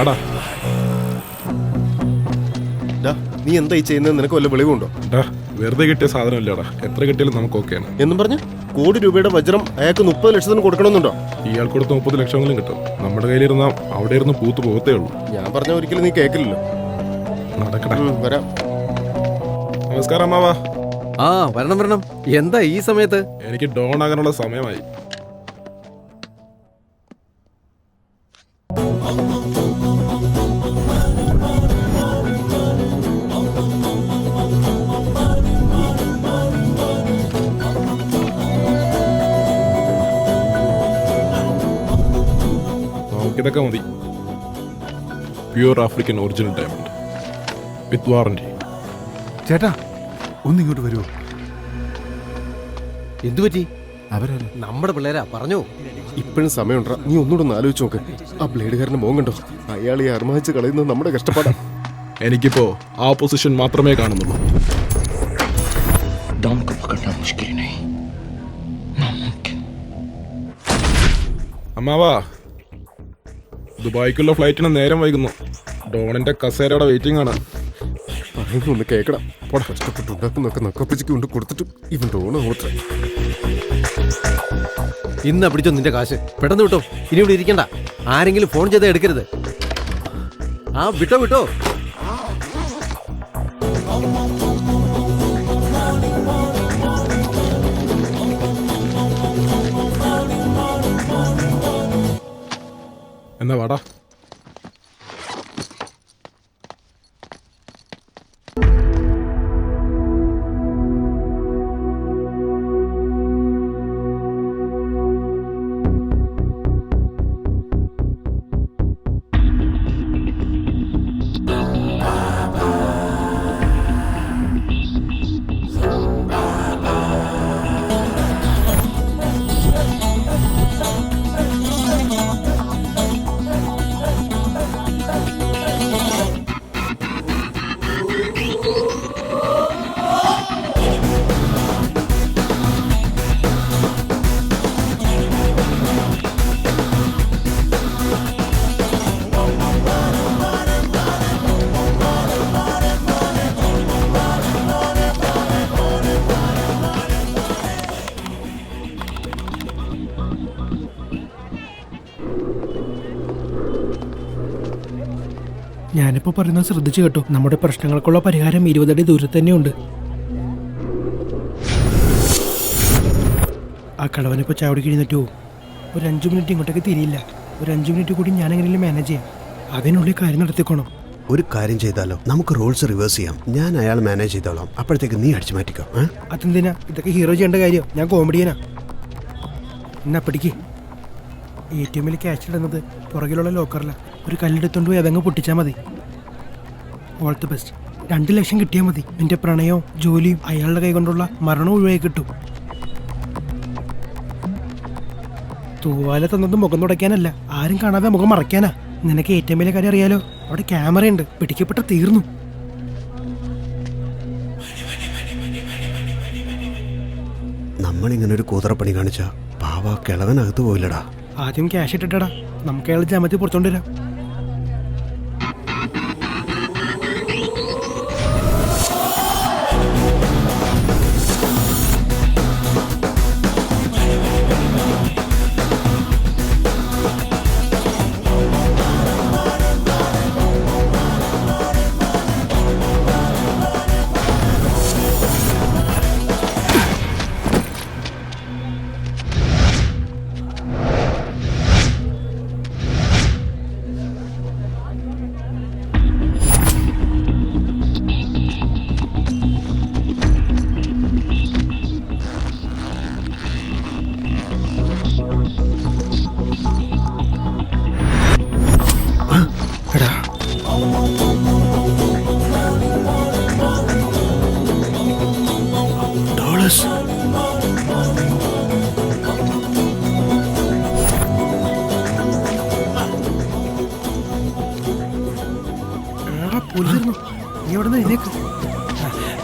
വാടാ. നീ എന്താ ഈ ചെയ്യുന്നത്? നിനക്ക് വല്ല വെളിവുണ്ടോ? വെറുതെ കിട്ടിയ സാധനം ഇല്ലടാ, എത്ര കിട്ടിയാലും നമുക്ക് ഓക്കെയാണ്. എന്നും പറഞ്ഞ് കോടി രൂപയുടെ വജ്രം അയാൾക്ക് 30 ലക്ഷത്തിന് കൊടുക്കണമെന്നുണ്ടോ? ഇയാൾ കൊടുത്ത 30 ലക്ഷമെങ്കിലും കിട്ടും. നമ്മുടെ കയ്യിലിരുന്ന അവിടെ ഇരുന്ന് പൂത്ത് പോകത്തേ ഉള്ളൂ. ഞാൻ പറഞ്ഞ ഒരിക്കലും നീ കേൾക്കില്ലല്ലോ. നടക്കടാ. വരാം. നമസ്കാരം അമ്മാവാ. ആ വരണം വരണം. എന്താ ഈ സമയത്ത്? എനിക്ക് ഡോൺ ആകാനുള്ള സമയമായി. ഇതൊക്കെ മതി. പ്യൂർ ആഫ്രിക്കൻ ഒറിജിനൽ ഡയമണ്ട് വിത്ത് വാറന്റി. ചേട്ടാ ഒന്നിങ്ങോട്ട് വരുമോ? എന്തുപറ്റി? അവരല്ല, നമ്മുടെ പിള്ളേരാ. പറഞ്ഞോ. ഇപ്പോഴും സമയമുണ്ടാ. നീ ഒന്നുകൂടെ ഒന്ന് ആലോചിച്ച് നോക്ക്. ആ ബ്ലേഡുകാരന്റെ മോൻ കണ്ടോ? അയാൾ ഈ അർമാഹിച്ച് കളയുന്നത് നമ്മുടെ കഷ്ടപ്പാടാ. എനിക്കിപ്പോ ആ പൊസിഷൻ മാത്രമേ കാണുന്നുള്ളൂ. അമ്മാവാ, ദുബായിക്കുള്ള ഫ്ലൈറ്റിന് നേരം വൈകുന്നു. ഡോണിന്റെ കസേരയുടെ വെയിറ്റിംഗ് ആണ്. പറയുന്നൊന്ന് കേൾക്കണം. കഷ്ടപ്പെട്ടുണ്ടാക്കുന്നൊക്കെ നക്കപ്പിച്ചിക്ക് കൊണ്ട് കൊടുത്തിട്ട് ഇവൻ ഡോണ് ഓത്ര. ഇന്ന് പിടിച്ചോ നിന്റെ കാശ്. പെട്ടെന്ന് വിട്ടോ. ഇനി ഇവിടെ ഇരിക്കണ്ട. ആരെങ്കിലും ഫോൺ ചെയ്താൽ എടുക്കരുത്. ആ വിട്ടോ വിട്ടോ. എന്നാ വാടാ. ഞാനിപ്പോ പറയുന്നത് ശ്രദ്ധിച്ചു കേട്ടോ. നമ്മുടെ പ്രശ്നങ്ങൾക്കുള്ള പരിഹാരം 20 അടി ദൂരത്ത് തന്നെയുണ്ട്. ആ കടവനിപ്പോൾ ചാവടി കഴിഞ്ഞിട്ട് പോകും. ഒരു 5 മിനിറ്റ് ഇങ്ങോട്ടേക്ക് തിരിയില്ല. ഒരു 5 മിനിറ്റ് കൂടി ഞാൻ എങ്ങനെയും മാനേജ് ചെയ്യാം. അതിനുള്ളിൽ കാര്യം നടത്തിക്കോണം. ഒരു കാര്യം ചെയ്താലോ, നമുക്ക് റോൾസ് റിവേഴ്സ് ചെയ്യാം. ഞാൻ അയാൾ മാനേജ് ചെയ്തോളാം. അപ്പോഴത്തേക്ക് നീ അടിച്ചു മാറ്റിക്കോ. അതെന്തിനാ? ഇതൊക്കെ ഹീറോ ചെയ്യേണ്ട കാര്യം. ഞാൻ കോമഡിയനാ. എന്നാ പിടിക്ക്. ATM-ൽ ക്യാഷ് ഇടുന്നത് പുറകിലുള്ള ലോക്കറില്ല. ഒരു കല്ലെടുത്തോണ്ട് പോയി അതങ്ങ് പൊട്ടിച്ചാൽ മതി. All the best. 2 ലക്ഷം കിട്ടിയാൽ മതി. നിന്റെ പ്രണയവും ജോലിയും അയാളുടെ കൈ കൊണ്ടുള്ള മരണവും ഒഴിവായി കിട്ടും. തൂവാല തന്നത് മുഖം തുടയ്ക്കാനല്ല, ആരും കാണാതെ മുഖം മറയ്ക്കാനാ. നിനക്ക് ATM-ലെ കാര്യം അറിയാലോ. അവിടെ ക്യാമറയുണ്ട്. പിടിക്കപ്പെട്ട തീർന്നു. നമ്മളിങ്ങനെ ഒരു കൂതറപ്പണി കാണിച്ചാ പാവ കിളവനകത്ത് പോയില്ലടാ. ആദ്യം ക്യാഷ് ഇട്ടിട്ടടാ. നമുക്ക് അയാൾ ജാമത്തിൽ പുറത്തോണ്ടിരാം.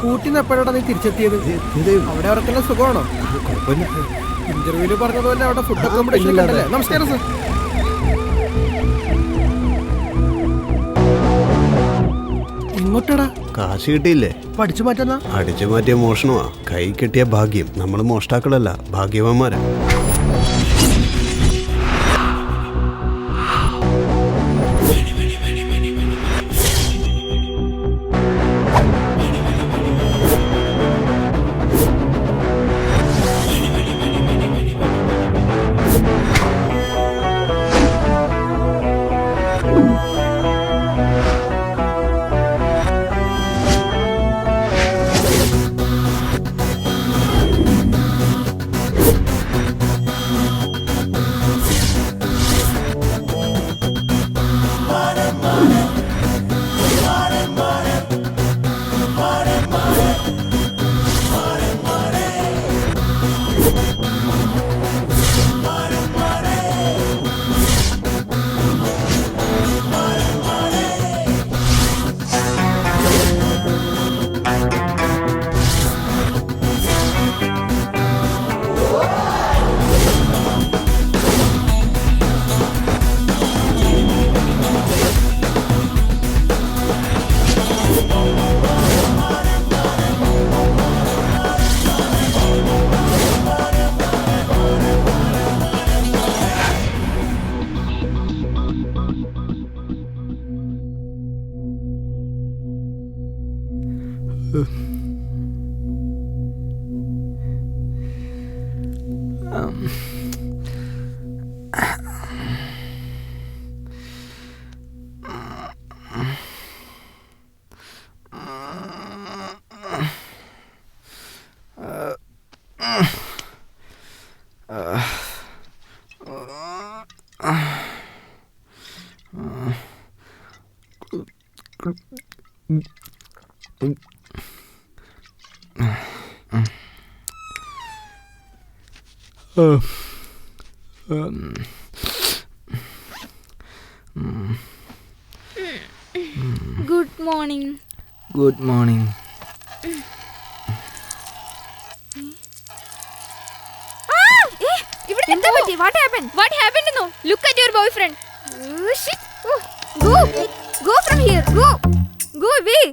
ഊട്ടിന്ന് നീ തിരിച്ചെത്തിയത്? അവിടെ അവർക്കെല്ലാം സുഖമാണോ? ഇന്റർവ്യൂല് പറഞ്ഞതുപോലെ അവിടെ ഫുഡ് അക്കോമഡേഷൻ. നമസ്കാരം സർ. എങ്ങോട്ടാടാ? കാശ് കിട്ടിയില്ലേ? പഠിച്ചു മാറ്റാന്നാ? അടിച്ചു മാറ്റിയ മോഷണമാ. കൈ കിട്ടിയ ഭാഗ്യം. നമ്മൾ മോഷ്ടാക്കളല്ല, ഭാഗ്യവാന്മാരാ. Good morning. Good morning. എന്താ പറ്റി? What happened? What happened? No. Look at your boyfriend. Oh, shit. Oh. Go. Go from here. Go. Go away.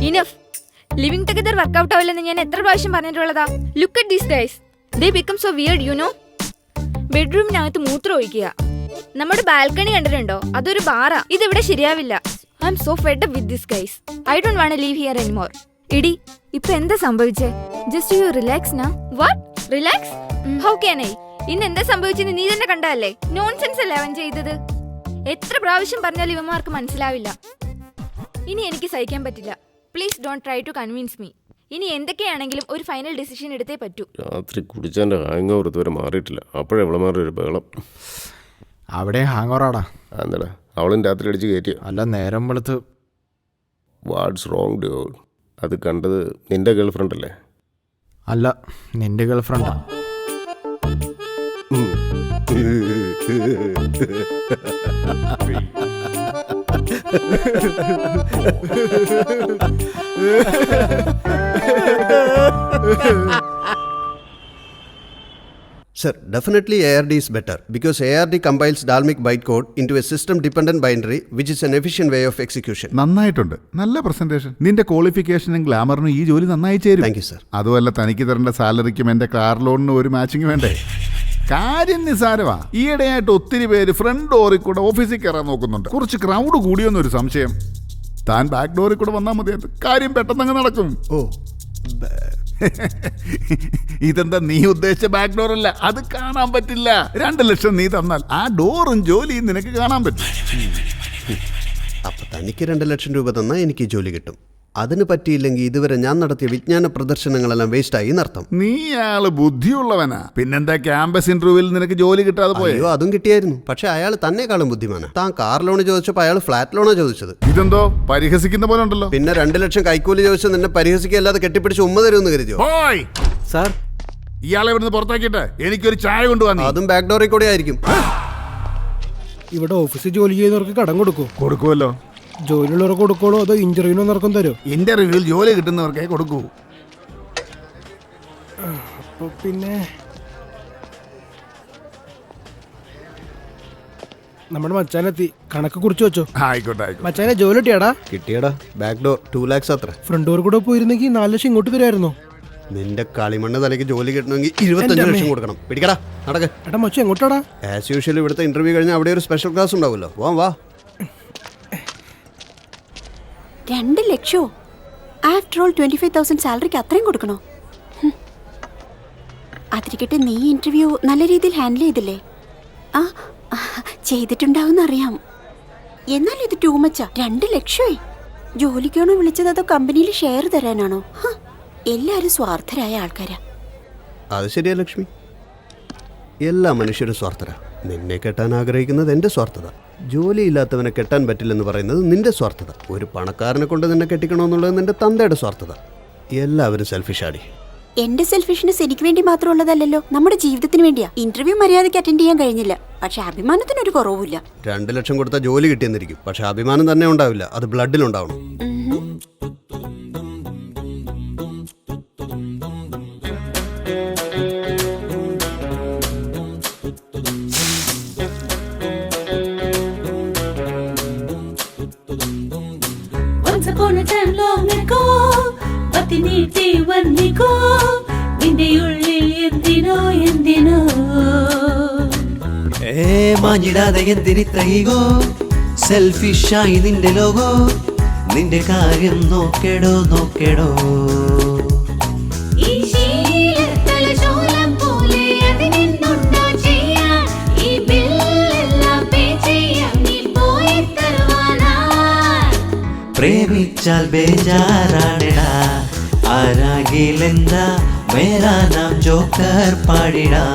Enough. Living together workout ആവില്ലെന്ന് ഞാൻ എത്ര പ്രാവശ്യം പറഞ്ഞിട്ടുള്ളതാ? Look at these guys. They become so weird, you know. ബെഡ്റൂമിനകത്ത് മൂത്രം ഒഴിക്കുക. നമ്മുടെ balcony കണ്ടിട്ടുണ്ടോ? അതൊരു ബാറാ. ഇതിവിടെ ശരിയാവില്ല. I am so fed up with these guys. I don't want to live here anymore. എടി, ഇപ്പൊ എന്താ സംഭവിച്ചേ? Just you relax now. What? Relax? How can I? ഇന്ന് എന്താ സംഭവിച്ചെന്ന് നീ തന്നെ കണ്ടതല്ലേ? നോൺസെൻസ് അല്ലേ അവൻ ചെയ്തത്? എത്ര പ്രാവശ്യം പറഞ്ഞാലും ഇവന്മാർക്ക് മനസ്സിലാവില്ല. ഇനി എനിക്ക് സഹിക്കാൻ പറ്റില്ല. Please don't try to convince me. ഇനി എന്തൊക്കെയാണെങ്കിലും ഒരു ഫൈനൽ ഡിസിഷൻ എടുത്തേ പറ്റൂ. രാത്രി കുടിച്ചതിൻ്റെ ഹാങ് ഓവർ ഇതുവരെ മാറിയിട്ടില്ല. അപ്പോഴേ അവളമാരുടെ ഒരു ബഹളം. അവിടെ ഹാങ്ങോറാടാ. എന്താടാ അവളും രാത്രി അടിച്ച് കയറ്റിയ? അല്ല, നേരം വെളുത്ത്. What's wrong dude? അത് കണ്ടത് നിന്റെ ഗേൾ ഫ്രണ്ട് അല്ലേ? അല്ല, നിന്റെ ഗേൾ ഫ്രണ്ടാ. Sir, definitely ARD is better because ARD compiles Dalmic bytecode into a system-dependent binary, which is an efficient way of execution. നന്നായിട്ടുണ്ട്. നല്ല പ്രസന്റേഷൻ. നിന്റെ ക്വാളിഫിക്കേഷനും ഗ്ലാമറിനും ഈ ജോലി നന്നായി ചേരും. Thank you, sir. അതുമല്ല, തനിക്ക് തരേണ്ട സാലറിക്കും എൻ്റെ കാർ ലോണിനും ഒരു മാച്ചിങ് വേണ്ടേ? കാര്യം നിസാരമാ. ഈയിടെയായിട്ട് ഒത്തിരി പേര് ഫ്രണ്ട് ഡോറിൽ കൂടെ ഓഫീസിൽ കയറാൻ നോക്കുന്നുണ്ട്. കുറച്ച് ക്രൗഡ് കൂടിയോന്നൊരു സംശയം. താൻ ബാക്ക് ഡോറിൽ കൂടെ വന്നാൽ മതി, കാര്യം പെട്ടെന്നങ്ങ് നടക്കും. ഓ, ഇതെന്താ നീ ഉദ്ദേശിച്ച ബാക്ക് ഡോർ അല്ല, അത് കാണാൻ പറ്റില്ല. 2 ലക്ഷം നീ തന്നാൽ ആ ഡോറും ജോലിയും നിനക്ക് കാണാൻ പറ്റും. അപ്പൊ തനിക്ക് 2 ലക്ഷം രൂപ തന്നാൽ എനിക്ക് ജോലി കിട്ടും. അതിന് പറ്റിയില്ലെങ്കിൽ ഇതുവരെ ഞാൻ നടത്തിയ വിജ്ഞാന പ്രദർശനങ്ങളെല്ലാം വേസ്റ്റായി എന്നർത്ഥം. നീ ആള് ബുദ്ധിയുള്ളവനാ. പിന്നെന്താ ക്യാമ്പസ് ഇന്റർവ്യൂവിൽ നിനക്ക് ജോലി കിട്ടാതെ പോയോ? അയ്യോ, അതും കിട്ടിയായിരുന്നു. പക്ഷെ അയാൾ തന്നെക്കാളും ബുദ്ധിമാനാ. താൻ കാർ ലോൺ ചോദിച്ചപ്പോൾ അയാൾ ഫ്ലാറ്റ് ലോണാ ചോദിച്ചത്. ഇതെന്തോ പരിഹസിക്കുന്ന പോലെ ഉണ്ടല്ലോ. പിന്നെ 2 ലക്ഷം കൈക്കൂലി ചോദിച്ചാൽ നിന്നെ പരിഹസിക്കല്ലാതെ കെട്ടിപ്പിടിച്ച് ഉമ്മ തരുമെന്ന് കരുതിയോ? സാർ, ഇയാളെ ഇവിടുന്ന് പുറത്താക്കിയിട്ട് എനിക്കൊരു ചായ കൊണ്ടുവന്നു. അതും ബാക്ക് ഡോറിൽ കൂടെ ആയിരിക്കും. ഇവിടെ ഓഫീസിൽ ജോലി ചെയ്യുന്നവർക്ക് കടം കൊടുക്കും. കൊടുക്കുമല്ലോ. ജോലിയുള്ളവർക്ക് കൊടുക്കോളൂ അതോ ഇന്റർവ്യൂവിന് വന്നവർക്കും തരും? ഇന്റർവ്യൂവിൽ ജോലി കിട്ടുന്നവർക്കേ കൊടുക്കൂ. അപ്പൊ പിന്നെ നമ്മുടെ മച്ചാനെത്തി, കണക്ക് കുറിച്ച് വെച്ചോ. ആയിക്കോട്ടെ ആയിക്കോട്ടെ. മച്ചാനെ ജോലി കിട്ടിയാടാ? കിട്ടിയടാ, ബാക്ക് ഡോർ 2 lakhs അത്ര. ഫ്രണ്ട് ഡോർ കൂടെ പോയിരുന്നെങ്കിൽ 4 ലക്ഷം ഇങ്ങോട്ട് തരുമായിരുന്നോ? നിന്റെ കളിമണ്ണ് തലയ്ക്ക് ജോലി കിട്ടണമെങ്കിൽ 25 ലക്ഷം കൊടുക്കണം. പിടിക്കടാ, നടക്ക്. എടാ മച്ചു എങ്ങോട്ടാടാ? ആസ് യൂഷ്വൽ ഇവിടുത്തെ ഇന്റർവ്യൂ കഴിഞ്ഞാൽ അവിടെ ഒരു സ്പെഷ്യൽ ക്ലാസ് ഉണ്ടാവുമല്ലോ. വാ 2 ലക്ഷോ? ആഫ്റ്റർ ഓൾ 25,000 സാലറിക്ക് അത്രയും കൊടുക്കണോ? അതിരിക്കട്ടെ, നീ ഇന്റർവ്യൂ നല്ല രീതിയിൽ ഹാൻഡിൽ ചെയ്തില്ലേ? ആ ചെയ്തിട്ടുണ്ടാവും അറിയാം. എന്നാൽ ഇത് ടൂ മച്ചാ. 2 ലക്ഷമായി. ജോലിക്കാണോ വിളിച്ചത് അതോ കമ്പനിയിൽ ഷെയർ തരാനാണോ? എല്ലാരും സ്വാർത്ഥരായ ആൾക്കാരാ. അത് ശരിയാ ലക്ഷ്മി, എല്ലാ മനുഷ്യരും സ്വാർത്ഥരാ. നിന്നെ കെട്ടാൻ ആഗ്രഹിക്കുന്നത് എൻ്റെ സ്വാർത്ഥത. ജോലിയില്ലാത്തവനെ കെട്ടാൻ പറ്റില്ലെന്ന് പറയുന്നത് നിന്റെ സ്വാർത്ഥത. ഒരു പണക്കാരനെ കൊണ്ട് നിന്നെ കെട്ടിക്കണമെന്നുള്ളത് നിന്റെ തന്തയുടെ സ്വാർത്ഥത. എല്ലാവരും സെൽഫിഷാടി. എന്റെ സെൽഫിഷ്നെസ് എനിക്ക് വേണ്ടി മാത്രമുള്ളതല്ലല്ലോ, നമ്മുടെ ജീവിതത്തിന് വേണ്ടിയാ. ഇന്റർവ്യൂ മര്യാദയ്ക്ക് അറ്റൻഡ് ചെയ്യാൻ കഴിഞ്ഞില്ല, പക്ഷെ അഭിമാനത്തിനൊരു കുറവുമില്ല. 2 ലക്ഷം കൊടുത്താൽ ജോലി കിട്ടിയെന്നിരിക്കും, പക്ഷെ അഭിമാനം തന്നെ ഉണ്ടാവില്ല. അത് ബ്ലഡിലുണ്ടാവണം. Once upon a time long ago, പത്തിനീട്ടി വന്നിക്കോ നിന്റെ ഉള്ളിൽ എന്തിനോ മാഞ്ഞിടാതെ എന്തിനിത്രയോ സെൽഫിഷായി നിന്റെ ലോകോ, നിന്റെ കാര്യം നോക്കേടോ. ഈ ശീലത്തലശൂലം പോലെ അതിനെന്തുണ്ടോ ചെയ്യാൻ? ഈ ബില്ലെല്ലാം പേ ചെയ്യാൻ നീ പോയി തരുവാനാ? പ്രേമിച്ചാൽ ബേജാറാണെടാ, ആരാകിലെന്താ മേരാ നാം ജോക്കർ പാടിടാ.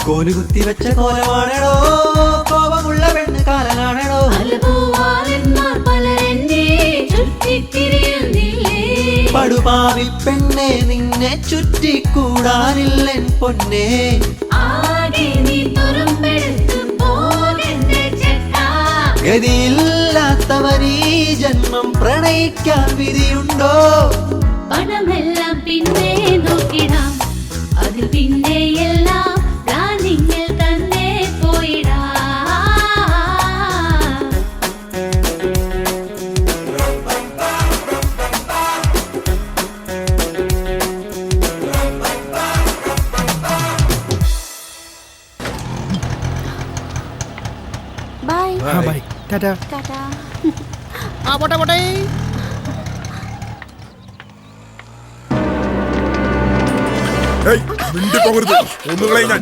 കോലുകുത്തി വെച്ച കോലമാണോ, കോപമുള്ള പെണ്ണ് കാലനാണോ? പടുപാവി പെണ്ണെ നിന്നെ ചുറ്റിക്കൂടാനില്ലെൻ പൊന്നെ. ഗതിയില്ലാത്തവനീ ജന്മം പ്രണയിക്കാൻ വിധിയുണ്ടോ? പണമെല്ലാം പിന്നെ നോക്കിടാം, അത് പിന്നെ എല്ലാം പ്ലാനിങ്ങിൽ തന്നെ പോയിടാ. Bye bye, tata. ടാറ്റാ. ഏയ്, മിണ്ടി പോകരുത്. ഒന്നുകളെ ഞാൻ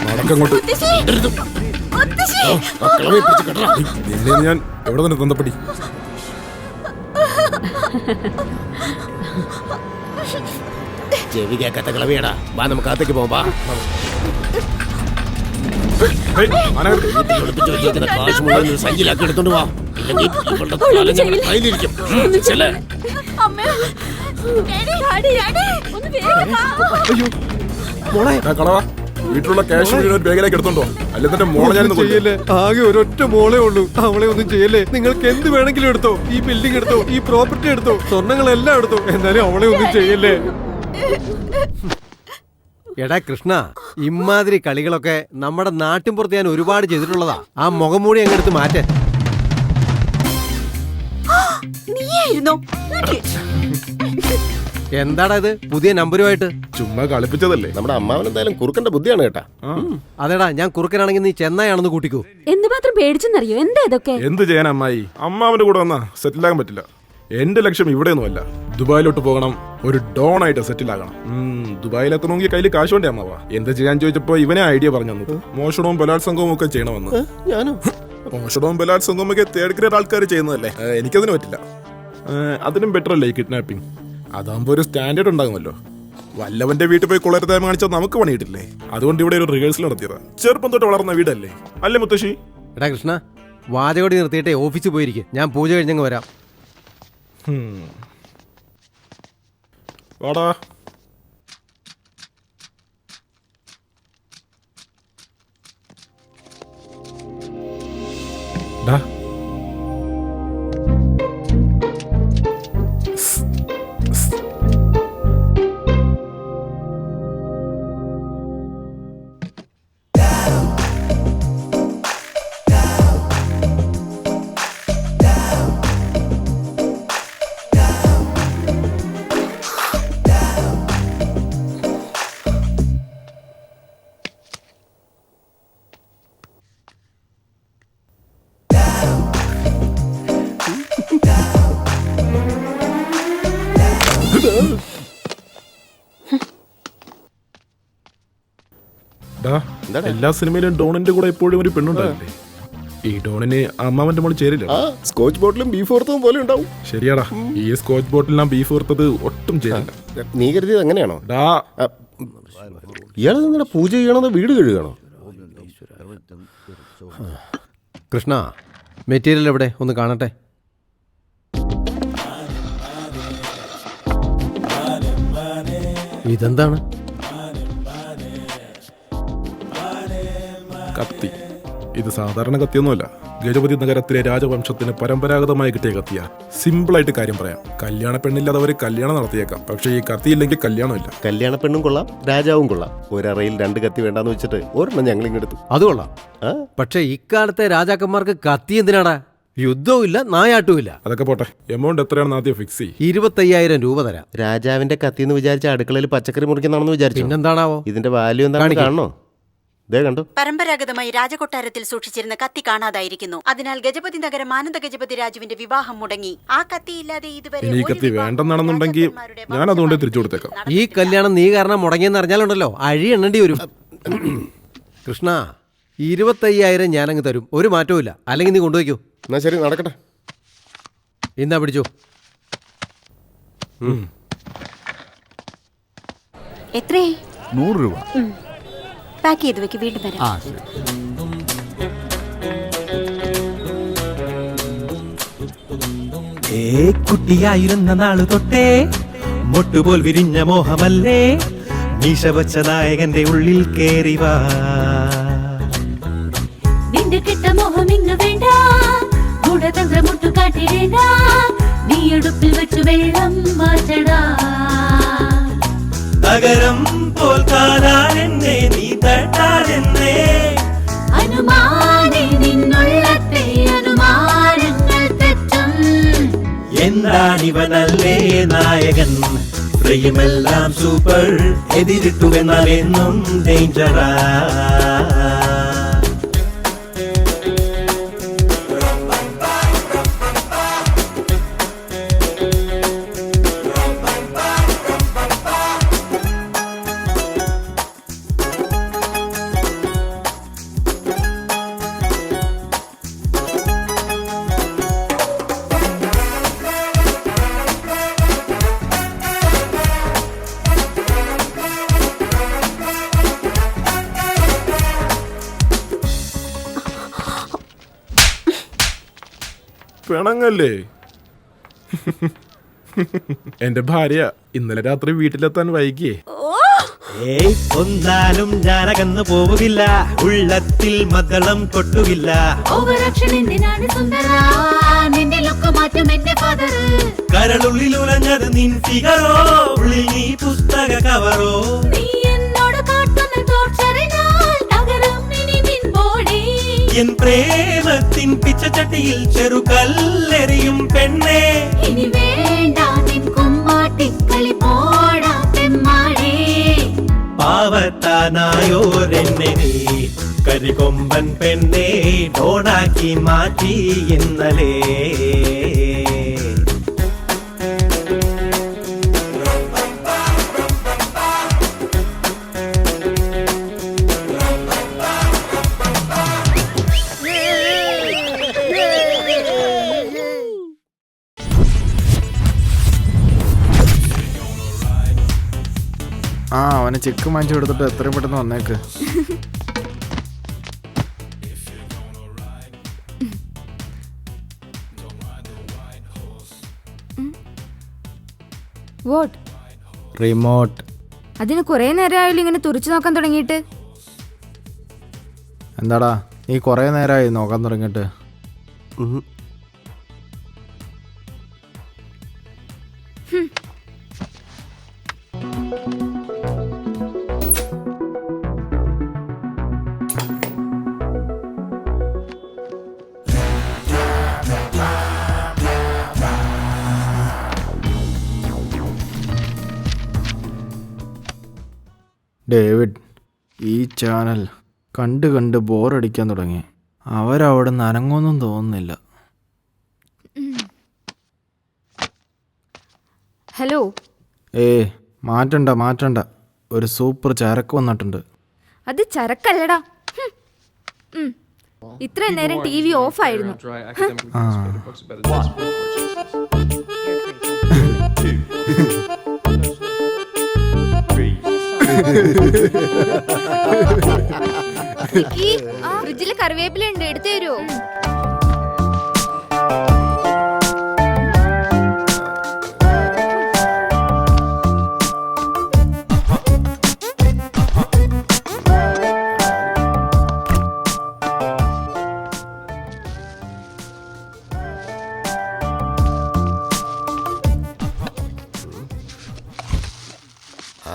നടക്കങ്ങോട്ട്. നിന്നെ ഞാൻ എവിടെ തന്നെ തന്നപ്പടി. ചെവി കേക്കാത്ത കളവിയടാ. വാ നമുക്ക് അകത്തേക്ക് പോവാ. കാശ് മുഴുവൻ സഞ്ചിലാക്കി എടുത്തോണ്ട് വാ, ഇല്ലെങ്കിൽ ഇവളുടെ കാലം ഞങ്ങളുടെ കയ്യിലിരിക്കും. ചെല്ലേ. കളവാ, വീട്ടിലുള്ള ക്യാഷ് മുഴുവൻ ബാഗിലേക്ക് എടുത്തോണ്ടോ, അല്ലെ തന്നെ മോളെ ഞാൻ ചെയ്യല്ലേ. ആകെ ഒരൊറ്റ മോളേ ഉള്ളൂ, അവളെ ഒന്നും ചെയ്യല്ലേ. നിങ്ങൾക്ക് എന്ത് വേണമെങ്കിലും എടുത്തോ, ഈ ബിൽഡിംഗ് എടുത്തോ, ഈ പ്രോപ്പർട്ടി എടുത്തോ, സ്വർണ്ണങ്ങളെല്ലാം എടുത്തോ, എന്നാലും അവളെ ഒന്നും ചെയ്യല്ലേ. എടാ കൃഷ്ണ, ഇമാതിരി കളികളൊക്കെ നമ്മുടെ നാട്ടിൻപുറത്ത് ഞാൻ ഒരുപാട് ചെയ്തിട്ടുള്ളതാ. ആ മുഖംമൂടി അങ്ങെടുത്ത് മാറ്റേ. എന്താടാ ഇത് പുതിയ നമ്പരുമായിട്ട്? ചുമ്മാ കളിപ്പിച്ചതല്ലേ. നമ്മുടെ അമ്മാവൻ എന്തായാലും കുറുക്കന്റെ ബുദ്ധിയാണ് കേട്ടാ. അതെടാ, ഞാൻ കുറുക്കനാണെങ്കിൽ നീ ചെന്നായാണെന്ന് കൂട്ടിക്കോ. എന്തുമാത്രം പേടിച്ചെന്നറിയോ? എന്താ ഇതൊക്കെ? എന്ത് ചെയ്യാൻ അമ്മായി, അമ്മാവന്റെ കൂടെ വന്നാ സെറ്റിലാകാൻ പറ്റില്ല. 2 ലക്ഷം ഇവിടെയൊന്നുമല്ല, ദുബായിലോട്ട് പോകണം, ഒരു ഡോൺ ആയിട്ട് സെറ്റിൽ ആകണം. ദുബായിലെത്തണമെങ്കിൽ കയ്യിൽ കാശ് വേണ്ടേ അമ്മാവാ. എന്ത് ചെയ്യാൻ ചോദിച്ചപ്പോ ഇവനെ ഐഡിയ പറഞ്ഞു തന്നത് മോഷണവും ബലാത്സംഗവും ഒക്കെ ചെയ്യണമെന്ന്. ഞാനോ? മോഷണവും ബലാത്സംഗവും ഒക്കെ തേർഡ് ഗ്രേഡ് ആൾക്കാർ ചെയ്യുന്നതല്ലേ, എനിക്കതിന് പറ്റില്ല. അതിനും ബെറ്റർ അല്ലേ കിഡ്നാപ്പിംഗ്. അതാകുമ്പോ ഒരു സ്റ്റാൻഡേർഡ് ഉണ്ടാകുമല്ലോ. വല്ലവന്റെ വീട്ടിൽ പോയി കുളരുതായ്മ കാണിച്ചാൽ നമുക്ക് പണിയിട്ടില്ലേ. അതുകൊണ്ട് ഇവിടെ ഒരു റിഹേഴ്സൽ നടത്തിയതാ. ചെറുപ്പം തൊട്ട് വളർന്ന വീടല്ലേ, അല്ലേ മുത്തശ്ശി? എടാ കൃഷ്ണ, വാചകോടി നിർത്തിയിട്ടേ ഓഫീസിൽ പോയിരിക്കും. ഞാൻ പൂജ കഴിഞ്ഞങ്ങ് വരാം. വാടാ. ഡാ. എല്ലാ സിനിമയിലും ഡോണിന്റെ കൂടെ എപ്പോഴും ഒരു പെണ്ണുണ്ടാവില്ലേ? ഈ ഡോണിന് അമ്മാവന്റെ മോള് ചേരില്ല. സ്കോച്ച് ബോട്ടിലും ബീഫ് ഓർത്തതും പോലെ ഉണ്ടാവും. ശരിയാടാ, ഈ സ്കോച്ച് ബോട്ടിൽ ഞാൻ ബീഫ് ഓർത്തത് ഒട്ടും ചേരില്ല. നീ കരുതിയത് അങ്ങനെയാണോ? ഇയാൾ നിങ്ങളുടെ പൂജ ചെയ്യണോ വീട് കഴുകണോ? കൃഷ്ണ, മെറ്റീരിയൽ എവിടെ? ഒന്ന് കാണട്ടെ. ഇതെന്താണ്? കത്തി. ഇത് സാധാരണ കത്തിയൊന്നുമല്ല. ഗജപതി നഗരത്തിലെ രാജവംശത്തിന് പരമ്പരാഗതമായി കിട്ടിയ കത്തിയാ. സിമ്പിളായിട്ട് കാര്യം പറയാം. കല്യാണ പെണ്ണില്ലാതെ അവര് കല്യാണം നടത്തിയേക്കാം, പക്ഷെ ഈ കത്തിയില്ലെങ്കിൽ കല്യാണമില്ല. കല്യാണ പെണ്ണും കൊള്ളാം, രാജാവും കൊള്ളാം. ഒരറയിൽ 2 കത്തി വേണ്ടാന്ന് വെച്ചിട്ട് ഒരെണ്ണം ഞങ്ങൾ ഇങ്ങെടുത്തു. അത് കൊള്ളാം. പക്ഷെ ഇക്കാലത്തെ രാജാക്കന്മാർക്ക് കത്തി എന്തിനാടാ? യുദ്ധവും ഇല്ല, നായാട്ടും ഇല്ല. അതൊക്കെ പോട്ടെ, എമൗണ്ട് എത്രയാണെന്ന് ആദ്യം ഫിക്സ് ചെയ്യും. 25,000 രൂപ തരാം. രാജാവിന്റെ കത്തി എന്ന് വിചാരിച്ച അടുക്കളയിൽ പച്ചക്കറി മുറിക്കുന്നാണെന്ന് വിചാരിച്ചു. പിന്നെന്താണാവോ? ഇതിന്റെ വാല്യൂ എന്താണെന്ന് കാണണോ? ദേ കണ്ടോ. പരമ്പരാഗതമായി രാജകൊട്ടാരത്തിൽ സൂക്ഷിച്ചിരുന്ന കത്തി കാണാതായിരിക്കുന്നു. അതിനാൽ ഗജപതി നഗരം ആനന്ദ ഗജപതി രാജുവിന്റെ വിവാഹം മുടങ്ങി. ആ കത്തി ഇല്ലാതെ ഇതുവരെ ഈ കത്തി വേണ്ടെന്നാണെന്നുണ്ടെങ്കിൽ ഞാൻ അതുകൊണ്ട് തിരിച്ചു കൊടുത്തേക്കാം. ഈ കല്യാണം നീ കാരണം മുടങ്ങിയെന്ന് അറിഞ്ഞാലുണ്ടല്ലോ അഴി എണ്ണേണ്ടി വരും. കൃഷ്ണ, 25,000 ഞാനങ്ങ് തരും, ഒരു മാറ്റവും ഇല്ല. അല്ലെങ്കിൽ നീ കൊണ്ടുപോയിക്കോ. എന്നാ ശരി, നടക്കട്ടെ. ഇന്നാ പിടിച്ചോ. എത്രേ? 100 രൂപ. പാക്ക് ചെയ്ത് വെക്ക്, വീണ്ടും വരാം. ആ ശരി. കുട്ടിയായിരുന്ന നാളു തൊട്ടേ മൊട്ടുപോൽ വിരിഞ്ഞ മോഹമല്ലേ മീശ വച്ച നായകന്റെ ഉള്ളിൽ കേറിവാ. നിന്റെ കിട്ട മോഹം ഇങ്ങ് വേണ്ട, ഗൂഢതന്ത്ര മുട്ടു കാട്ടിടേണ്ട, നീ അടുപ്പിൽ വെച്ച് വെള്ളം മാറ്റടാ. തകരം പോൽ കാണാനെന്നെ നീ തട്ടാനെന്നേ അനുമാനെ നിന്നുള്ളത്തെ അനുമാനങ്ങൾ തെറ്റും. എന്താണിവനല്ലേ നായകൻ, ഫ്രെയിമെല്ലാം സൂപ്പർ, എതിരിട്ടുവെന്നാൽ എന്നും ഡേഞ്ചറാ. പിണങ്ങല്ലേ? എന്റെ ഭാര്യ ഇന്നലെ രാത്രി വീട്ടിലെത്താൻ വൈകിയേ. ഒന്നാലും ഞാനകന്നു പോവുകില്ല, ഉള്ളത്തിൽ മദ്ദളം കൊട്ടുകില്ല. കരളുള്ളിൽ ഉലഞ്ഞത് നിൻ ഫിഗറോ, ഉള്ളിൽ നീ പുസ്തക കവറോ. എൻ പ്രേമത്തിൻ പിച്ചച്ചട്ടിയിൽ ചെറുകല്ലെറിയും പെണ്ണേ. ഇനി വേണ്ട നിൻ കുമ്മാട്ടിക്കളി പോടാ പെമ്മാളേ. പാവത്താനായോരെന്നെ നീ കരികൊമ്പൻ പെണ്ണേ ഡോണാക്കി മാറ്റി ഇന്നലെ. ആ അവനെ ചെക്ക് വാങ്ങിച്ചു കൊടുത്തിട്ട് എത്രയും പെട്ടെന്ന് വന്നേക്ക്. വാട്ട്? റിമോട്ട്. അതിന് കുറെ നേരമായാലും ഇങ്ങനെ തുറച്ചു നോക്കാൻ തുടങ്ങിയിട്ട്. എന്താടാ നീ കുറേ നേരമായി നോക്കാൻ തുടങ്ങിയിട്ട്? ഡേവിഡ്, ഈ ചാനൽ കണ്ട് കണ്ട് ബോറടിക്കാൻ തുടങ്ങി. അവരവിടെ നനങ്ങൊന്നും തോന്നുന്നില്ല. ഹലോ. മാറ്റണ്ട. ഒരു സൂപ്പർ ചരക്ക് വന്നിട്ടുണ്ട്. അത് ചരക്കല്ലടാ. ഇത്രയും നേരം ടി വി ഓഫ് ആയിരുന്നു. ഫ്രിഡ്ജില് കറിവേപ്പില ഉണ്ട്, എടുത്തു തരുമോ?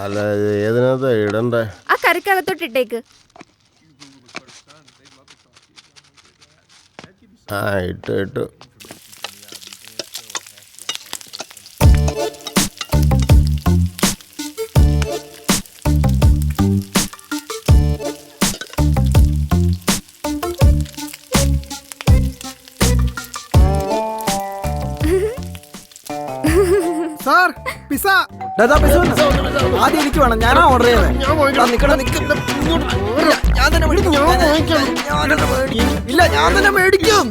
അല്ല ഏതിനകത്താ ഇടണ്ടേ? ആ കറിക്കകത്തോട്ട് ഇട്ടേക്ക്. ആ ഇട്ടു. Sir pizza. ആദ്യം എനിക്ക് വേണം, ഞാനാ ഓർഡർ ചെയ്തത്. ഇല്ല, ഞാൻ തന്നെ മേടിക്കും.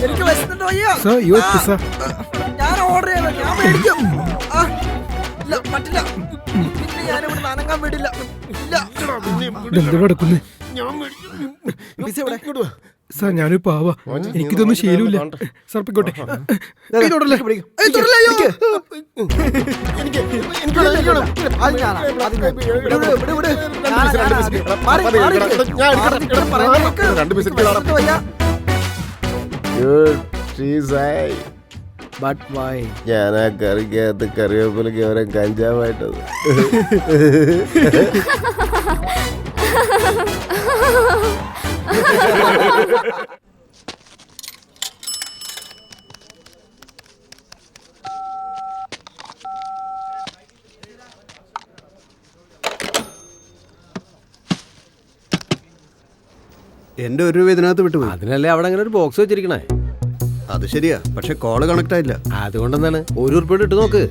എനിക്ക് വിശന്നിട്ട് വയ്യ. Sir your pizza. ഞാൻ ഓർഡർ ചെയ്തത്, ഞാൻ മേടിക്കും. ഇല്ല, പറ്റില്ല. പിന്നെ ഞാനിവിടെ നനങ്ങാൻ വിടില്ല. നടക്കുന്നേ സാർ, ഞാനൊരു പാവ, എനിക്കിതൊന്നും ശീലമില്ല. സാർ പൊയ്ക്കോട്ടെ. ഞാൻ ആ കറിക്കകത്ത് കറിവേപ്പിലക്ക് അവരെ കഞ്ചാവായിട്ടത്. എന്റെ 1 രൂപ ഇതിനകത്ത് വിട്ടുപോയി. അതിനല്ലേ അവിടെ അങ്ങനെ ഒരു ബോക്സ് വെച്ചിരിക്കണേ. അത് ശരിയാ, പക്ഷെ കോള് കണക്ട് ആയില്ല. അതുകൊണ്ടെന്താണ് 1 ഉറുപ്പിക ഇട്ട് നോക്ക്.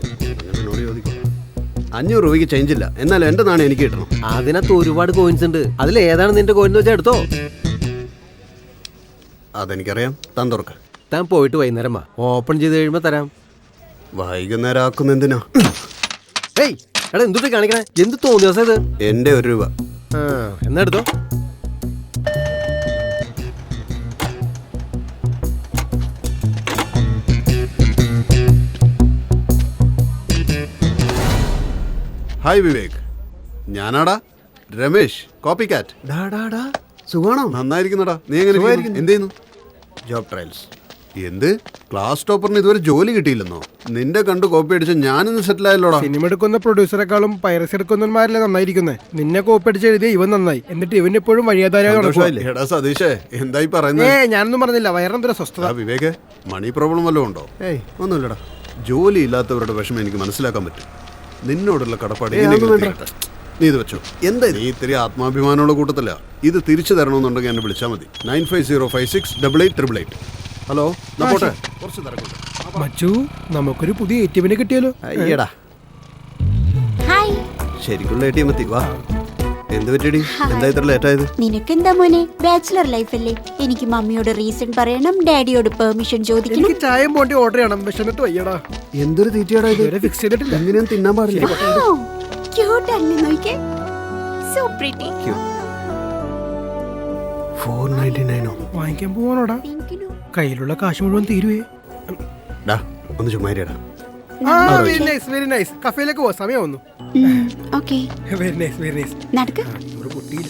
500 രൂപയ്ക്ക് ചേഞ്ച് ഇല്ല. എന്നാലും എന്റെ നാണയം എനിക്ക് കിട്ടണം. അതിനകത്ത് ഒരുപാട് കോയിൻസ് ഉണ്ട്. അതിൽ ഏതാണ് നിന്റെ കോയിൻ വെച്ചാൽ എടുത്തോ. അതെനിക്കറിയാം. താൻ തുറക്ക. താൻ പോയിട്ട് വൈകുന്നേരം വാ, ഓപ്പൺ ചെയ്ത് കഴിയുമ്പോ തരാം. വൈകുന്നേരം ആക്കുന്ന എന്തിനാ? ഏയ് എടാ, എന്തുട്ട് കാണിക്കണേ? എന്ത് തോന്നിയ ദിവസം ഇത്? എന്റെ 1 രൂപ. എന്നാ എടുത്തോ. ഹായ് വിവേക്, ഞാനാടാ രമേശ്, കോപ്പി കാറ്റ്. സുഖാണോ? നന്നായിരിക്കുന്നടാ. നീ എങ്ങനെ എന്ത് ചെയ്യുന്നു? Job trials. എന്ത്? ക്ലാസ് ടോപ്പറിന് ഇതുവരെ ജോലി കിട്ടിയില്ലെന്നോ? നിന്റെ കണ്ട് കോപ്പി അടിച്ച് ഞാനിന്ന് സെറ്റിൽ ആയല്ലോടാ. സിനിമ എടുക്കുന്ന പ്രൊഡ്യൂസറെക്കാളും പൈറസി എടുക്കുന്നവന്മാരല്ലേ നന്നായിരിക്കുന്നത്. നിന്നെ കോപ്പി അടിച്ച് എഴുതിയ ഇവൻ നന്നായി, എന്നിട്ട് ഇവൻ എപ്പോഴും വഴിയാധാരല്ലേ. എടാ സതീഷേ, എന്തായി പറയുന്നത്? ഞാനൊന്നും പറഞ്ഞില്ല, വയറെന്തൊരു സ്വസ്ഥത. വിവേക്, മണി പ്രോബ്ലം വല്ലതും ഉണ്ടോ? ഒന്നുമില്ലടാ. ജോലി ഇല്ലാത്തവരുടെ വിഷമം എനിക്ക് മനസ്സിലാക്കാൻ പറ്റും. നിന്നോടുള്ള കടപ്പാട് നീ ഇത് വെച്ചോ. എന്താ നീ ഇത്തിരി ആത്മാഭിമാനമുള്ള കൂട്ടത്തില്ല. ഇത് തിരിച്ചു തരണമെന്നുണ്ടെങ്കിൽ എന്നെ വിളിച്ചാൽ മതി. 9505688888. ഹലോ, പോട്ടെ, കുറച്ച് തിരക്കുണ്ട്. മച്ചു, നമുക്കൊരു പുതിയ ATM കിട്ടിയാലോ? അയ്യടാ, ശരിക്കുള്ള ATM എത്തി. വാ. എന്ത് പറ്റിയടി? എന്താ ഇത്ര ലേറ്റ് ആയത്? നിനക്കെന്താ മോനെ, ബാച്ചിലർ ലൈഫ് അല്ലേ? എനിക്ക് മമ്മിയോട് റീസൺ പറയണം, ഡാഡിയോട് പെർമിഷൻ ചോദിക്കണം. എനിക്ക് ചായയും പോണ്ടി ഓർഡർ ചെയ്യണം. വിശന്നിട്ട് വയ്യടാ. എന്തൊരു തീറ്റയാടാ ഇത്? ഫിക്സ് ചെയ്തിട്ടില്ല. എങ്ങനെയും തിന്നാൻ പാടില്ല. ക്യൂട്ട് അല്ലേ നോക്കിയേ, സോ പ്രിറ്റി. 499 വാങ്ങിക്കാൻ പോവാനോടാ. കയ്യിലുള്ള കാശ് മുഴുവൻ തീരുവേ. ഡാ ഒന്ന് ചുമ്മാരിയടാ. Very nice, very nice. കഫേയിലേക്ക് പോവാ, സമയം വന്നു. Okay, very nice, very nice. നടക്ക്. ഒരു കുട്ടിയില്ല.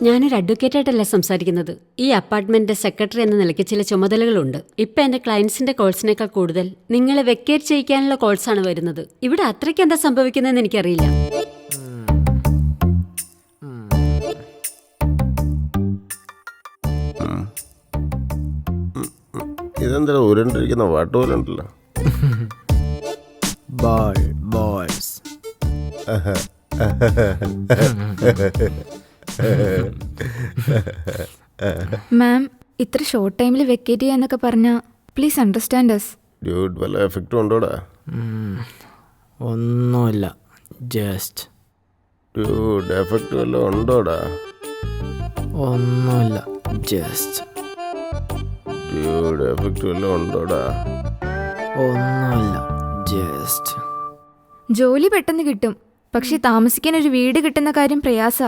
ഞാനൊരു അഡ്വക്കേറ്റായിട്ടല്ല സംസാരിക്കുന്നത്. ഈ അപ്പാർട്ട്മെന്റിന്റെ സെക്രട്ടറി എന്ന നിലയ്ക്ക് ചില ചുമതലകളുണ്ട്. ഇപ്പൊ എന്റെ ക്ലയൻസിന്റെ കോൾസിനേക്കാൾ കൂടുതൽ നിങ്ങളെ വെക്കേറ്റ് ചെയ്യിക്കാനുള്ള കോൾസാണ് വരുന്നത്. ഇവിടെ അത്രയ്ക്ക് എന്താ സംഭവിക്കുന്നതെന്ന് എനിക്കറിയില്ല. ഇതെന്താ ഉരുണ്ടിരിക്കുന്ന പാട്ട് പോലെ ഉണ്ടല്ലോ. മാം, ഇത്ര ഷോർട്ട് ടൈമിൽ വെക്കേറ്റ് ചെയ്യാന്നൊക്കെ പറഞ്ഞാ പ്ലീസ് അണ്ടർസ്റ്റാൻഡ് അസ്. ഡ്യൂഡ്, വല്ല എഫക്റ്റും ഉണ്ടോടാ? ഒന്നുമില്ല, ജസ്റ്റ്. ഡ്യൂഡ്, എഫക്റ്റ് വല്ലതും ഉണ്ടോടാ? ഒന്നുമില്ല, ജസ്റ്റ്. ഡ്യൂഡ്, എഫക്റ്റ് വല്ലതും ഉണ്ടോടാ? ഒന്നുമില്ല, ജസ്റ്റ്. ജോലി പെട്ടെന്ന് കിട്ടും, പക്ഷെ താമസിക്കാൻ ഒരു വീട് കിട്ടുന്ന കാര്യം പ്രയാസ.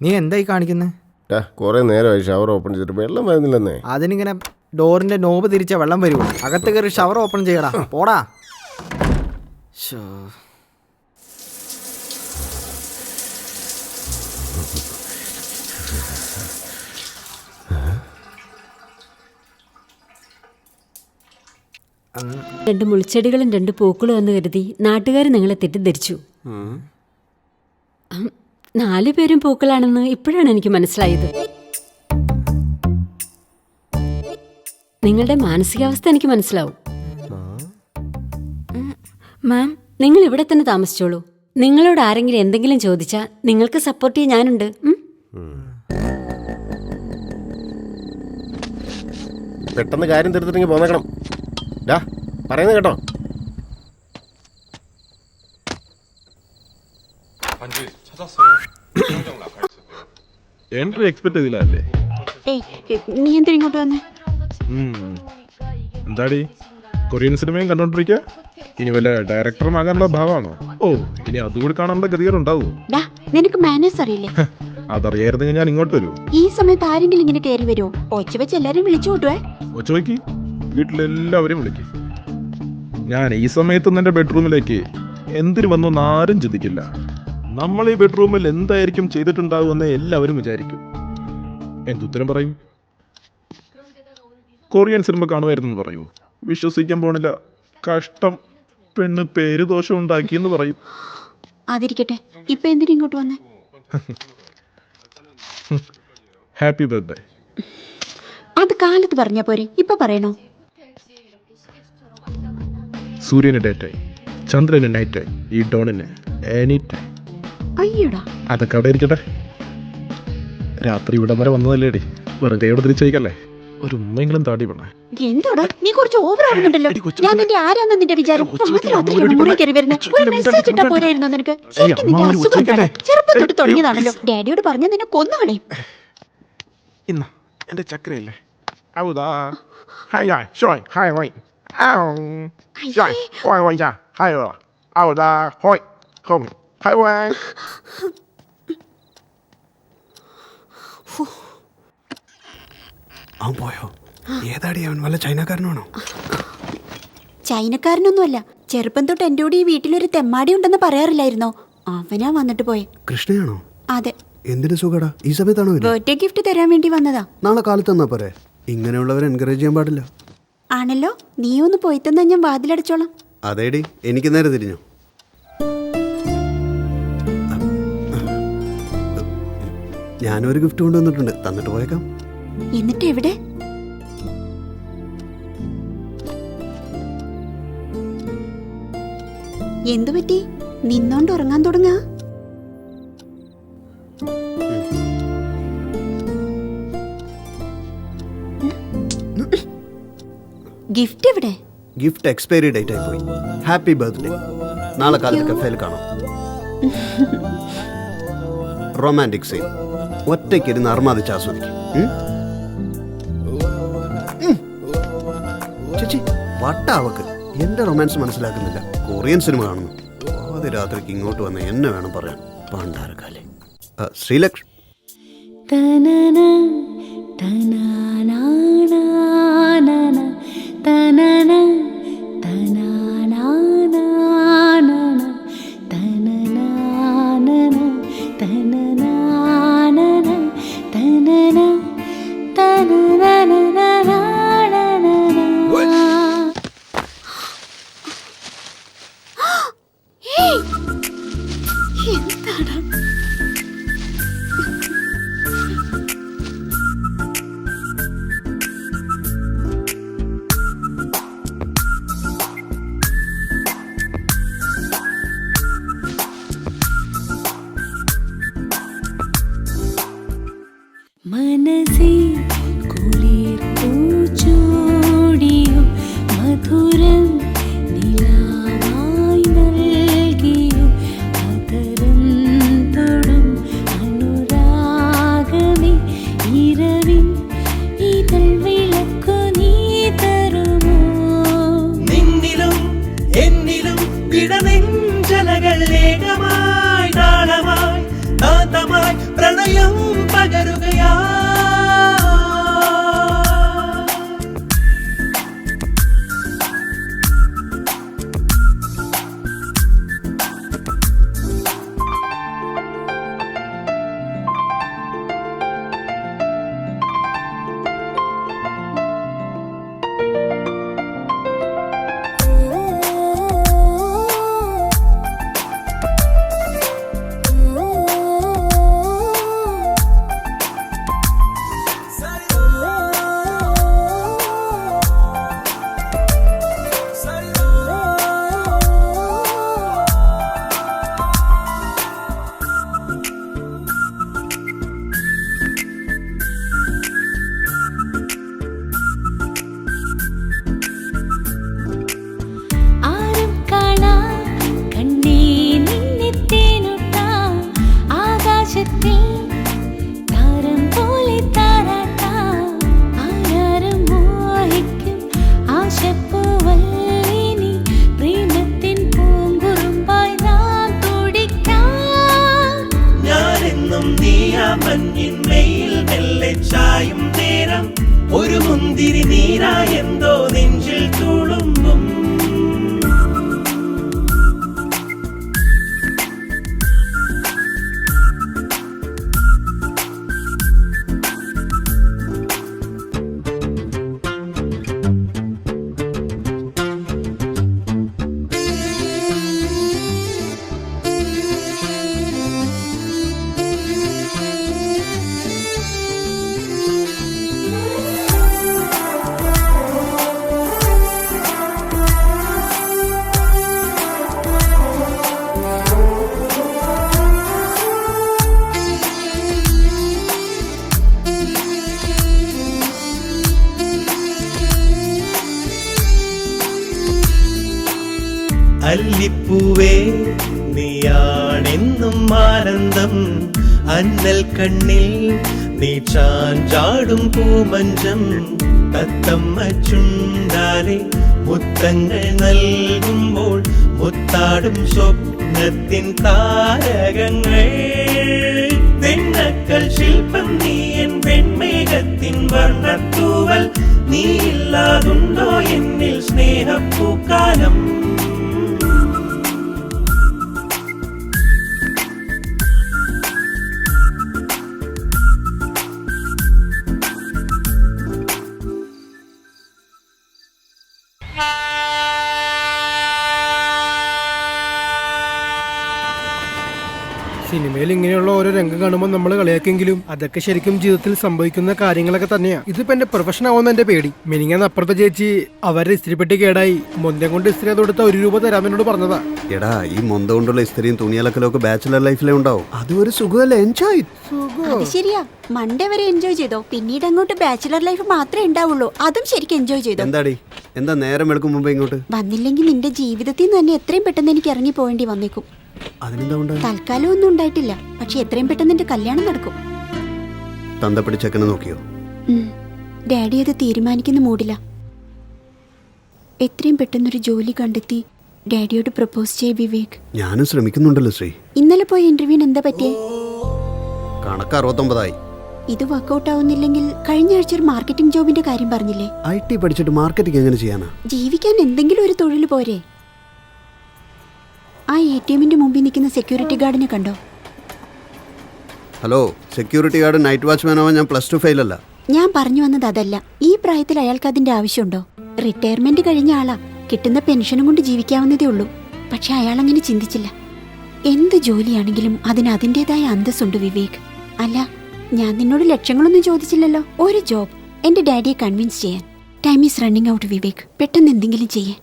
നീ എന്തായി കാണിക്കുന്നത്? കുറെ നേരമായി ഷവർ ഓപ്പൺ ചെയ്തിട്ട് വെള്ളം വരുന്നില്ലെന്നേ. അതിനിങ്ങനെ ഡോറിന്റെ നോബ് തിരിച്ച വെള്ളം വരുമോ? അകത്ത് കയറി ഷവർ ഓപ്പൺ ചെയ്യടാ, പോടാ. രണ്ട് മുൾച്ചെടികളും രണ്ട് പൂക്കളും എന്ന് കരുതി നാട്ടുകാർ നിങ്ങളെ തെറ്റിദ്ധരിച്ചു. 4 പേരും പൂക്കളാണെന്ന് ഇപ്പോഴാണ് എനിക്ക് മനസ്സിലായത്. നിങ്ങളുടെ മാനസികാവസ്ഥ എനിക്ക് മനസ്സിലാവും. മാം, നിങ്ങൾ ഇവിടെ തന്നെ താമസിച്ചോളൂ. നിങ്ങളോട് ആരെങ്കിലും എന്തെങ്കിലും ചോദിച്ചാൽ നിങ്ങൾക്ക് സപ്പോർട്ട് ചെയ്യാൻ ഞാനുണ്ട്. പെട്ടെന്ന് കാര്യം തീർത്തിട്ടെങ്കിൽ പോന്നേക്കണം. പറയുന്നത് കേട്ടോ. എൻട്രി എക്സ്പെക്ട് ചെയ്തില്ലേ? നീ എന്തിനാ ഇങ്ങോട്ട് വന്നേ? എന്താടി കൊറിയൻ സിനിമയും കണ്ടോണ്ടിരിക്കുക? ഇനി വല്ല ഡയറക്ടറുമാകാനുള്ള ഭാവമാണോ? ഓ, ഇനി അതുകൂടി കാണാനുള്ള ഗതികേടുണ്ടാവും. നിനക്ക് മാനേഴ്സ് അറിയില്ലേ? അതറിയായിരുന്നെങ്കിൽ ഞാൻ ഇങ്ങോട്ട് വരൂ. ഈ സമയത്ത് ആരെങ്കിലും ഇങ്ങനെ കയറി വരുമോ? ഒച്ച വെച്ച് എല്ലാരും വിളിച്ചു കൂട്ടുവേ. ഒച്ച വയ്ക്ക്, വീട്ടിലെല്ലാവരും വിളിക്കും. ഞാൻ ഈ സമയത്ത് എന്റെ ബെഡ്റൂമിലേക്ക് എന്തിനു വന്നൊന്നും ആരും ചിന്തിക്കില്ല. നമ്മൾ ഈ ബെഡ്റൂമിൽ എന്തായിരിക്കും ചെയ്തിട്ടുണ്ടാവുമെന്ന് എല്ലാവരും വിചാരിക്കും. എന്തുത്തരം പറയും? കൊറിയൻ സിനിമ കാണുമായിരുന്നു പറയൂ. വിശ്വസിക്കാൻ പോണില്ല. കഷ്ടം, പെണ്ണ് പേര് ദോഷം ഉണ്ടാക്കിയെന്ന് പറയും. അതിരിക്കട്ടെ, ഇപ്പൊ എന്തിനാ ഇങ്ങോട്ട് വന്നേ? Happy birthday. അത് കാലത്ത് പറഞ്ഞാ പോരെ, ഇപ്പൊ പറയണോ? സൂര്യന് ഡേ ടൈം, ചന്ദ്രന് നൈറ്റ് ടൈം, ഈ ഡോണിന് എനി ടൈം. അയ്യോടാ, അതൊക്കെ അവിടെ ഇരിക്കട്ടെ. രാത്രി ഇവിടെ വരെ വന്നതല്ലേടി, വെറും കൈയോടെ തിരിച്ചയക്കല്ലേ. ഒരു ഉമ്മെങ്കിലും താടി പെണ്ണേ. എന്തോടാ നീ കുറച്ച് ഓവർ ആവുന്നുണ്ടല്ലോ. ഞാൻ നിന്റെ ആരാന്ന് നിന്റെ വിചാരം? പോരായിരുന്നോ നിനക്ക്? ചെറുപ്പം തൊട്ട് തുടങ്ങിയതാണല്ലോ. ഡാഡിയോട് പറഞ്ഞ നിന്നെ കൊന്നുകളയും. ഇന്ന എന്റെ ചക്രയല്ലേ. ഹായ് ഷോയ് ഹായ് വൈ ഷോയ് വൈ വൈ ഹായ് ഹോയ് ഹോം ഹായ് വൈ. അവൻ പോയോ? ഏതാടി അവൻ? വല്ല ചൈനക്കാരനാണോ? ചൈനക്കാരനൊന്നുമല്ല. ചെറുപ്പം തൊട്ട് എൻ്റെ കൂടെ ഈ വീട്ടിലൊരു തെമ്മാടി ഉണ്ടെന്ന് പറയാറില്ലായിരുന്നോ? അവനാ വന്നിട്ട് പോയെ. കൃഷ്ണയാണോ? അതെ. എന്തിനു സുഖടാ? ഈ സമയത്താണോ? ബർത്ത്ഡേ ഗിഫ്റ്റ് തരാൻ വേണ്ടി വന്നതാ. നാളെ കാലത്ത് തന്നാ പോരെ? ഇങ്ങനെയുള്ളവരെ എൻകറേജ് ചെയ്യാൻ പാടില്ല. ആണല്ലോ, നീ ഒന്ന് പോയി തന്നാ ഞാൻ വാതിലടച്ചോളാം. അതേടി, എനിക്ക് നേരെ തിരിഞ്ഞു. ഞാനൊരു ഗിഫ്റ്റ് കൊണ്ടുവന്നിട്ടുണ്ട്, തന്നിട്ട് പോയേക്കാം. എന്നിട്ട് എവിടെ? എന്തു പറ്റി? നിന്നോണ്ട് ഉറങ്ങാൻ തുടങ്ങാ? ഗിഫ്റ്റ് എവിടെ? ഗിഫ്റ്റ് എക്സ്പയറി ഡേറ്റ് ആയി പോയി. Happy birthday. നാളെ കാലത്ത് കഫേയിൽ കാണാം. Romantic scene. ഒറ്റയ്ക്കിരുന്ന് അർമാദിച്ച് ആസ്വദിക്കും. ചേച്ചി വട്ടാവക്ക് എന്റെ റൊമാൻസ് മനസ്സിലാക്കുന്നില്ല. കൊറിയൻ സിനിമ കാണുന്നു. ആദ്യ രാത്രിക്ക് ഇങ്ങോട്ട് വന്ന് എന്നെ വേണം പറയാൻ. പണ്ടാരക്കാലേ. ശ്രീലക്ഷ്മി മനസി കുളിർ പൂച്ചൂടിയോ മധുരം നിലാവായി നൽകിയോ അതരം തൊടും അനുരാഗമേ ഇരവിൻ ഇതൾ വിളക്കു നീ തരുമോ? നിന്നിലും എന്നിലും ഇടനെഞ്ചലകൾ ഏകമായി താളമായി നാദമായി പ്രണയം പകരുകയാ. മഞ്ഞിന്മയിൽ മെല്ലെ ചായും നേരം ഒരു മുന്തിരി നീരായെന്തോ നെഞ്ചിൽ തുളുമ്പും. അല്ലിപ്പൂവേ നീയാണെന്നും ആനന്ദം, അന്നൽ കണ്ണിൽ നീ ചാഞ്ചാടും പൂമഞ്ചം. തത്തമ്മ ചുണ്ടാലെ മുത്തങ്ങൾ നൽകുമ്പോൾ മുത്താടും സ്വപ്നത്തിൻ താരകങ്ങൾ. വെണ്ണക്കൽ ശില്പം നീ എൻ വെൺമേഘത്തിൻ വർണ്ണത്തൂവൽ. നീ ഇല്ലാതുണ്ടോ എന്നിൽ സ്നേഹപ്പൂക്കാലം. സിനിമ സിനിമയിൽ ഇങ്ങനെയുള്ള ഓരോ രംഗം കാണുമ്പോൾ നമ്മൾ കളിയാക്കെങ്കിലും അതൊക്കെ ശരിക്കും ജീവിതത്തിൽ സംഭവിക്കുന്ന കാര്യങ്ങളൊക്കെ തന്നെയാ. ഇതിപ്പോ എന്റെ പ്രൊഫഷൻ ആവുന്ന എന്റെ പേടി. മിനിങ്ങാന്ന് അപ്പുറത്തെ ചേച്ചി അവരുടെ ഇസ്തിരിപ്പെട്ടി കേടായി മൊന്തം കൊണ്ട് ഇസ്തിരി കൊടുത്ത 1 രൂപ തരാമെന്നോട് പറഞ്ഞതാ. എടാ, ഈ മൊന്ത കൊണ്ടുള്ള ഇസ്ത്രിയും തുണിയലക്കലും ഒക്കെ ബാച്ചിലർ ലൈഫിലേ ഉണ്ടാവും. അത് ഒരു സുഖമല്ലേ, എൻജോയ്. അത് ശരിയാ, മൺഡേ വരെ എൻജോയ് ചെയ്തോ, പിന്നീട് അങ്ങോട്ട് ബാച്ചിലർ ലൈഫ് മാത്രമേ ഉണ്ടാവുള്ളൂ. അതും ശരിക്കും എൻജോയ് ചെയ്തോ. എന്താടി, എന്താ നേരം എടുക്കും മുമ്പ് ഇങ്ങോട്ട് വന്നില്ലെങ്കിൽ നിന്റെ ജീവിതത്തിൽ നിന്ന് തന്നെ എത്രയും പെട്ടെന്ന് എനിക്ക് ഇറങ്ങി പോവേണ്ടി വന്നേക്കും. അതിനെന്താ ഉണ്ടായി? തൽക്കാലം ഒന്നും ഉണ്ടായിട്ടില്ല, പക്ഷെ എത്രയും പെട്ടെന്ന് എന്റെ കല്യാണം നടക്കും. തന്തപ്പടി ചെക്കനെ നോക്കിയോ? ഡാഡി അത് തീരുമാനിക്കുന്ന മൂഡില്ല. എത്രയും പെട്ടെന്നൊരു ജോലി കണ്ടെത്തി ഡാഡിയോട് പ്രപ്പോസ് ചെയ്യ വിവേക്. ഞാനും ശ്രമിക്കുന്നുണ്ടല്ലോ ശ്രീ. ഇന്നലെ പോയ ഇന്റർവ്യൂവിന് എന്താ പറ്റിയേ? കണക്ക് 69 ഇത് വർക്കൗട്ട് ആവുന്നില്ലെങ്കിൽ കഴിഞ്ഞ ആഴ്ച ഒരു മാർക്കറ്റിംഗ് ജോബിന്റെ കാര്യം പറഞ്ഞില്ലേ? IT പഠിച്ചിട്ട് മാർക്കറ്റിംഗ് എങ്ങനെ ചെയ്യാനാ? ജീവിക്കാൻ എന്തെങ്കിലും ഒരു തൊഴിൽ പോരെ? ആ ATMന്റെ മുമ്പിൽ നിൽക്കുന്ന സെക്യൂരിറ്റി ഗാർഡിനെ കണ്ടോ? Hello, security guard night watchman ആവാൻ ഞാൻ +2 ഫെയിൽ അല്ല. ഞാൻ പറഞ്ഞു വന്നത് അതല്ല. ഈ പ്രായത്തിൽ അയാൾക്ക് അതിന്റെ ആവശ്യമുണ്ടോ? റിട്ടയർമെന്റ് കഴിഞ്ഞ ആളാ, കിട്ടുന്ന പെൻഷനും കൊണ്ട് ജീവിക്കാവുന്നതേ ഉള്ളൂ. പക്ഷെ അയാൾ അങ്ങനെ ചിന്തിച്ചില്ല. എന്ത് ജോലിയാണെങ്കിലും അതിന് അതിൻ്റെതായ അന്തസ്സുണ്ട് വിവേക്. അല്ല, ഞാൻ നിന്നോട് ലക്ഷ്യങ്ങളൊന്നും ചോദിച്ചില്ലല്ലോ. ഒരു ജോബ്, എന്റെ ഡാഡിയെ കൺവിൻസ് ചെയ്യാൻ. Time is running out Vivek. പെട്ടെന്ന് എന്തെങ്കിലും ചെയ്യേ.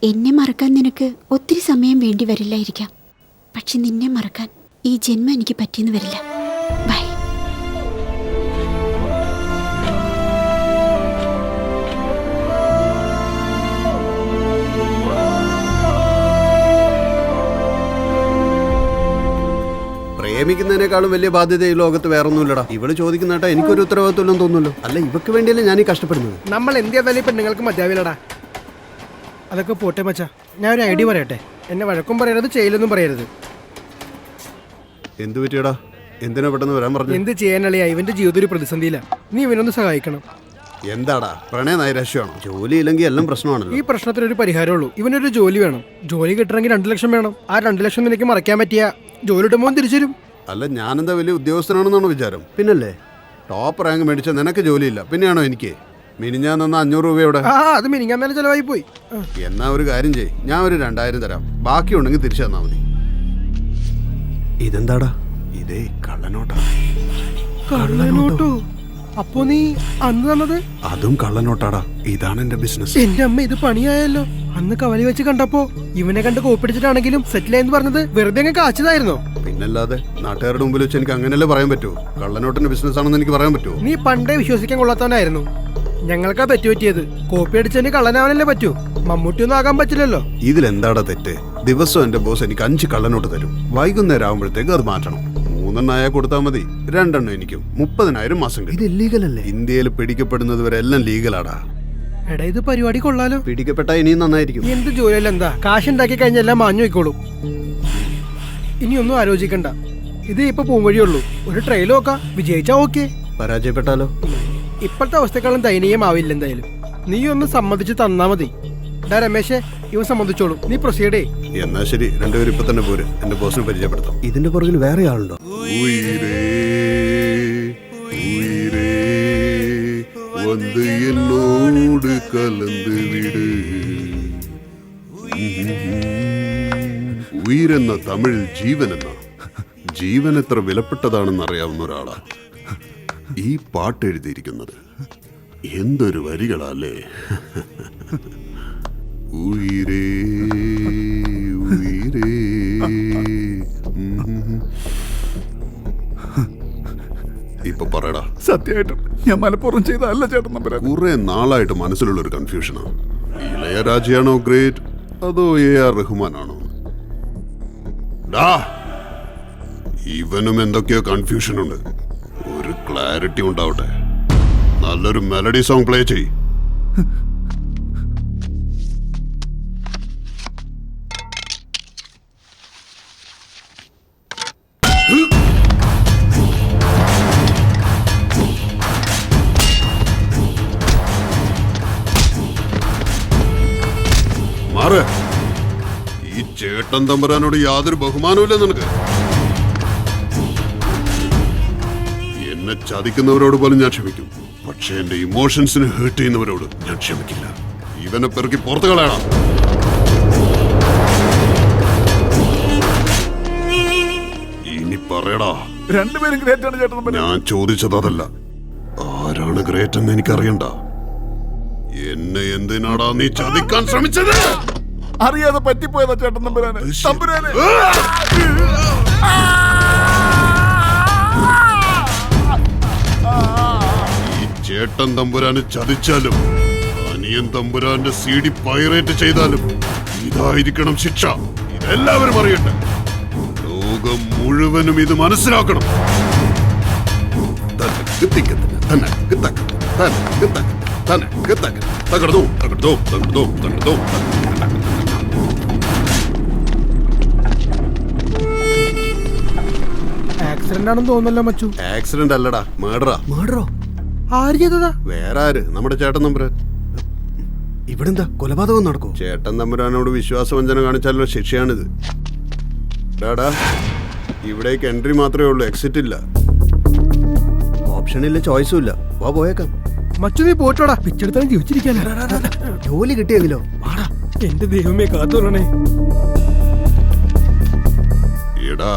എന്നെ മറക്കാൻ നിനക്ക് ഒത്തിരി സമയം വേണ്ടി വരില്ലായിരിക്കാം, പക്ഷെ നിന്നെ മറക്കാൻ ഈ ജന്മം എനിക്ക് പറ്റിയെന്ന് വരില്ല. ബൈ. പ്രേമിക്കുന്നതിനേക്കാളും വലിയ ബാധ്യത ഈ ലോകത്ത് വേറൊന്നുമില്ലടാ. ഇവള് ചോദിക്കുന്ന കേട്ടാ എനിക്കൊരു ഉത്തരവാദിത്വം തോന്നുന്നല്ലോ. അല്ല, ഇവക്ക് വേണ്ടിയല്ലേ ഞാൻ ഈ കഷ്ടപ്പെടുന്നത്. നമ്മൾ എന്ത് ചെയ്താലും പെണ്ണുങ്ങൾക്ക് മതിയാവില്ലടാ. അതൊക്കെ പോട്ടെ മച്ചാ, ഞാൻ ഒരു ഐഡിയ പറയട്ടെ. എന്നെ വഴക്കും പറയരുത്, ചെയ്യലൊന്നും പറയരുത്. എന്ത് പറ്റിയടാ? എന്തിനാ പെട്ടെന്ന് വരാൻ പറഞ്ഞു? എന്ത് ചെയ്യാനളിയാ, ഇവന്റെ ജീവിതം ഒരു പ്രതിസന്ധിയില്ല. നീ ഇവനൊന്ന് സഹായിക്കണം. എന്താടാ, പ്രണയ നൈരാശ്യമാണോ? ജോലി ഇല്ലെങ്കിൽ എല്ലാം പ്രശ്നമാണല്ലോ. ഈ പ്രശ്നത്തിന് ഒരു പരിഹാരമുള്ളൂ. ഇവനൊരു ജോലി വേണം. ജോലി കിട്ടണമെങ്കിൽ 2 ലക്ഷം വേണം. ആ 2 ലക്ഷം നിനക്ക് മറയ്ക്കാൻ പറ്റിയ ജോലി ഇടുമ്പോൾ തിരിച്ചു തരും. അല്ല, ഞാനെന്താ വലിയ ഉദ്യോഗസ്ഥനാണെന്നാണോ വിചാരം? പിന്നല്ലേ, ടോപ്പ് റാങ്ക് മേടിച്ച നിനക്ക് ജോലിയില്ല, പിന്നെയാണോ എനിക്ക്? മിനിഞ്ഞാൻ തന്ന 500 രൂപയുടെ അത് മിനിങ്ങാൻ മേലെ ചെലവായി പോയി. എന്നാ ഒരു കാര്യം ചെയ്യ്, ഞാൻ ഒരു 2000 തരാം, ബാക്കിയുണ്ടെങ്കിൽ തിരിച്ചു തന്നാ മതി. ഇതെന്താടാ? ഇതേ കള്ളനോട്ടാ. കള്ളനോട്ടോ? അപ്പോ നീ അന്ന് തന്നത്? അതും കള്ളനോട്ടാടാ. ഇതാണ് എന്റെ ബിസിനസ്. എന്റെ അമ്മ, ഇത് പണിയായല്ലോ. അന്ന് കവലി വെച്ച് കണ്ടപ്പോ ഇവനെ കണ്ട് കോപ്പിടിച്ചിട്ടാണെങ്കിലും സെറ്റിൽ ആയെന്ന് പറഞ്ഞത് വെറുതെ അങ്ങ് കാച്ചതായിരുന്നോ? പിന്നല്ലാതെ, നാട്ടുകാരുടെ മുമ്പിൽ വെച്ച് എനിക്ക് അങ്ങനെയല്ലേ പറയാൻ പറ്റുമോ? കള്ളനോട്ടിന്റെ ബിസിനസ് ആണെന്ന് എനിക്ക് പറയാൻ പറ്റുമോ? നീ പണ്ടേ വിശ്വസിക്കാൻ കൊള്ളാത്തവനായിരുന്നു. ഞങ്ങൾക്കാ തെറ്റുപറ്റിയത്. കോപ്പി അടിച്ചതിന് കള്ളനാവാനല്ലേ പറ്റൂ, മമ്മൂട്ടിയൊന്നും ആകാൻ പറ്റില്ലല്ലോ. ഇതിലെന്താടാ തെറ്റ്? ദിവസം എന്റെ ബോസ് എനിക്ക് 5 കള്ളനോട്ട് തരും. വൈകുന്നേരം ആകുമ്പോഴത്തേക്ക് അത് മാറ്റണം. 3 എണ്ണം കൊടുത്താൽ മതി, 2 എണ്ണം എനിക്കും. 30,000 മാസം കിട്ടും. ഇത് ഇല്ലീഗലല്ലേ? ഇന്ത്യയിൽ പിടിക്കപ്പെടുന്നത് വരെ എല്ലാം ലീഗലാടാ. എടാ, ഇത് പരിപാടി കൊള്ളാലോ. പിടിക്കപ്പെട്ട ഇനിയും നന്നായിരിക്കും. എന്ത് ജോലിയല്ല, എന്താ കാശുണ്ടാക്കി കഴിഞ്ഞാൽ എല്ലാം മാഞ്ഞു വെക്കോളും. ഇനിയൊന്നും ആലോചിക്കണ്ട. ഇത് ഇപ്പൊ പോംവഴിയുള്ളൂ. ഒരു ട്രയൽ നോക്കാം, വിജയിച്ചാ ഓക്കെ. പരാജയപ്പെട്ടാലോ? ഇപ്പോഴത്തെ അവസ്ഥക്കാളും ദയനീയമാവില്ല. എന്തായാലും നീ ഒന്ന് സമ്മതിച്ച് തന്നാ മതി. രമേശേ, ഇവൻ സമ്മതിച്ചോളൂ. നീ പ്രൊസീഡ് ചെയ്. എന്നാ ശരി, രണ്ടുപേരും ഇപ്പൊ തന്നെ പോര്. എന്റെ ബോസിനെ പരിചയപ്പെടുത്താം. ഇതിന്റെ പുറകിൽ വേറെ ആളുണ്ടോ? வந்து என்னோடு கலந்து விடு. ഉയരെന്ന തമിഴ് ജീവനെന്ന ജീവൻ എത്ര വിലപ്പെട്ടതാണെന്ന് അറിയാവുന്ന ഒരാളാ ഈ പാട്ട് എഴുതിയിരിക്കുന്നത്. എന്തൊരു വരികളല്ലേ. ഉയരേ ഉയരേ. ഇപ്പൊ പറയടാ. സത്യമായിട്ടും ഞാൻ മനഃപൂർവ്വം ചെയ്തല്ല ചേട്ടൻ. കുറെ നാളായിട്ട് മനസ്സിലുള്ള ഒരു കൺഫ്യൂഷനാണ്. ഇളയരാജയാണോ ഗ്രേറ്റ്, അതോ AR റഹ്മാനാണോ? ഇവനും എന്തൊക്കെയോ കൺഫ്യൂഷൻ ഉണ്ട്. ഒരു ക്ലാരിറ്റി ഉണ്ടാവട്ടെ. നല്ലൊരു മെലഡി സോങ് പ്ലേ ചെയ്. മാറ്. ഈ ചേട്ടൻ തമ്പുരാനോട് യാതൊരു ബഹുമാനവുമില്ല നിനക്ക്. എന്നെ ചതിക്കുന്നവരോട് പോലും ഞാൻ ക്ഷമിക്കും, പക്ഷെ എന്റെ ഇമോഷൻസിന് ഹേർട്ട് ചെയ്യുന്നവരോട് ഞാൻ ക്ഷമിക്കില്ല. ഇവനെ പെറുക്കി പുറത്തു കളയണം. ഇനി പറയടാ. രണ്ടുപേരും ഗ്രേറ്റ് ആണ് ചേട്ടൻ തമ്പുരാൻ. ഞാൻ ചോദിച്ചത് അതല്ല, ആരാണ് ഗ്രേറ്റ് എന്ന് എനിക്കറിയണ്ട. എന്നെ എന്തിനാടാ നീ ചതിക്കാൻ ശ്രമിച്ചത്? അറിയാതെ പറ്റിപ്പോയതാ ചേട്ടൻ തമ്പുരാനെ. തമ്പുരാനെ ഈ ചേട്ടൻ തമ്പുരാന് ചതിച്ചാലും അനിയൻ തമ്പുരാന്റെ CD പൈറേറ്റ് ചെയ്താലും ഇതായിരിക്കണം ശിക്ഷ. ഇതെല്ലാവരും അറിയട്ടെ. ലോകം മുഴുവനും ഇത് മനസ്സിലാക്കണം. ആക്സിഡന്റ് ആണെന്ന് തോന്നുന്നല്ലോ മച്ചു. ആക്സിഡന്റ് അല്ലടാ, മേഡറാ. മേഡറോ? ആര് ചെയ്തതാ? വേറെ ആര്? നമ്മുടെ ചേട്ടൻ തമ്പുരാൻ. ഇവിടെന്താ കൊലപാതകം നടക്കും? ചേട്ടൻ തമ്പുരാനോട് വിശ്വാസവഞ്ചന കാണിച്ചാലുള്ള ശിക്ഷയാണിത്. ഡാടാ, ഇവിടേക്ക് എൻട്രി മാത്രമേ ഉള്ളൂ, എക്സിറ്റ് ഇല്ല. ഓപ്ഷൻ ഇല്ല, ചോയ്സും ഇല്ല. വാ പോയേക്കാം. മച്ചു നീ പോയിട്ടോടാ, പിച്ചെടുത്താലും ജീവിച്ചിരിക്കാനാ. ജോലി കിട്ടിയെങ്കിലോ? വാടാ. എന്റെ ദൈവമേ കാത്തോളണേ. എടാ,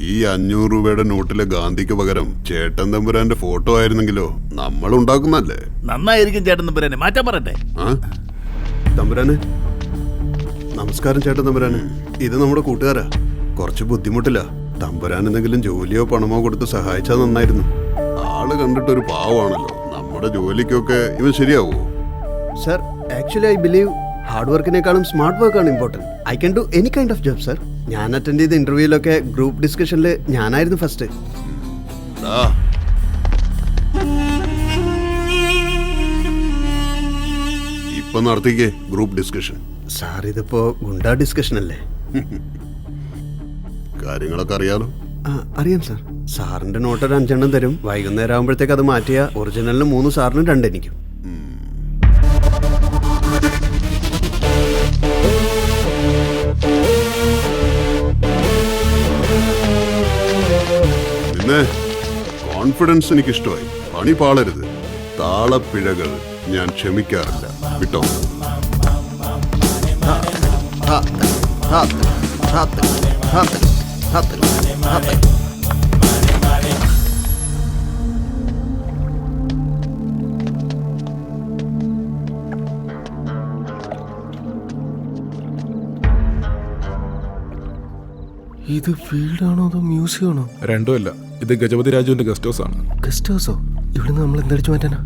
ഈ 500 രൂപയുടെ നോട്ടിലെ ഗാന്ധിക്ക് പകരം ചേട്ടൻ തമ്പുരാന്റെ ഫോട്ടോ ആയിരുന്നെങ്കിലോ? നമ്മൾ ഉണ്ടാക്കുന്നല്ലേ. നന്നായിരിക്കും ചേട്ടൻ തമ്പുരാനെ. മാറ്റാൻ പറയട്ടെ. തമ്പുരാന് നമസ്കാരം. ചേട്ടൻ തമ്പുരാന്, ഇത് നമ്മുടെ കൂട്ടുകാരാ. കുറച്ച് ബുദ്ധിമുട്ടില്ല. തമ്പുരാൻ എന്തെങ്കിലും ജോലിയോ പണമോ കൊടുത്ത് സഹായിച്ചാൽ നന്നായിരുന്നു. ആള് കണ്ടിട്ടൊരു പാവമാണല്ലോ. നമ്മുടെ ജോലിക്കൊക്കെ ഇവൻ ശരിയാവോ? Sir, actually I believe hard വർക്കിനേക്കാളും സ്മാർട്ട് വർക്കാണ് important. I can do any kind of job sir. ഞാൻ അറ്റൻഡ് ചെയ്ത ഇന്റർവ്യൂവിലൊക്കെ ഗ്രൂപ്പ് ഡിസ്കഷനിൽ ഞാനായിരുന്നു ഫസ്റ്റ്. ഇപ്പൊ നടത്തിക്കേ ഗ്രൂപ്പ് ഡിസ്കഷൻ. സാർ, ഇതിപ്പോ ഗുണ്ടാ ഡിസ്കഷൻ അല്ലേ? കാര്യങ്ങളൊക്കെ അറിയാലോ. അറിയാം സാർ. സാറിന്റെ നോട്ട് ഒരു 5 എണ്ണം തരും. വൈകുന്നേരം ആകുമ്പോഴത്തേക്ക് അത് മാറ്റിയ ഒറിജിനലിന് 3, സാറിന് 2 എനിക്കും. പിന്നെ കോൺഫിഡൻസ് എനിക്ക് ഇഷ്ടമായി. പണി പാളരുത്. താളപ്പിഴകൾ ഞാൻ ക്ഷമിക്കാറില്ല. വിട്ടോ? ഇത് വീടാണോ അതോ മ്യൂസിയം ആണോ? രണ്ടുമല്ല, ഇത് ഗജപതി രാജുവിന്റെ ഗസ്റ്റ് ഹൗസ് ആണ്. ഗസ്റ്റ് ഹൗസോ? ഇവിടെ നമ്മൾ എന്തടിച്ചു മാറ്റാനാ?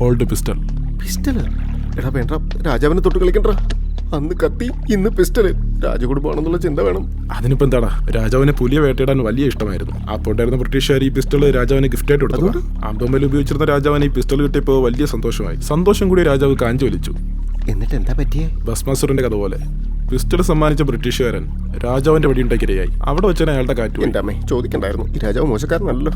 Old pistol. പിസ്റ്റല്? എടാ വേണ്ട, രാജാവിനെ തൊട്ട് കളിക്കണ്ട. അന്ന് കത്തി, ഇന്ന് പിസ്റ്റല്. രാജകുടുംബാണെന്നുള്ള ചിന്ത വേണം. അതിനിപ്പോ എന്താടാ, രാജാവിനെ പുലിയെ വേട്ടയിടാൻ വലിയ ഇഷ്ടമായിരുന്നു. അപ്പോൾ ഉണ്ടായിരുന്ന ബ്രിട്ടീഷുകാർ ഈ പിസ്റ്റള് രാജാവിന് ഗിഫ്റ്റായിട്ട് കൊടുത്തു. അമ്പമ്മയിൽ ഉപയോഗിച്ചിരുന്ന രാജാവിന് ഈ പിസ്റ്റൾ കിട്ടിയപ്പോൾ വലിയ സന്തോഷമായി. സന്തോഷം കൂടി രാജാവ് കാഞ്ചു വലിച്ചു. എന്നിട്ട് എന്താ പറ്റിയേ? ഭസ്മാസുരന്റെ കഥ പോലെ പിസ്റ്റൾ സമ്മാനിച്ച ബ്രിട്ടീഷുകാരൻ രാജാവിന്റെ വെടിയുണ്ടാക്കിരയായി. അവിടെ വെച്ചാൽ അയാളുടെ കാറ്റു. എന്റെ അമ്മേ, ചോദിക്കണ്ടായിരുന്നു. ഈ രാജാവ് മോശക്കാരനല്ലോ.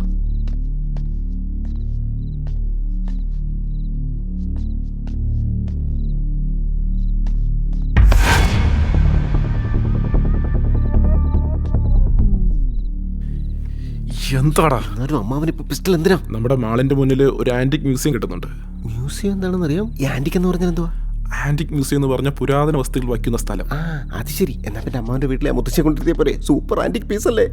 എന്താടാ അമ്മാവന് ഇപ്പൊ പിസ്റ്റൾ എന്തിനാ? നമ്മുടെ മാളിന്റെ മുന്നിൽ ഒരു ആന്റിക് മ്യൂസിയം കിട്ടുന്നുണ്ട്. മ്യൂസിയം എന്താണെന്ന് അറിയാം. ഈ ആന്റിക് എന്ന് പറഞ്ഞാൽ എന്തുവാ? ആന്റിക് മ്യൂസിയം എന്ന് പറഞ്ഞ പുരാതന വസ്തുക്കൾ വയ്ക്കുന്ന സ്ഥലം. അത് ശരി. എന്നാ പിന്നെ അമ്മാവന്റെ വീട്ടിലെ മുത്തശ്ശിയെ കൊണ്ടിരുത്തിയ പോലെ സൂപ്പർ ആന്റിക് പീസ് അല്ലേ?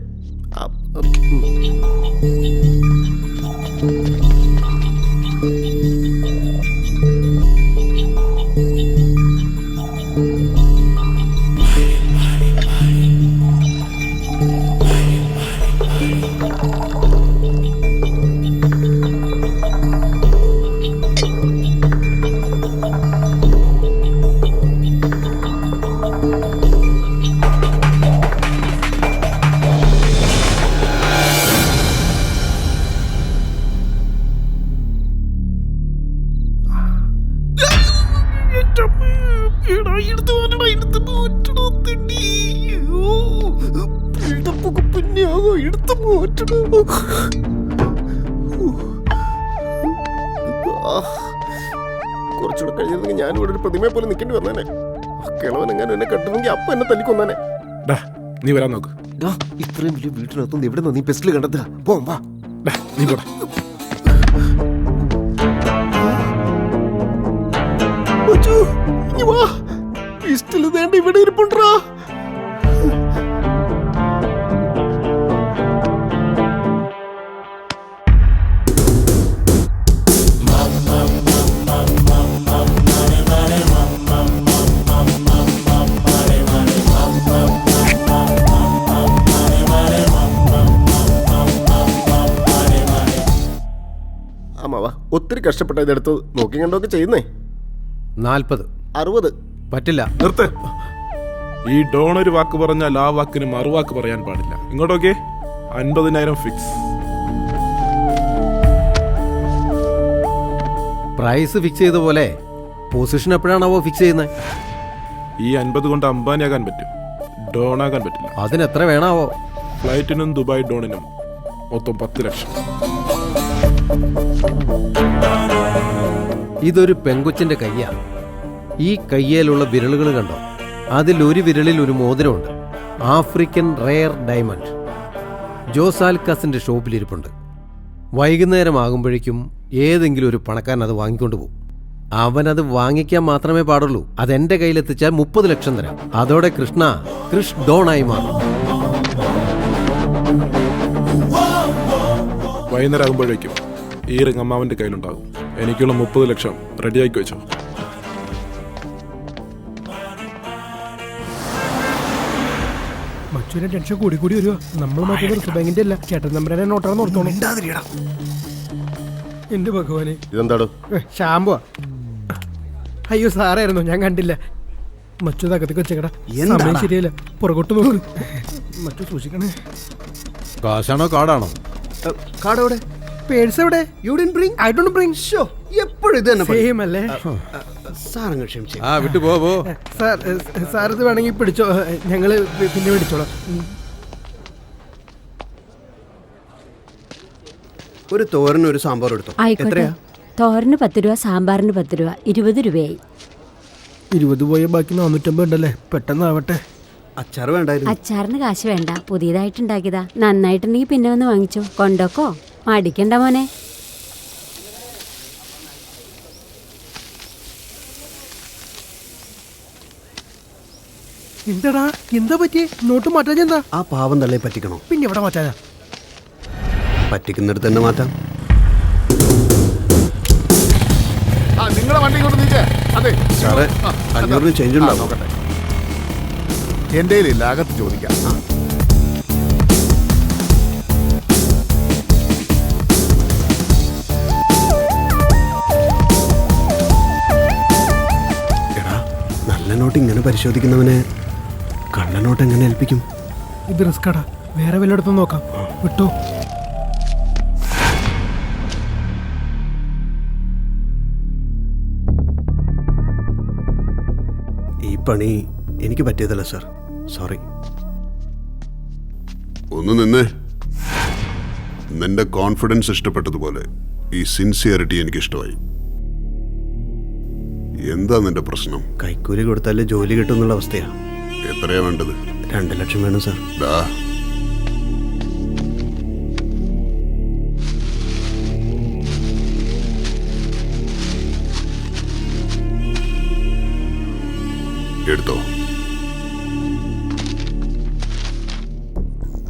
കുറച്ചുകൂടെ കഴിഞ്ഞിരുന്നെങ്കിൽ ഞാനിവിടെ ഒരു പ്രതിമയെ പോലെ നിൽക്കേണ്ടി വന്നേനെ. കിളവൻ എങ്ങനെ എന്നെ കെട്ടുന്നെങ്കിൽ അപ്പൊ എന്നെ തല്ലിക്കൊന്നേനെ. നീ വരാൻ നോക്ക്. ഇത്രയും വലിയ വീട്ടിനകത്തുനിന്ന് എവിടെ നിന്ന് നീ പിസ്റ്റൽ കണ്ടെത്തുക? പോവാ വാ. നീ പോടാ. പിസ്റ്റൽ വേണ്ട, ഇവിടെ ഇരിപ്പുണ്ടാ. അമ്മാവാ ഒത്തിരി കഷ്ടപ്പെട്ട ഇതെടുത്ത് നോക്കി കണ്ടൊക്കെ ചെയ്യുന്നേ. 40. 60. പറ്റില്ല. നിർത്ത്. ഈ ഡോൺ ഒരു വാക്ക് പറഞ്ഞാൽ ആ വാക്കിന് മറുവാക്ക് പറയാൻ പാടില്ല. ഇങ്ങോട്ടൊക്കെ 50,000 ഫിക്സ്. പ്രൈസ് ഫിക്സ് ചെയ്ത പോലെ പൊസിഷൻ എപ്പോഴാണാവോ ഫിക്സ് ചെയ്യുന്നത്? ഈ 50 കൊണ്ട് അംബാനിയാകാൻ പറ്റും, ഡോണാകാൻ പറ്റില്ല. അതിനെത്ര വേണാവോ? ഫ്ലൈറ്റിനും ദുബായ് ഡോണിനും മൊത്തം 10 ലക്ഷം. ഇതൊരു പെങ്കൊച്ചിന്റെ കയ്യാ. ഈ കയ്യേലുള്ള വിരലുകൾ കണ്ടോ? അതിലൊരു വിരലിൽ ഒരു മോതിരമുണ്ട്. African rare diamond. ജോസാൽക്കാസിന്റെ ഷോപ്പിലിരിപ്പുണ്ട്. വൈകുന്നേരം ആകുമ്പോഴേക്കും ഏതെങ്കിലും ഒരു പണക്കാരൻ അത് വാങ്ങിക്കൊണ്ട് പോകും. അവനത് വാങ്ങിക്കാൻ മാത്രമേ പാടുള്ളൂ. അതെന്റെ കയ്യിലെത്തിച്ചാൽ 30 ലക്ഷം തരാം. അതോടെ കൃഷ് ഡോണായി മാറും. വൈകുന്നേരം ആകുമ്പോഴേക്കും ഈ റിങ് അമ്മാവന്റെ കയ്യിലുണ്ടാകും. എനിക്കുള്ള 30 ലക്ഷം റെഡിയാക്കി വെച്ചോ. മച്ചൂരെ ടെൻഷൻ കൂടി വരുക. നമ്മൾ മറ്റേ റിസർവ് ബാങ്കിന്റെ അല്ല, ചേട്ടൻ നമ്പരെ നോട്ടാണെന്ന് ഓർത്തോണം. എന്റെ ഭഗവാനെ, ഇതെന്താടോ? ഷാമ്പോ. അയ്യോ സാറായിരുന്നു, ഞാൻ കണ്ടില്ല. മച്ചു തകത്തേക്ക് വെച്ചേക്കടാ. സമയം ശരിയല്ല, പുറകോട്ട് നോക്ക്. മച്ചു സൂക്ഷിക്കണേ. കാശാണോ കാർഡാണോ? കാർഡ് എവിടെ? പേഴ്സ് എവിടെ? You didn't bring? I don't bring. ഷോ, എപ്പോഴും ഇത് തന്നെ സെയിം അല്ലേ? സാർ അങ്ങ് ക്ഷമിച്ചേ. വിട്ടു പോ. സാർ ഇത് വേണമെങ്കിൽ പിടിച്ചോ, ഞങ്ങള് പിന്നെ പിടിച്ചോളാം. ഒരു തോരന് ഒരു സാമ്പാർ എടുത്തോ. ആയിക്കോട്ടെ. തോരന് 10 രൂപ, സാമ്പാറിന് 10 രൂപ, 20 രൂപയായി. 20 പോയ ബാക്കി 450 ഉണ്ടല്ലേ? പെട്ടെന്നാവട്ടെ. അച്ചാർ വേണ്ടായിരുന്നു. അച്ചാറിന് കാശ് വേണ്ട, പുതിയതായിട്ടുണ്ടാക്കിയതാ. നന്നായിട്ടുണ്ടെങ്കിൽ പിന്നെ വന്ന് വാങ്ങിച്ചോ. കൊണ്ടോക്കോ, മടിക്കണ്ട മോനെ. എന്താടാ, എന്താ പറ്റിയേ? നോട്ട് മാറ്റാൻ എന്താ? ആ പാവം തള്ളയെ പറ്റിക്കണോ? പിന്നെ എവിടെ മാറ്റാനാ? പറ്റിക്കുന്നിടത്ത് തന്നെ മാറ്റാം. നിങ്ങളെ വണ്ടി കൊണ്ട് നീക്കേ. അതെ സാറേ, 500 ചേഞ്ച് ഉണ്ടാവും. നോക്കട്ടെ, എൻ്റെ കയ്യിലില്ല, അകത്ത് ചോദിക്കാം. എടാ, നല്ല നോട്ട് ഇങ്ങനെ പരിശോധിക്കുന്നവനെ കള്ളനോട്ട് എങ്ങനെ ഏൽപ്പിക്കും? ഇത് റിസ്കാടാ, വേറെ വല്ലയിടത്തും നോക്കാം. വിട്ടോ. ഈ പണി എനിക്ക് പറ്റിയതല്ല സാർ, സോറി. ഒന്ന് നിന്നേ. നിന്റെ കോൺഫിഡൻസ് ഇഷ്ടപ്പെട്ടതുപോലെ ഈ സിൻസിയറിറ്റി എനിക്ക് ഇഷ്ടമായി. എന്താ നിന്റെ പ്രശ്നം? കൈക്കൂലി കൊടുത്താലേ ജോലി കിട്ടുന്നുള്ള അവസ്ഥയാ. എത്രയാ വേണ്ടത്? 2 ലക്ഷം വേണം സാർ. എടുത്തോ.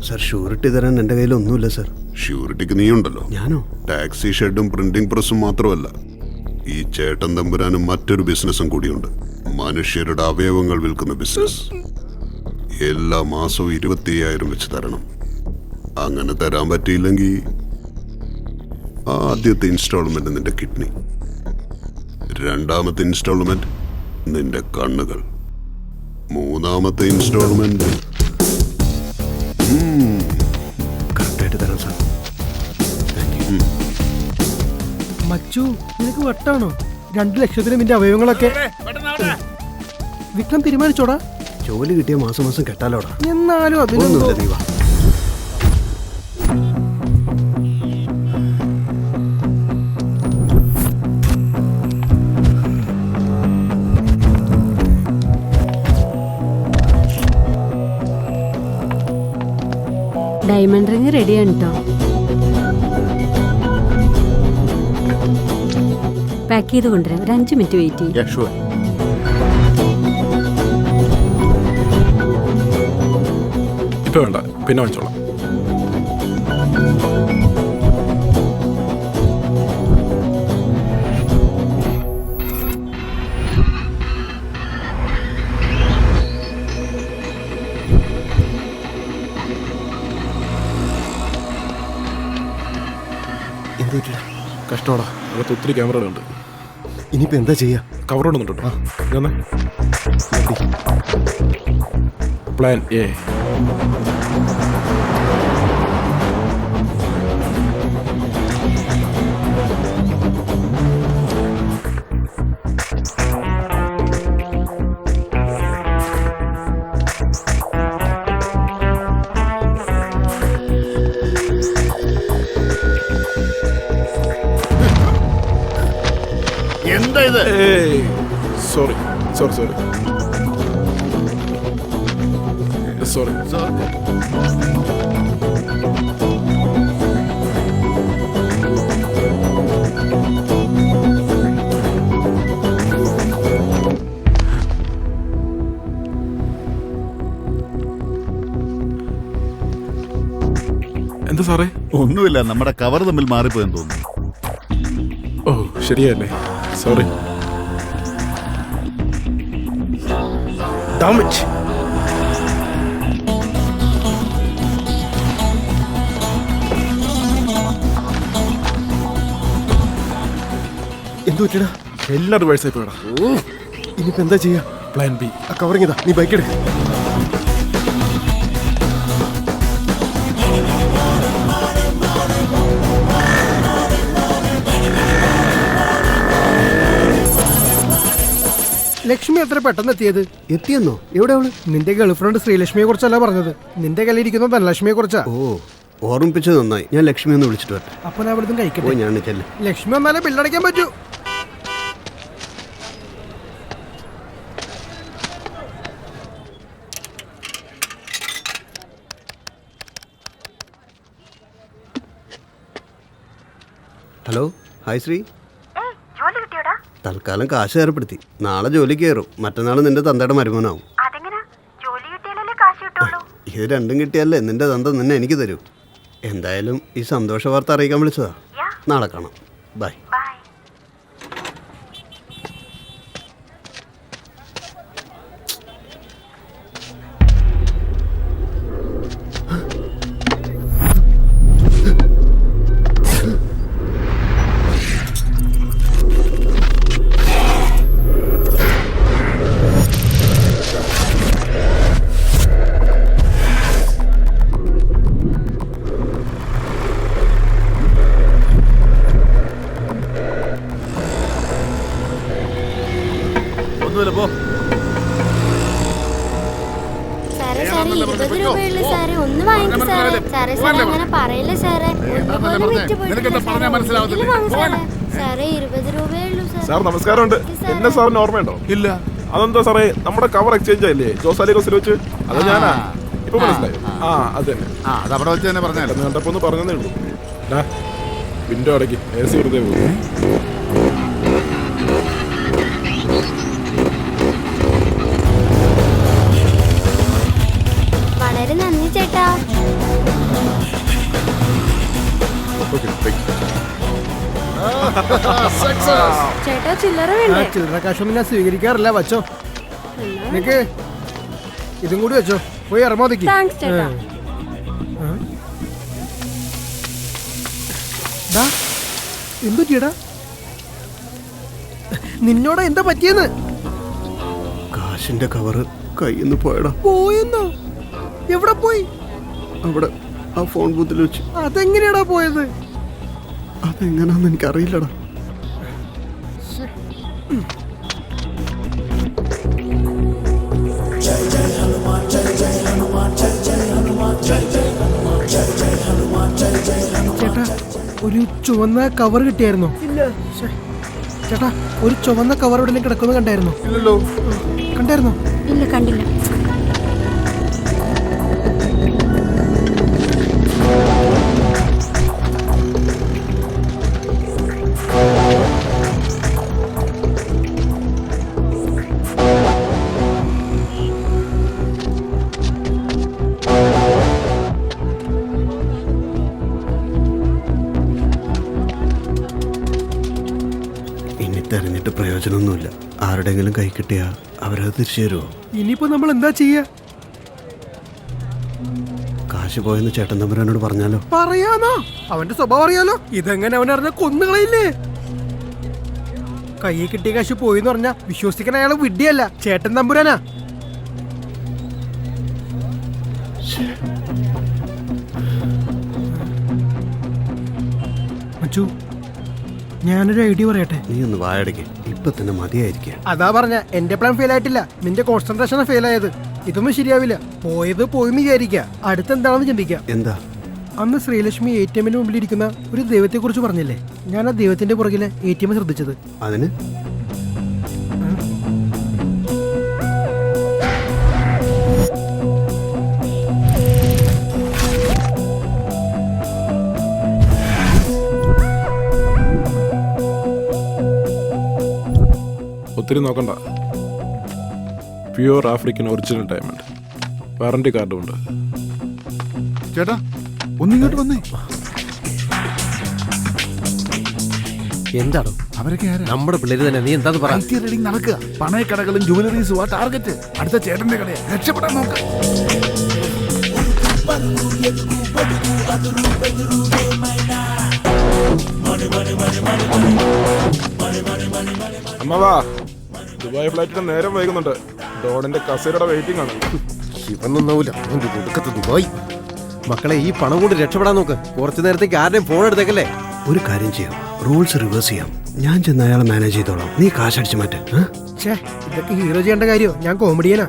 സാർ, ഷൂറിറ്റി തരാൻ എൻ്റെ കയ്യിൽ ഒന്നുമില്ല സാർ. ഷ്യൂരിറ്റിക്ക് നീ ഉണ്ടല്ലോ. ഞാനോ? ടാക്സി ഷെഡും പ്രിന്റിംഗ് പ്രസ്സും മാത്രമല്ല, ഈ ചേട്ടൻ തമ്പുരാനും മറ്റൊരു ബിസിനസ്സും കൂടിയുണ്ട്. മനുഷ്യരുടെ അവയവങ്ങൾ വിൽക്കുന്ന ബിസിനസ്. എല്ലാ മാസവും 25,000 വെച്ച് തരണം. അങ്ങനെ തരാൻ പറ്റിയില്ലെങ്കിൽ ആദ്യത്തെ ഇൻസ്റ്റാൾമെന്റ് നിന്റെ കിഡ്നി, രണ്ടാമത്തെ ഇൻസ്റ്റാൾമെന്റ് നിന്റെ കണ്ണുകൾ, മൂന്നാമത്തെ ഇൻസ്റ്റാൾമെന്റ് കറക്റ്റായിട്ട് തരാം സാർ. മച്ചു, നിനക്ക് വട്ടാണോ? 2 ലക്ഷത്തിന് നിന്റെ അവയവങ്ങളൊക്കെ വിക്രം തീരുമാനിച്ചോടാ. ജോലി കിട്ടിയ മാസം മാസം കെട്ടാലോടാ. എന്നാലും അതിനൊന്നുമില്ല. ദൈവ, ഡയമണ്ട് റിങ് റെഡിയാണ് കേട്ടോ. പാക്ക് ചെയ്ത് കൊണ്ടുവരാം. ഒരു 5 മിനിറ്റ് വെയിറ്റ് ചെയ്യും. ഇപ്പൊ വേണ്ട, പിന്നെ വാങ്ങിച്ചോളാം. എന്ത് പറ്റില്ല? കഷ്ടമാടാ, അകത്ത് ഒത്തിരി ക്യാമറകളുണ്ട്. ഇനിയിപ്പോ എന്താ ചെയ്യാ? കവർ കൊണ്ടുവന്നിട്ടുണ്ടോ? Plan A. എന്താ ഇത്? Sorry sorry sorry sorry. എന്താ സാറേ? ഒന്നുമില്ല, നമ്മുടെ കവർ തമ്മിൽ മാറിപ്പോയെന്ന് തോന്നുന്നു. ഓ ശരിയല്ലേ, സോറി. ഡാമേജ്. എന്തു പറ്റിയടാ? എല്ലാം റിവേഴ്സായി പോയടാ. ഇനിയിപ്പോ എന്താ ചെയ്യാ? Plan B. ആ കവറിങ്ങിതാ, നീ ബൈക്ക് എടുക്ക. ലക്ഷ്മി എത്ര പെട്ടെന്ന് എത്തിയത്? എത്തിയെന്നോ? എവിടെ അവള്? നിന്റെ ഗേൾഫ്രണ്ട് ശ്രീലക്ഷ്മിയെ കുറിച്ചല്ല പറഞ്ഞത്, നിന്റെ കയ്യിലിരിക്കുന്ന ധനലക്ഷ്മിയെ കുറിച്ചാ. ഓ, ഓർമ്മിപ്പിച്ചത് നന്നായി. ഞാൻ ലക്ഷ്മി ഒന്ന് വിളിച്ചിട്ട് വരട്ടെ. അപ്പൊ ഞാൻ അവിടുന്ന് കഴിക്കട്ടെ. ഞാൻ ചെല്ല്. ലക്ഷ്മി വന്നാലേ ബില്ലടയ്ക്കാൻ പറ്റൂ. Hello, hi Shri. തൽക്കാലം കാശ് ഏർപ്പെടുത്തി. നാളെ ജോലി കയറും. മറ്റന്നാൾ നിന്റെ തന്തയുടെ മരുമോനാവും. ഇത് രണ്ടും കിട്ടിയാലേ നിന്റെ തന്ത നിന്നെ എനിക്ക് തരൂ. എന്തായാലും ഈ സന്തോഷ വാർത്ത അറിയിക്കാൻ വിളിച്ചതാ. നാളെ കാണാം. ബൈ. ഒന്നുമില്ല, പോ. സാർ നമസ്കാരമുണ്ട്. എന്നെ സാറിന് ഓർമ്മയുണ്ടോ? ഇല്ല. അതെന്താ സാറേ, നമ്മുടെ കവർ എക്സ്ചേഞ്ച് ആയില്ലേ ജോസാലി കോസിൽ വെച്ച്? അത് ഞാനാ. ഇപ്പൊ മനസ്സിലായി. ആ അത് തന്നെ. അതവിടെ വെച്ച് തന്നെ പറഞ്ഞാൽ കണ്ടപ്പോ ഒന്ന് പറഞ്ഞതേ ഉള്ളൂ. വിൻഡോ അടക്കി, AC വെറുതെ പോകും. വളരെ നന്ദി ചേട്ടാ. ചേട്ടാ ചില്ലറ വേണ്ടേ? ചില്ലറ കാശൊന്നും ഞാൻ സ്വീകരിക്കാറില്ല. വച്ചോ, നിനക്ക് ഇതും കൂടി വെച്ചോ. പോയി ഇറങ്ങോതിക്ക്. എന്തു ചെയ്യടാ? നിന്നോട് എന്താ പറ്റിയെന്ന്? കാശിന്റെ കവറ് കയ്യിൽ നിന്ന് പോയടാ. പോയെന്നോ? എവിടെ പോയി? അവിടെ ആ ഫോൺ ബൂത്തിൽ വെച്ച്. അതെങ്ങനെയാടാ പോയത്? അതെങ്ങനാന്ന് എനിക്കറിയില്ലടാ. ചേട്ടാ, ഒരു ചുവന്ന കവർ കിട്ടിയായിരുന്നോ? ഇല്ല. ചേട്ടാ, ഒരു ചുവന്ന കവർ എവിടെയും കിടക്കുന്നു കണ്ടായിരുന്നോ? ഇല്ലല്ലോ. കണ്ടായിരുന്നോ? ഇല്ല, കണ്ടില്ല. തെരഞ്ഞിട്ട് പ്രയോജനമൊന്നുമില്ല. ആരുടെങ്കിലും കൈ കിട്ടിയാ അവരത് തിരിച്ചു തരുമോ? ഇനിയിപ്പോ നമ്മൾ എന്താ ചെയ്യാ? കാശ് പോയെന്ന് ചേട്ടൻ തമ്പുരാനോട് പറഞ്ഞാലോ? പറയാനോ? അവന്റെ സ്വഭാവം അറിയാലോ. ഇതെങ്ങനെ അവൻ അറിഞ്ഞ കൊന്നുകളയില്ലേ? കയ്യിൽ കിട്ടിയ കാശ് പോയിന്ന് പറഞ്ഞാ വിശ്വസിക്കാൻ അയാൾ വിഡ്ഢിയല്ല, ചേട്ടൻ തമ്പുരാനാ. മച്ചു, ഞാനൊരു ഐഡിയ പറയട്ടെ. നീ ഒന്ന് വായടക്ക്, ഇപ്പൊ തന്നെ മതിയായിരിക്കുക. അതാ പറഞ്ഞ എന്റെ പ്ലാൻ ഫെയിൽ ആയിട്ടില്ല, നിന്റെ കോൺസെൻട്രേഷൻ ഫെയിൽ ആയത്. ഇതൊന്നും ശരിയാവില്ല. പോയത് പോയിന്ന് വിചാരിക്കുക, അടുത്തെന്താണെന്ന് ചിന്തിക്കാം. എന്താ? അന്ന് ശ്രീലക്ഷ്മി ATM മുമ്പിൽ ഇരിക്കുന്ന ഒരു ദൈവത്തെ കുറിച്ച് പറഞ്ഞില്ലേ? ഞാൻ ആ ദൈവത്തിന്റെ പുറകിലെ ATM ശ്രദ്ധിച്ചത്. അതിന് ഒത്തിരി നോക്കണ്ട. Pure African original diamond, warranty കാർഡും ഉണ്ട്. ചേട്ടാ ഒന്നിങ്ങോട്ട് വന്നേ. എന്താണോ അവരൊക്കെ ആരാ? നമ്മുടെ പിള്ളേര് തന്നെ. നീ എന്താന്ന് പറ. റീഡിംഗ് നടക്കുക. പണയക്കടകളും ജുവലറീസും ആ ടാർഗറ്റ്. അടുത്ത ചേട്ടന്റെ കടയാ, രക്ഷപ്പെടാൻ നോക്ക. അമ്മവാ, ദുബായ് ഫ്ലൈറ്റിന് നേരം വൈകുന്നുണ്ട്. ഡോണിന്റെ കസേരയുടെ വെയിറ്റിംഗ് ആണ്. ഇവനൊന്നാവൂല, അവന്റെ കൊടുക്കത്ത് ദുബായ്. മക്കളെ, ഈ പണം കൊണ്ട് രക്ഷപ്പെടാൻ നോക്ക്. കുറച്ചു നേരത്തേക്ക് ആരുടെയും ഫോൺ എടുത്തേക്കല്ലേ. ഒരു കാര്യം ചെയ്യാം, റൂൾസ് റിവേഴ്സ് ചെയ്യാം. ഞാൻ ചെന്ന് അയാളെ മാനേജ് ചെയ്തോളാം, നീ കാശടിച്ചു മാറ്റേ. ഇതൊക്കെ ഹീറോ ചെയ്യേണ്ട കാര്യം. ഞാൻ കോമഡിയനാ.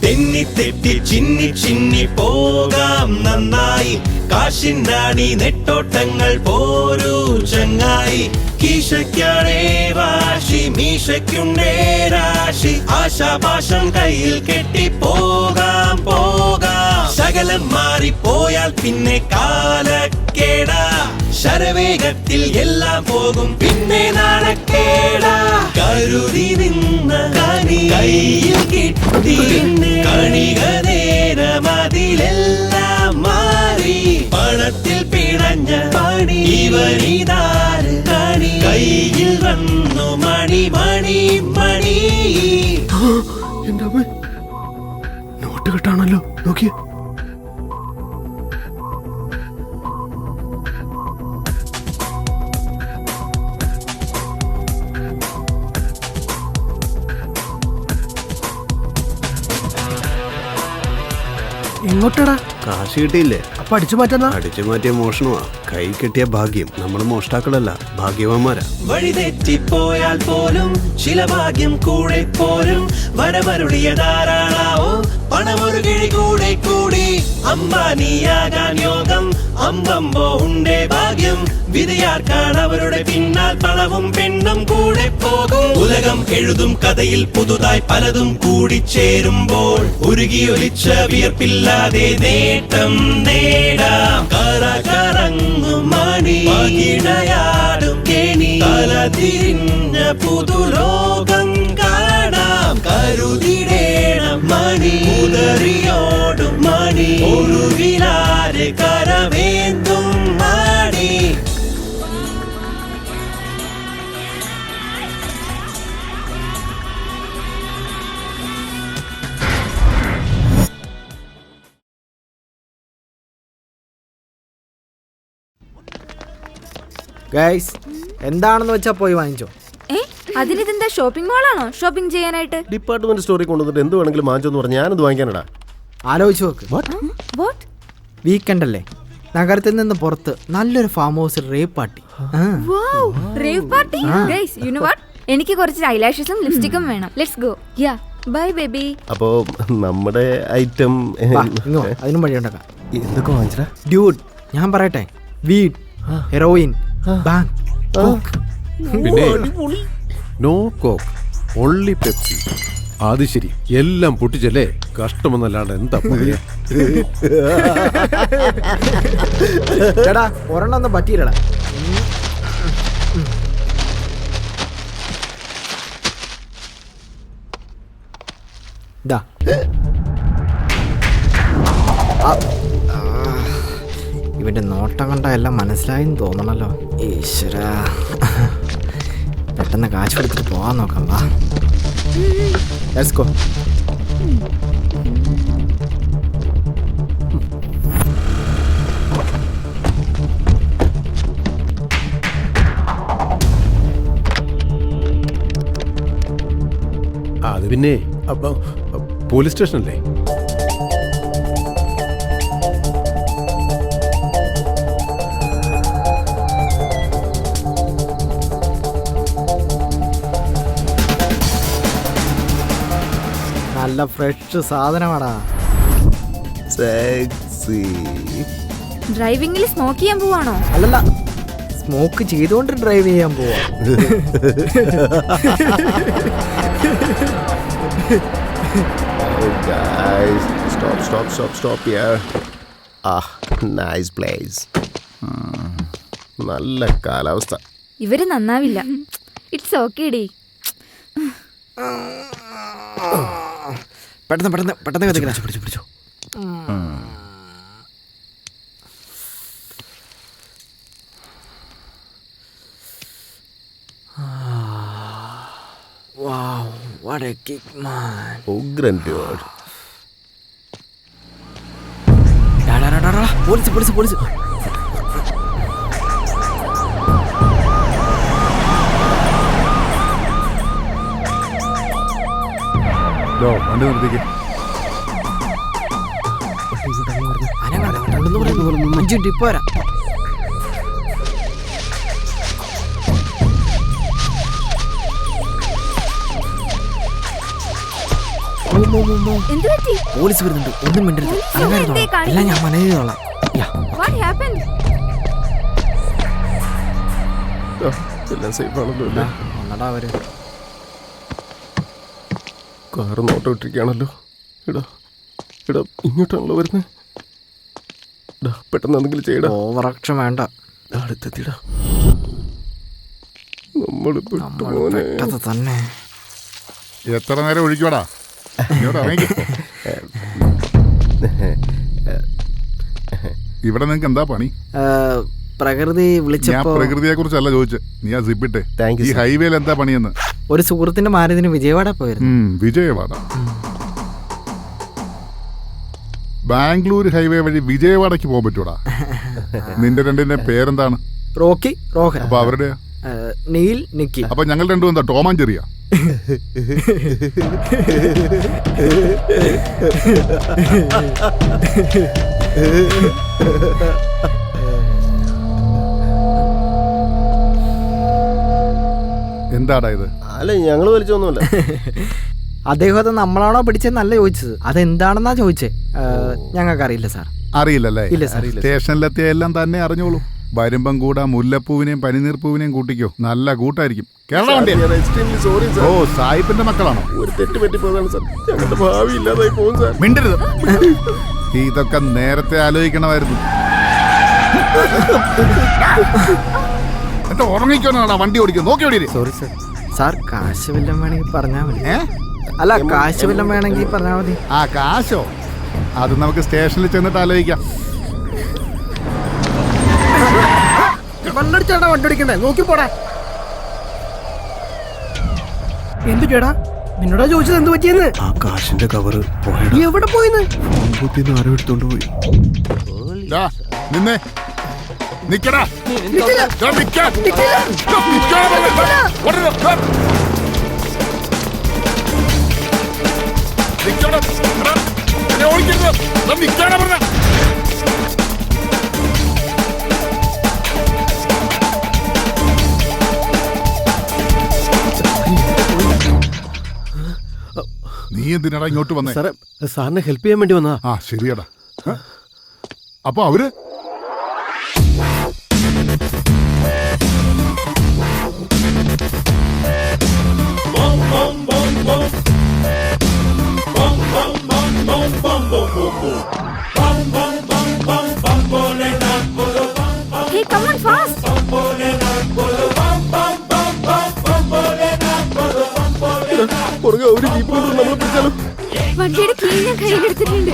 തെന്നി തെറ്റി ചിന്നി ചിന്നി പോകാം നന്നായി. കാശിനാണി നെട്ടോട്ടങ്ങൾ പോരൂ ചങ്ങായി. കീശയ്ക്കാണേ വാശി, മീശയ്ക്കുണ്ടേ രാശി. ആശാപാശം കയ്യിൽ കെട്ടി പോകാം പോകാം. ശകലം മാറിപ്പോയാൽ പിന്നെ കാലക്കേടാ. ശരവേഗത്തിൽ എല്ലാം പോകും പിന്നെ നാണക്കേടാ. കരുതി നിന്ന കനി കയ്യിൽ കിട്ടി. കണിക നേരം അതിലെല്ലാം മാറി. പണത്തിൽ പിണഞ്ഞ പണി ഇവരിതാര് കണി. കയ്യിൽ വന്നു മണി മണി മണി. എന്റെ അമ്മ, നോട്ട് കിട്ടാണല്ലോ, നോക്കിയേ. എങ്ങോട്ടടാ? കാശ് കിട്ടിയില്ലേ? അപ്പൊ അടിച്ചു മാറ്റാ? അടിച്ചു മാറ്റിയ മോഷണമാ. കൈ കിട്ടിയ ഭാഗ്യം. നമ്മൾ മോഷ്ടാക്കളല്ല, ഭാഗ്യവാന്മാരാ. വഴി തെറ്റിപ്പോയാൽ പോലും ചില ഭാഗ്യം കൂടെ പോരും. വരവരുളിയ ധാരാളാവോ പണമൊരു കിഴി കൂടെ കൂടി. അമ്പാനിയാകാൻ യോഗം അമ്പമ്പോ ഉണ്ടേ ഭാഗ്യം. വിധിയാർക്കാണ് അവരുടെ പിന്നാൽ പണവും പെണ്ണും കൂടെ പോകും. ഉലകം എഴുതും കഥയിൽ പുതുതായി പലതും കൂടിച്ചേരുമ്പോൾ ഉരുകിയൊലിച്ച വിയർപ്പില്ലാതെ നേട്ടം നേടാം. കറങ്ങും മണി പകിടയാടും കെണി. തല തിരിഞ്ഞ പുതുലോകം കാണാം. കരുതിടേണം മണി ഉദറിയോടും മണി. ഒടുവിലാരെ കരവേന്തും മണി. ഗൈസ്, എന്താണെന്ന് വെച്ചാ പോയി വാങ്ങിച്ചോ. അതിനിതെന്താ ഷോപ്പിംഗ് മോളാണോ ഷോപ്പിംഗ് ചെയ്യാനായിട്ട്? ഡിപ്പാർട്ട്മെന്റ് സ്റ്റോറിൽ കൊണ്ടുവന്നിട്ട് എന്ത് വേണമെങ്കിലും വാങ്ങിച്ചോന്ന് പറഞ്ഞാൽ ഞാനത് വാങ്ങിക്കാനടാ. ആലോചിച്ച് നോക്ക്. What? വീക്കെൻഡ് അല്ലേ, നഗരത്തിൽ നിന്ന് പുറത്ത് നല്ലൊരു ഫാം ഹൗസിൽ റേവ് party. Wow, rave party? Guys, you know what? എനിക്ക് കുറച്ച് ഐലാഷസും ലിപ്സ്റ്റിക്കും വേണം. Let's go. Yeah, bye baby. അപ്പോ നമ്മുടെ ഐറ്റം അതിനും വഴി ഉണ്ടാക്കാം. എന്തൊക്കെ വാങ്ങിച്ചടാ? ഡ്യൂഡ്, ഞാൻ പറയട്ടെ, വീഡ്, ഹെറോയിൻ, ബാങ്ക്, കോക്ക്. പിന്നെ നോ കോക്ക്, ഓൺലി പെപ്സി. അത് ശരി, എല്ലാം പൊട്ടിച്ചല്ലേ? കഷ്ടമെന്നല്ലാണ്ട് എന്താ പറയാ. എടാ ഒരെണ്ണം ഒന്നും പറ്റിയില്ലടാ. ദാ. ഇവന്റെ നോട്ടം കണ്ട എല്ലാം മനസ്സിലായെന്ന് തോന്നണല്ലോ. ഈശ്വര, പെട്ടെന്ന് കാശ് കൊടുത്തിട്ട് പോവാൻ നോക്കാം. വാ, ലെറ്റ്സ് ഗോ. അത് പിന്നെ പോലീസ് സ്റ്റേഷനല്ലേ? നല്ല ഫ്രഷ് സാധനമാടാ. ഡ്രൈവിംഗിൽ സ്മോക്ക് ചെയ്യാൻ പോവാണോ? അല്ലല്ല, സ്മോക്ക് ചെയ്തുകൊണ്ട് ഡ്രൈവ് ചെയ്യാൻ പോവാ. നല്ല കാലാവസ്ഥ. ഇവര് നന്നാവില്ല. ഇറ്റ്സ് ഓക്കെ ഡി. പെട്ടെന്ന് പെട്ടെന്ന് പെട്ടെന്ന് കത്തിക്കണം. പിടിച്ചു പിടിച്ചു. Wow, what a kick, man. ഉഗ്രൻ dude. Police police police. വണ്ടി നിർത്തിക്ക്. 5 മിനിറ്റ് ഇപ്പൊ വരാം. പോലീസ് വരുന്നുണ്ട്. ഒന്നും മിണ്ടരുത്. എല്ലാം ഞാൻ മനസ്സിൽ ചെയ്തോളാം. എല്ലാം സേഫ് ആണല്ലോ. അവര് കാറ് നോട്ടം ഇട്ടിരിക്കുകയാണല്ലോ. ഇടാ ഇടാ, ഇങ്ങോട്ടാണല്ലോ വരുന്നത്. ഇടാ, പെട്ടെന്ന് എന്തെങ്കിലും ചെയ്യടാ. ഓവറാക്ഷൻ വേണ്ട. അടുത്തെത്തിടാ. നമ്മൾ തന്നെ എത്ര നേരം ഒഴിക്കോടാ? ഇവിടെ നിങ്ങക്ക് എന്താ പണി? പ്രകൃതി വിളിച്ചപ്പോ. ഞാൻ പ്രകൃതിയെ കുറിച്ചല്ല ചോദിച്ചത്, നീ ആ സിപ്പിട്ടെ. ഈ ഹൈവേയിൽ എന്താ പണിയെന്ന്. ഒരു സുഹൃത്തിന്റെ മാരതിന് വിജയവാഡ പോയിരുന്നു. വിജയവാഡ? ബാംഗ്ലൂർ ഹൈവേ വഴി വിജയവാഡയ്ക്ക് പോകാൻ പറ്റൂടാ? നിന്റെ രണ്ടിന്റെ പേരെന്താണ്? റോക്കി, റോഹൻ. അപ്പൊ അവരുടെ നീൽ, നിക്കി. അപ്പൊ ഞങ്ങൾ രണ്ടും എന്താ ടോം ആൻഡ് ജെറിയാ? എന്താടാ ഇത്? അല്ല, ഞങ്ങള് വലിച്ചൊന്നുമല്ല. അദ്ദേഹത്തെ നമ്മളാണോ പിടിച്ചെന്നല്ല ചോദിച്ചത്, അതെന്താണെന്നാ ചോദിച്ചേ. ഞങ്ങൾക്കറിയില്ല സാർ. അറിയില്ലല്ലേ? ഇല്ല സാർ. സ്റ്റേഷനിലെത്തിയ എല്ലാം തന്നെ അറിഞ്ഞോളൂ. വരുമ്പം കൂടാ മുല്ലപ്പൂവിനെയും പനിനീർപ്പൂവിനെയും കൂട്ടിക്കോ. നല്ല കൂട്ടായിരിക്കും. ഓ, സായിപ്പിന്റെ മക്കളാണോ? ഒരു തെറ്റ് പറ്റിപ്പോയതാണ് സാർ. ഞങ്ങളുടെ ഭാവി ഇല്ലാതായി പോകും സാർ. മിണ്ടരുത്. ഇതൊക്കെ നേരത്തെ ആലോചിക്കണമായിരുന്നു. എന്താ ഉറങ്ങിക്കോന്നാണ് വണ്ടി ഓടിക്കുന്നത്? നോക്കി ഓടി. Sorry sir. സാർ, കാശ് വല്ലതും വേണമെങ്കിൽ പറഞ്ഞാൽ മതി. അല്ല, കാശ് വല്ലതും വേണമെങ്കിൽ പറഞ്ഞാൽ മതി. ആ, കാശോ? അത് നമുക്ക് സ്റ്റേഷനിൽ ചെന്നിട്ട് ആലോചിക്കാം. വണ്ടടിച്ചാടാ വണ്ടി ഓടിക്കണ്ടേ? നോക്കി പോടാ. എന്ത് ചേടാ? നിന്നോടാ ചോദിച്ചത് എന്ത് പറ്റിയെന്ന്? ആ കാശിന്റെ കവറ് എവിടെ പോയിന്ന്? ആരോ എടുത്തോണ്ട് പോയി. നിന്നെ നിക്കടാ. നീ എന്തിനാടാ ഇങ്ങോട്ട് വന്നേ? സാറേ, സാറിനെ ഹെൽപ്പ് ചെയ്യാൻ വേണ്ടി വന്നതാ. ആ, ശരിയാടാ. അപ്പൊ അവര് Hey, come on fast. പുറകെ ഒരു ജീപ്പ് നമ്മൾ പിടിച്ചാലോ? വണ്ടിയുടെ കീ ഞാൻ കയ്യിലെടുത്തിട്ടുണ്ട്.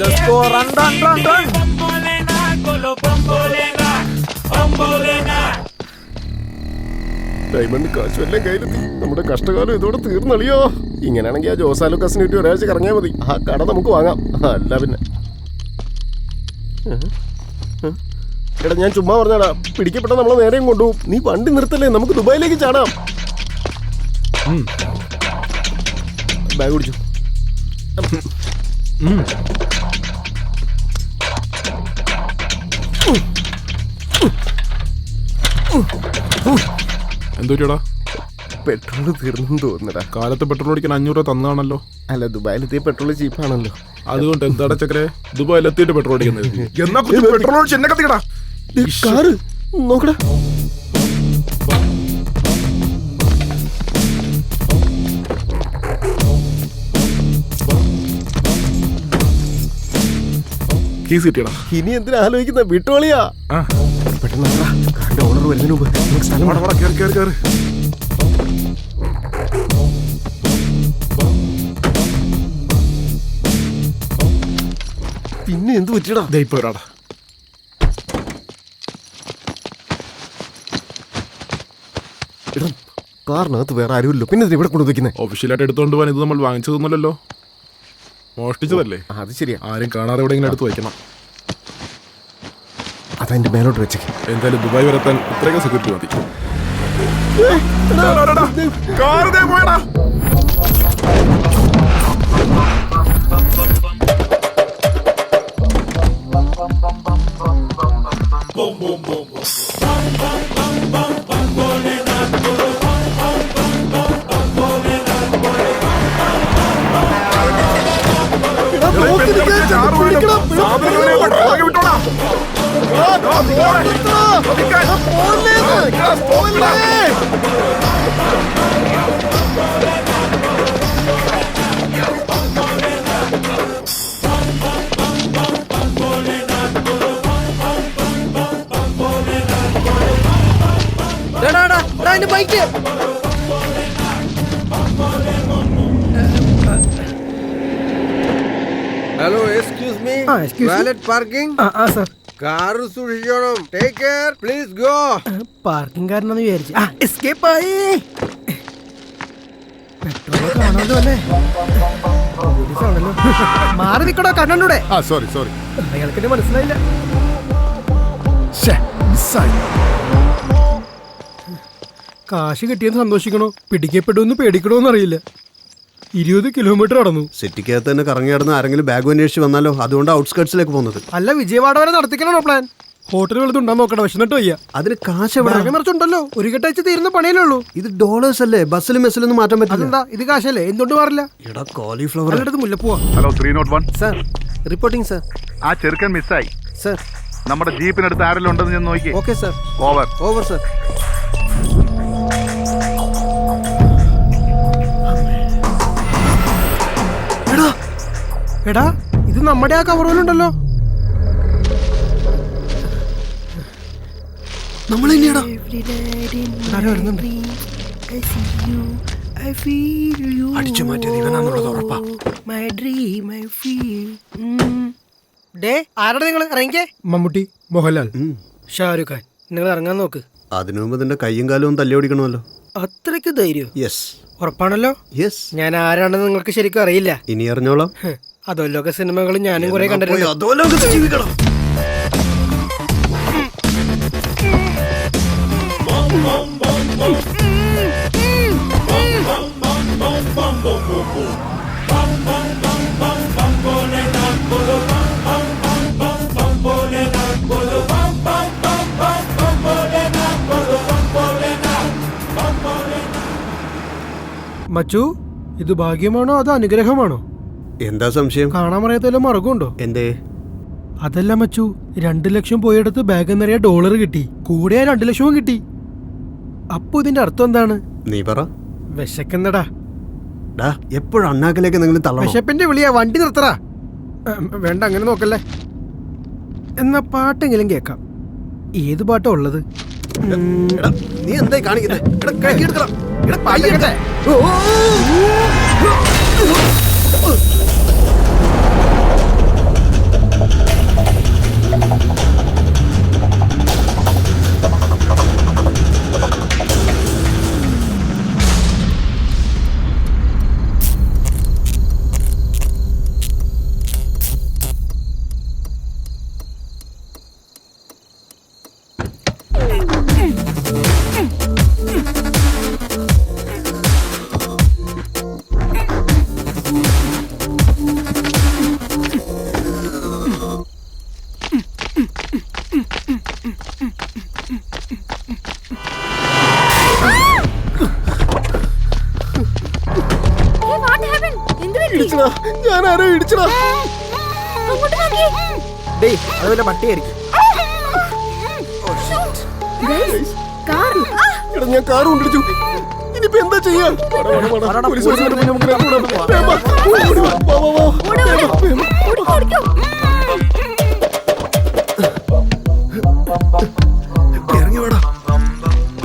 Let's go, run. ഡയമണ്ട് കാശ് വല്ല കയ്യിലെത്തി. നമ്മുടെ കഷ്ടകാലം ഇതോടെ തീർന്നളിയോ. ഇങ്ങനെയാണെങ്കിൽ ആ ജോസാലോ കസിന് കിട്ടി ഒരാഴ്ച കറങ്ങിയാൽ മതി. ആ കട നമുക്ക് വാങ്ങാം. അല്ല പിന്നെ എടാ ഞാൻ ചുമ്മാ പറഞ്ഞാടാ, പിടിക്കപ്പെട്ട നമ്മളെ നേരെയും കൊണ്ടുപോകും. നീ വണ്ടി നിർത്തല്ലേ, നമുക്ക് ദുബായിലേക്ക് ചാടാം. ബാഗ് കുടിച്ചു. എന്തോടാ പെട്രോൾ തീർന്നു തോന്നുന്നടാ. കാലത്ത് പെട്രോൾ അടിക്കാൻ 500 രൂപ തന്നാണല്ലോ. അല്ല, ദുബായിലെത്തിയ പെട്രോൾ ചീപ്പാണല്ലോ. അതുകൊണ്ട് എന്താടാ ചക്കരെ ദുബായിലെത്തിയിട്ട് പെട്രോൾ അടിക്കുന്നത്? എന്നാ പെട്രോൾ ഒഴിച്ച് എന്നെ കത്തിക്കടാ. കാറ് നോക്കടാ. കീസ് കിട്ടിയടാ. ഇനി എന്തിനാ ആലോചിക്കുന്ന? വിട്ടോളിയാ. പെട്ടെന്ന് കാറിന്റെ ഓണർ വരുന്നതിന് മുമ്പ് നമുക്ക് സ്ഥലം കേറ്. പിന്നെ എന്ത് പറ്റിയടാ? ഇപ്പൊ ഒരാടാ. എടാ, കാറിനകത്ത് വേറെ ആരുമില്ലോ, പിന്നെ ഇവിടെ കൊണ്ടുവയ്ക്കുന്നത്? ഒഫീഷ്യലായിട്ട് എടുത്തോണ്ട് പോകാൻ ഇത് നമ്മൾ വാങ്ങിച്ചതൊന്നുമല്ലോ, മോഷ്ടിച്ചതല്ലേ. അത് ശരിയാ. ആരും കാണാതെ എവിടെയെങ്കിലും എടുത്ത് വയ്ക്കണം. അതെന്റെ മേലോട്ട് വെച്ചേക്ക്. എന്തായാലും ദുബായ് വരെത്താൻ ഇത്രയൊക്കെ സെക്യൂരിറ്റി മതി. പോയടാ. Bike hello, excuse me, valet parking. Sir, car സൂക്ഷിച്ചോണം. Take care, please go. Parking കാരനെന്ന് വിചാരിച്ചു. എസ്കേപ്പ് ആയി. പെട്രോൾ കാണാമല്ലോ അല്ലേ? പോലീസാണല്ലോ. മാറി നിൽക്കണോ? കണ്ണൂടെ. സോറി അയാൾക്കെന്നെ മനസ്സിലായില്ല. കാശ് കിട്ടിയെന്ന് സന്തോഷിക്കണോ, പിടിക്കപ്പെടുമെന്ന് പേടിക്കണോന്ന് അറിയില്ല. 20 കിലോമീറ്റർ നടന്നു. സിറ്റിക്കകത്ത് തന്നെ കറങ്ങി നടന്ന് ആരെങ്കിലും ബാഗ് അന്വേഷിച്ച് വന്നാലോ? അതുകൊണ്ട് ഔട്ട്സ്കേർട്സിലേക്ക് പോകുന്നത്. അല്ല, വിജയവാഡ വരെ നടത്തിക്കണോ പ്ലാൻ? ഹോട്ടലുകൾ ഉണ്ടാ നോക്കണം. വിശന്നിട്ട് വയ്യ. അതിന് കാശ് ബാഗ് നിറച്ചുണ്ടല്ലോ. ഒരു കെട്ടയച്ച് തീരുന്ന പണിയല്ലേ ഉള്ളൂ. ഇത് ഡോളേഴ്സ് അല്ലേ, ബസ്സിലും മെസ്സിലൊന്നും മാറ്റാൻ പറ്റില്ല. അതെന്താ, ഇത് കാശല്ലേ, എന്തുകൊണ്ട് മാറില്ല? എടാ കോളിഫ്ലവർ. അടുത്ത് മുല്ലപ്പൂവാ. Hello 301 sir, reporting sir. ആ ചെറുക്കൻ മിസ്സായി. സാർ, നമ്മുടെ ജീപ്പിനടുത്ത് ആരെല്ലാം ഉണ്ടെന്ന് ഞാൻ നോക്കി. Okay sir. Over sir. എടാ, ഇത് നമ്മുടെ ആ കവറുകളുണ്ടല്ലോ. നമ്മൾ തന്നെയാടാ. അടിച്ചു മാറ്റിയത് ഇവനാന്നുള്ളത് ഉറപ്പാ. ആരാണ് നിങ്ങൾ? ഇറങ്ങിക്കേ. മമ്മൂട്ടി, മോഹൻലാൽ, ഷാരൂഖ് ഖാൻ, നിങ്ങൾ ഇറങ്ങാൻ നോക്ക്. അതിനു മുമ്പ് നിന്റെ കയ്യും കാലും തല്ലി ഓടിക്കണമല്ലോ. അത്രയ്ക്ക് ധൈര്യം? യെസ്. ഉറപ്പാണല്ലോ? യെസ്. ഞാൻ ആരാണെന്ന് നിങ്ങൾക്ക് ശരിക്കും അറിയില്ല. ഇനി അറിഞ്ഞോളാം. അധോലോക സിനിമകൾ ഞാനും കുറെ കണ്ടിട്ടുണ്ട്. അധോലോകത്ത് ജീവിക്കണം. മച്ചു, ഇത് ഭാഗ്യമാണോ അതോ അനുഗ്രഹമാണോ? എന്താ സംശയം? കാണാൻ പറയാത്തല്ലോ മറുകുണ്ടോ? എന്തേ? അതല്ല മച്ചു, 2 ലക്ഷം പോയെടുത്ത് ബാഗ് നിറയെ $, കിട്ടി. കൂടെ 2 ലക്ഷവും കിട്ടി. അപ്പൊ ഇതിന്റെ അർത്ഥം എന്താണ്? നീ പറ. വിശക്കുന്നടാ. ഡാ എപ്പോഴും അണ്ണാക്കിലേക്ക് എന്തെങ്കിലും തള്ളണം. വിശപ്പിന്റെ വിളിയാ, വണ്ടി നിർത്തറാ. വേണ്ട, അങ്ങനെ നോക്കല്ലേ. എന്നാ പാട്ടെങ്കിലും കേക്കാം. ഏത് പാട്ടാ ഉള്ളത്? എടാ, നീ എന്തായി കാണിക്കുന്നത്? എടാ, കൈയെടുക്കണം. എടാ, കൈയെടുക്കട്ടെ. ഞാൻ ആരോ ഇടിച്ചടാ. അതുപോലെ പട്ടിയായിരിക്കും. എടാ, ഞാൻ കാർ കൊണ്ടിടിച്ചു. ഇനിയിപ്പോ എന്താ ചെയ്യാ?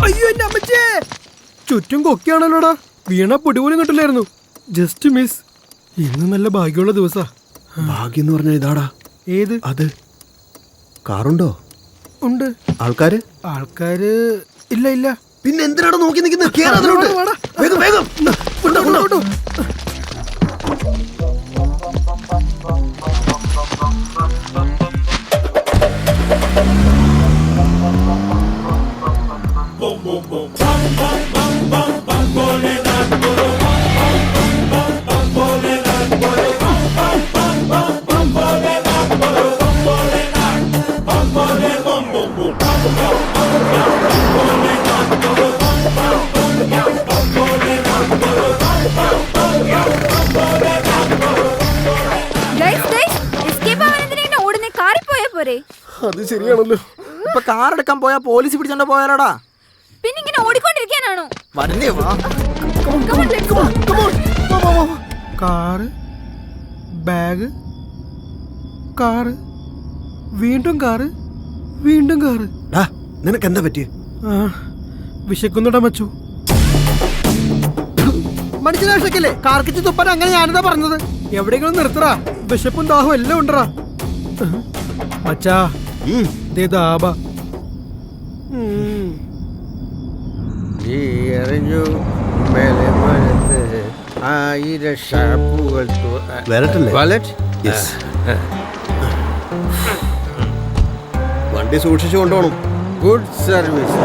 അയ്യോ എന്റെ അമ്മച്ചേ, ചുറ്റും കൊക്കിയാണല്ലോടാ. വീണ പൊടി പോലും കിട്ടില്ലായിരുന്നു. Just miss. ഇന്ന് നല്ല ഭാഗ്യമുള്ള ദിവസാ. ഭാഗ്യം എന്ന് പറഞ്ഞാൽ ഇതാടാ. ഏത്? അത് കാറുണ്ടോ? ഉണ്ട്. ആൾക്കാര് ഇല്ല ഇല്ല. പിന്നെ എന്തിനാണ് നോക്കി നിൽക്കുന്നത്? വേഗം വേഗം. അത് ശരിയാണല്ലോ. ഇപ്പൊ കാർ എടുക്കാൻ പോയാ പോലീസ് പിടിച്ചോണ്ട് പോയാലോടാ. പിന്നെ ഇങ്ങനെ ഓടിക്കൊണ്ടിരിക്കാനാണോ? വരണ്ടേ വാ. കാറ്, ബാഗ്, കാറ്, വീണ്ടും കാറ്, വീണ്ടും കാറ്. നിനക്ക് എന്താ പറ്റിയ? വിശക്കുന്നുണ്ടാ മച്ചു. മനുഷ്യനാശക്കല്ലേ കാർക്കിച്ച് തുപ്പാൻ? അങ്ങനെ ഞാനെന്താ പറഞ്ഞത്? എവിടെയെങ്കിലും നിർത്തറാ. വിശപ്പും ദാഹവും എല്ലാം ഉണ്ടറാ. മച്ചാ, ദാബ. വണ്ടി സൂക്ഷിച്ചു കൊണ്ടുപോകണം. Good service.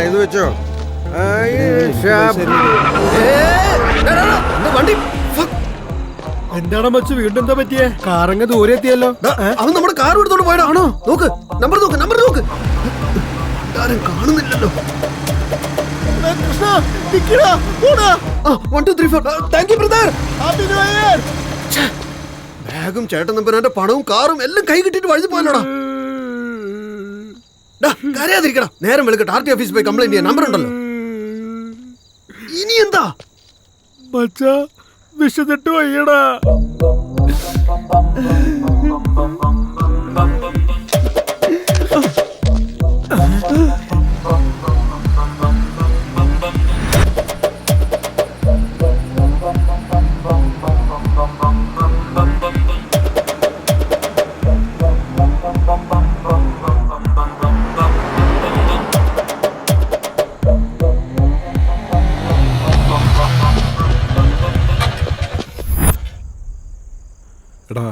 ഇത് വെച്ചോ. വണ്ടി എന്താണ് മച്ചു, വീണ്ടും എന്താ പറ്റിയേ? കാറങ്ങ് ദൂരെ എത്തിയല്ലോ. അവൻ നമ്മുടെ കാർ എടുത്തോണ്ട് പോയതാണോ? നോക്ക്, നമ്പർ നോക്ക്. ആരും കാണുന്നില്ലല്ലോ. കൃഷ്ണ, നിക്കടാ, ഓടാ. 1 2 3 4. Thank you brother. Happy new year. ബാഗും ചേട്ടൻ നമ്പറിന്റെ പണവും കാറും എല്ലാം കൈ കിട്ടിട്ട് വഴുതി പോയല്ലോടാ. കരയാതിരിക്കടാ. നേരം വെളുക്കട്ടെ RT ഓഫീസിൽ പോയി കംപ്ലൈന്റ് ചെയ്യാൻ നമ്പർ ഉണ്ടല്ലോ. ഇനി എന്താ മച്ചാ, വിശന്നിട്ട് വയ്യടാ. എടാ,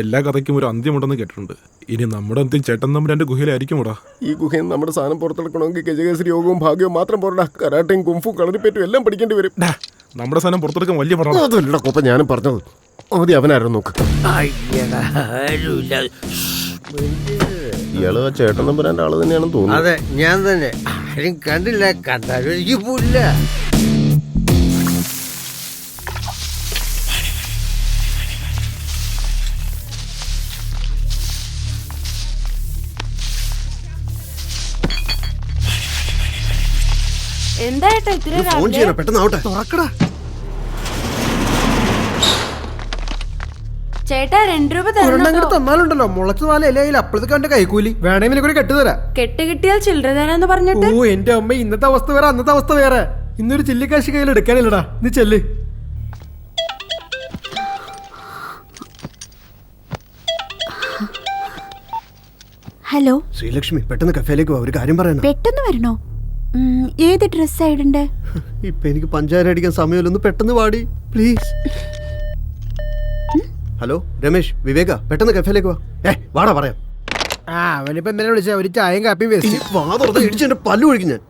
എല്ലാ കഥയ്ക്കും ഒരു അന്ത്യമുണ്ടെന്ന് കേട്ടിട്ടുണ്ട്. ഇനി നമ്മുടെ അന്ത്യം ചേട്ടൻ തമ്പുരാന്റെ ഗുഹയിലായിരിക്കുമോടാ. ഈ ഗുഹയിൽ നമ്മുടെ സാധനം പുറത്തെടുക്കണമെങ്കിൽ ഗജകേസരി യോഗവും ഭാഗ്യവും മാത്രം പോരടാ. കരാട്ടയും കുംഫും കളരിപ്പേറ്റും എല്ലാം പഠിക്കേണ്ടി വരും. നമ്മുടെ സാധനം പുറത്തെടുക്കാൻ വലിയ പണം. അതല്ല കോപ്പ ഞാനും പറഞ്ഞത്. ആദ്യം അവനാരോ നോക്ക്. ഇയാള് ചേട്ടൻ നമ്പരാന്റെ ആള് തന്നെയാണെന്ന് തോന്നുന്നു. അതെ, ഞാൻ തന്നെ. ആരും കണ്ടില്ല, കണ്ടാലും എനിക്ക് പോയില്ല. എന്തായിട്ടാ ഇത്ര ഫോൺ ചെയ്യണം, പെട്ടെന്ന് ആവട്ടെ. തുറക്കടാ. ചേട്ടാ 2 രൂപ ഒരെണ്ണം അങ്ങോട്ട് തന്നാലുണ്ടല്ലോ മുളച്ച നാല് ഇലയിൽ അപ്പോഴത്തേക്ക് അവന്റെ കൈക്കൂലി വേണമെങ്കിൽ എനിക്കൊരു കെട്ട് തരാം. കെട്ട് കിട്ടിയാൽ ചില്ലറ തരാന്ന് പറഞ്ഞിട്ട്. ഓ എന്റെ അമ്മ, ഇന്നത്തെ അവസ്ഥ വേറെ അന്നത്തെ അവസ്ഥ വേറെ. ഇന്നൊരു ചില്ലിക്കാശ് കയ്യിൽ എടുക്കാനില്ലടാ, നീ ചെല്ല്. ഹലോ ശ്രീലക്ഷ്മി, പെട്ടെന്ന് കഫേലേക്ക് വാ, ഒരു കാര്യം പറയാനാ. പെട്ടെന്ന് വരണോ? ഏത് ഡ്രസ് ആയിടണ്ടേ? ഇപ്പൊ എനിക്ക് പഞ്ചാര അടിക്കാൻ സമയമല്ലൊന്ന് പെട്ടെന്ന് വാടി പ്ലീസ്. ഹലോ രമേശ്, വിവേക, പെട്ടെന്ന് കഫേലേക്ക് വാ. വാടാ പറയാം. അവനിപ്പോ എന്തിനാ വിളിച്ച? ഒരു ചായയും കാപ്പിയും വേസ്റ്റ്. വാതുറന്ന് ഇടിച്ച് എന്റെ പല്ലു ഒഴിക്കും ഞാൻ.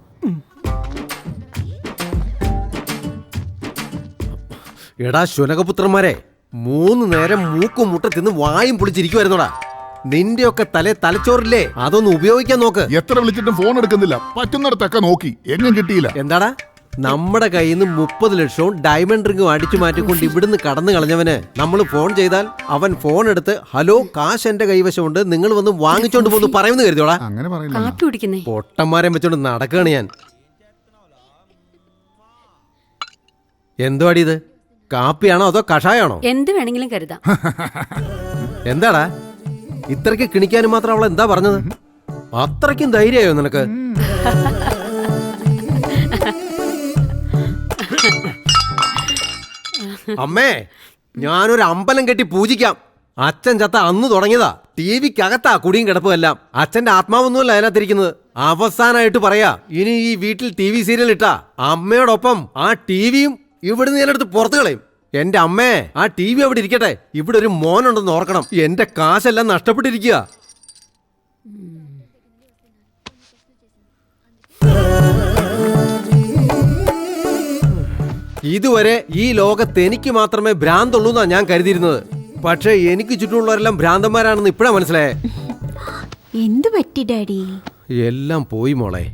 എടാ ശുനകപുത്രന്മാരെ, 3 നേരം മൂക്കും മുട്ട തിന്ന് വായും പൊളിച്ചിരിക്കുവായിരുന്നോടാ. നിന്റെയൊക്കെ തലച്ചോറില്ലേ, അതൊന്ന് ഉപയോഗിക്കാൻ നോക്ക്. എത്ര വിളിച്ചിട്ടും ഫോൺ എടുക്കുന്നില്ല. പറ്റുന്നിടത്തൊക്കെ നോക്കി, എങ്ങും കിട്ടിയില്ല. എന്താടാ, നമ്മുടെ കയ്യിൽ നിന്ന് 30 ലക്ഷവും ഡയമണ്ട് റിംഗും അടിച്ചു മാറ്റിക്കൊണ്ട് ഇവിടുന്ന് കടന്നു കളഞ്ഞവന് നമ്മൾ ഫോൺ ചെയ്താൽ അവൻ ഫോൺ എടുത്ത് ഹലോ കാശ് എന്റെ കൈവശമുണ്ട്, നിങ്ങൾ വന്ന് വാങ്ങിച്ചോണ്ട് പോകുന്നു പറയുമെന്ന് കരുതിയോടാ. അങ്ങനെ പറയില്ല. കാപ്പി കുടിക്കുന്നേ. പൊട്ടന്മാരെ വെച്ചോണ്ട് നടക്കുകയാണ് ഞാൻ. എന്തുവാടി ഇത്? കാപ്പിയാണോ അതോ കഷായാണോ? എന്ത് വേണമെങ്കിലും കരുതാം. എന്താടാ ഇത്രയ്ക്ക് കിണിക്കാനും മാത്രം അവൾ എന്താ പറഞ്ഞത്? അത്രയ്ക്കും ധൈര്യമായോ നിനക്ക്? അമ്മേ, ഞാനൊരു അമ്പലം കെട്ടി പൂജിക്കാം. അച്ഛൻ ചത്ത അന്ന് തുടങ്ങിയതാ. ടിവിക്കകത്താ കുടിയും കിടപ്പും എല്ലാം. അച്ഛന്റെ ആത്മാവൊന്നുമല്ല അതിനകത്തിരിക്കുന്നത്. അവസാനായിട്ട് പറയാ, ഇനി ഈ വീട്ടിൽ TV സീരിയൽ ഇട്ടാ അമ്മയോടൊപ്പം ആ ടിവിയും ഇവിടുന്ന് ഞാനെടുത്ത് പുറത്തു കളയും. എന്റെ അമ്മേ, ആ TV അവിടെ ഇരിക്കട്ടെ. ഇവിടെ ഒരു മോനുണ്ടെന്ന് ഓർക്കണം. എന്റെ കാശെല്ലാം നഷ്ടപ്പെട്ടിരിക്കുക. ഇതുവരെ ഈ ലോകത്ത് എനിക്ക് മാത്രമേ ഭ്രാന്തുള്ളൂ എന്നാ ഞാൻ കരുതിയിരുന്നത്. പക്ഷേ എനിക്ക് ചുറ്റുമുള്ളവരെല്ലാം ഭ്രാന്തന്മാരാണെന്ന് ഇപ്പഴാ മനസ്സിലായേ. എന്ത് പറ്റി ഡാഡി? എല്ലാം പോയി മോളെ.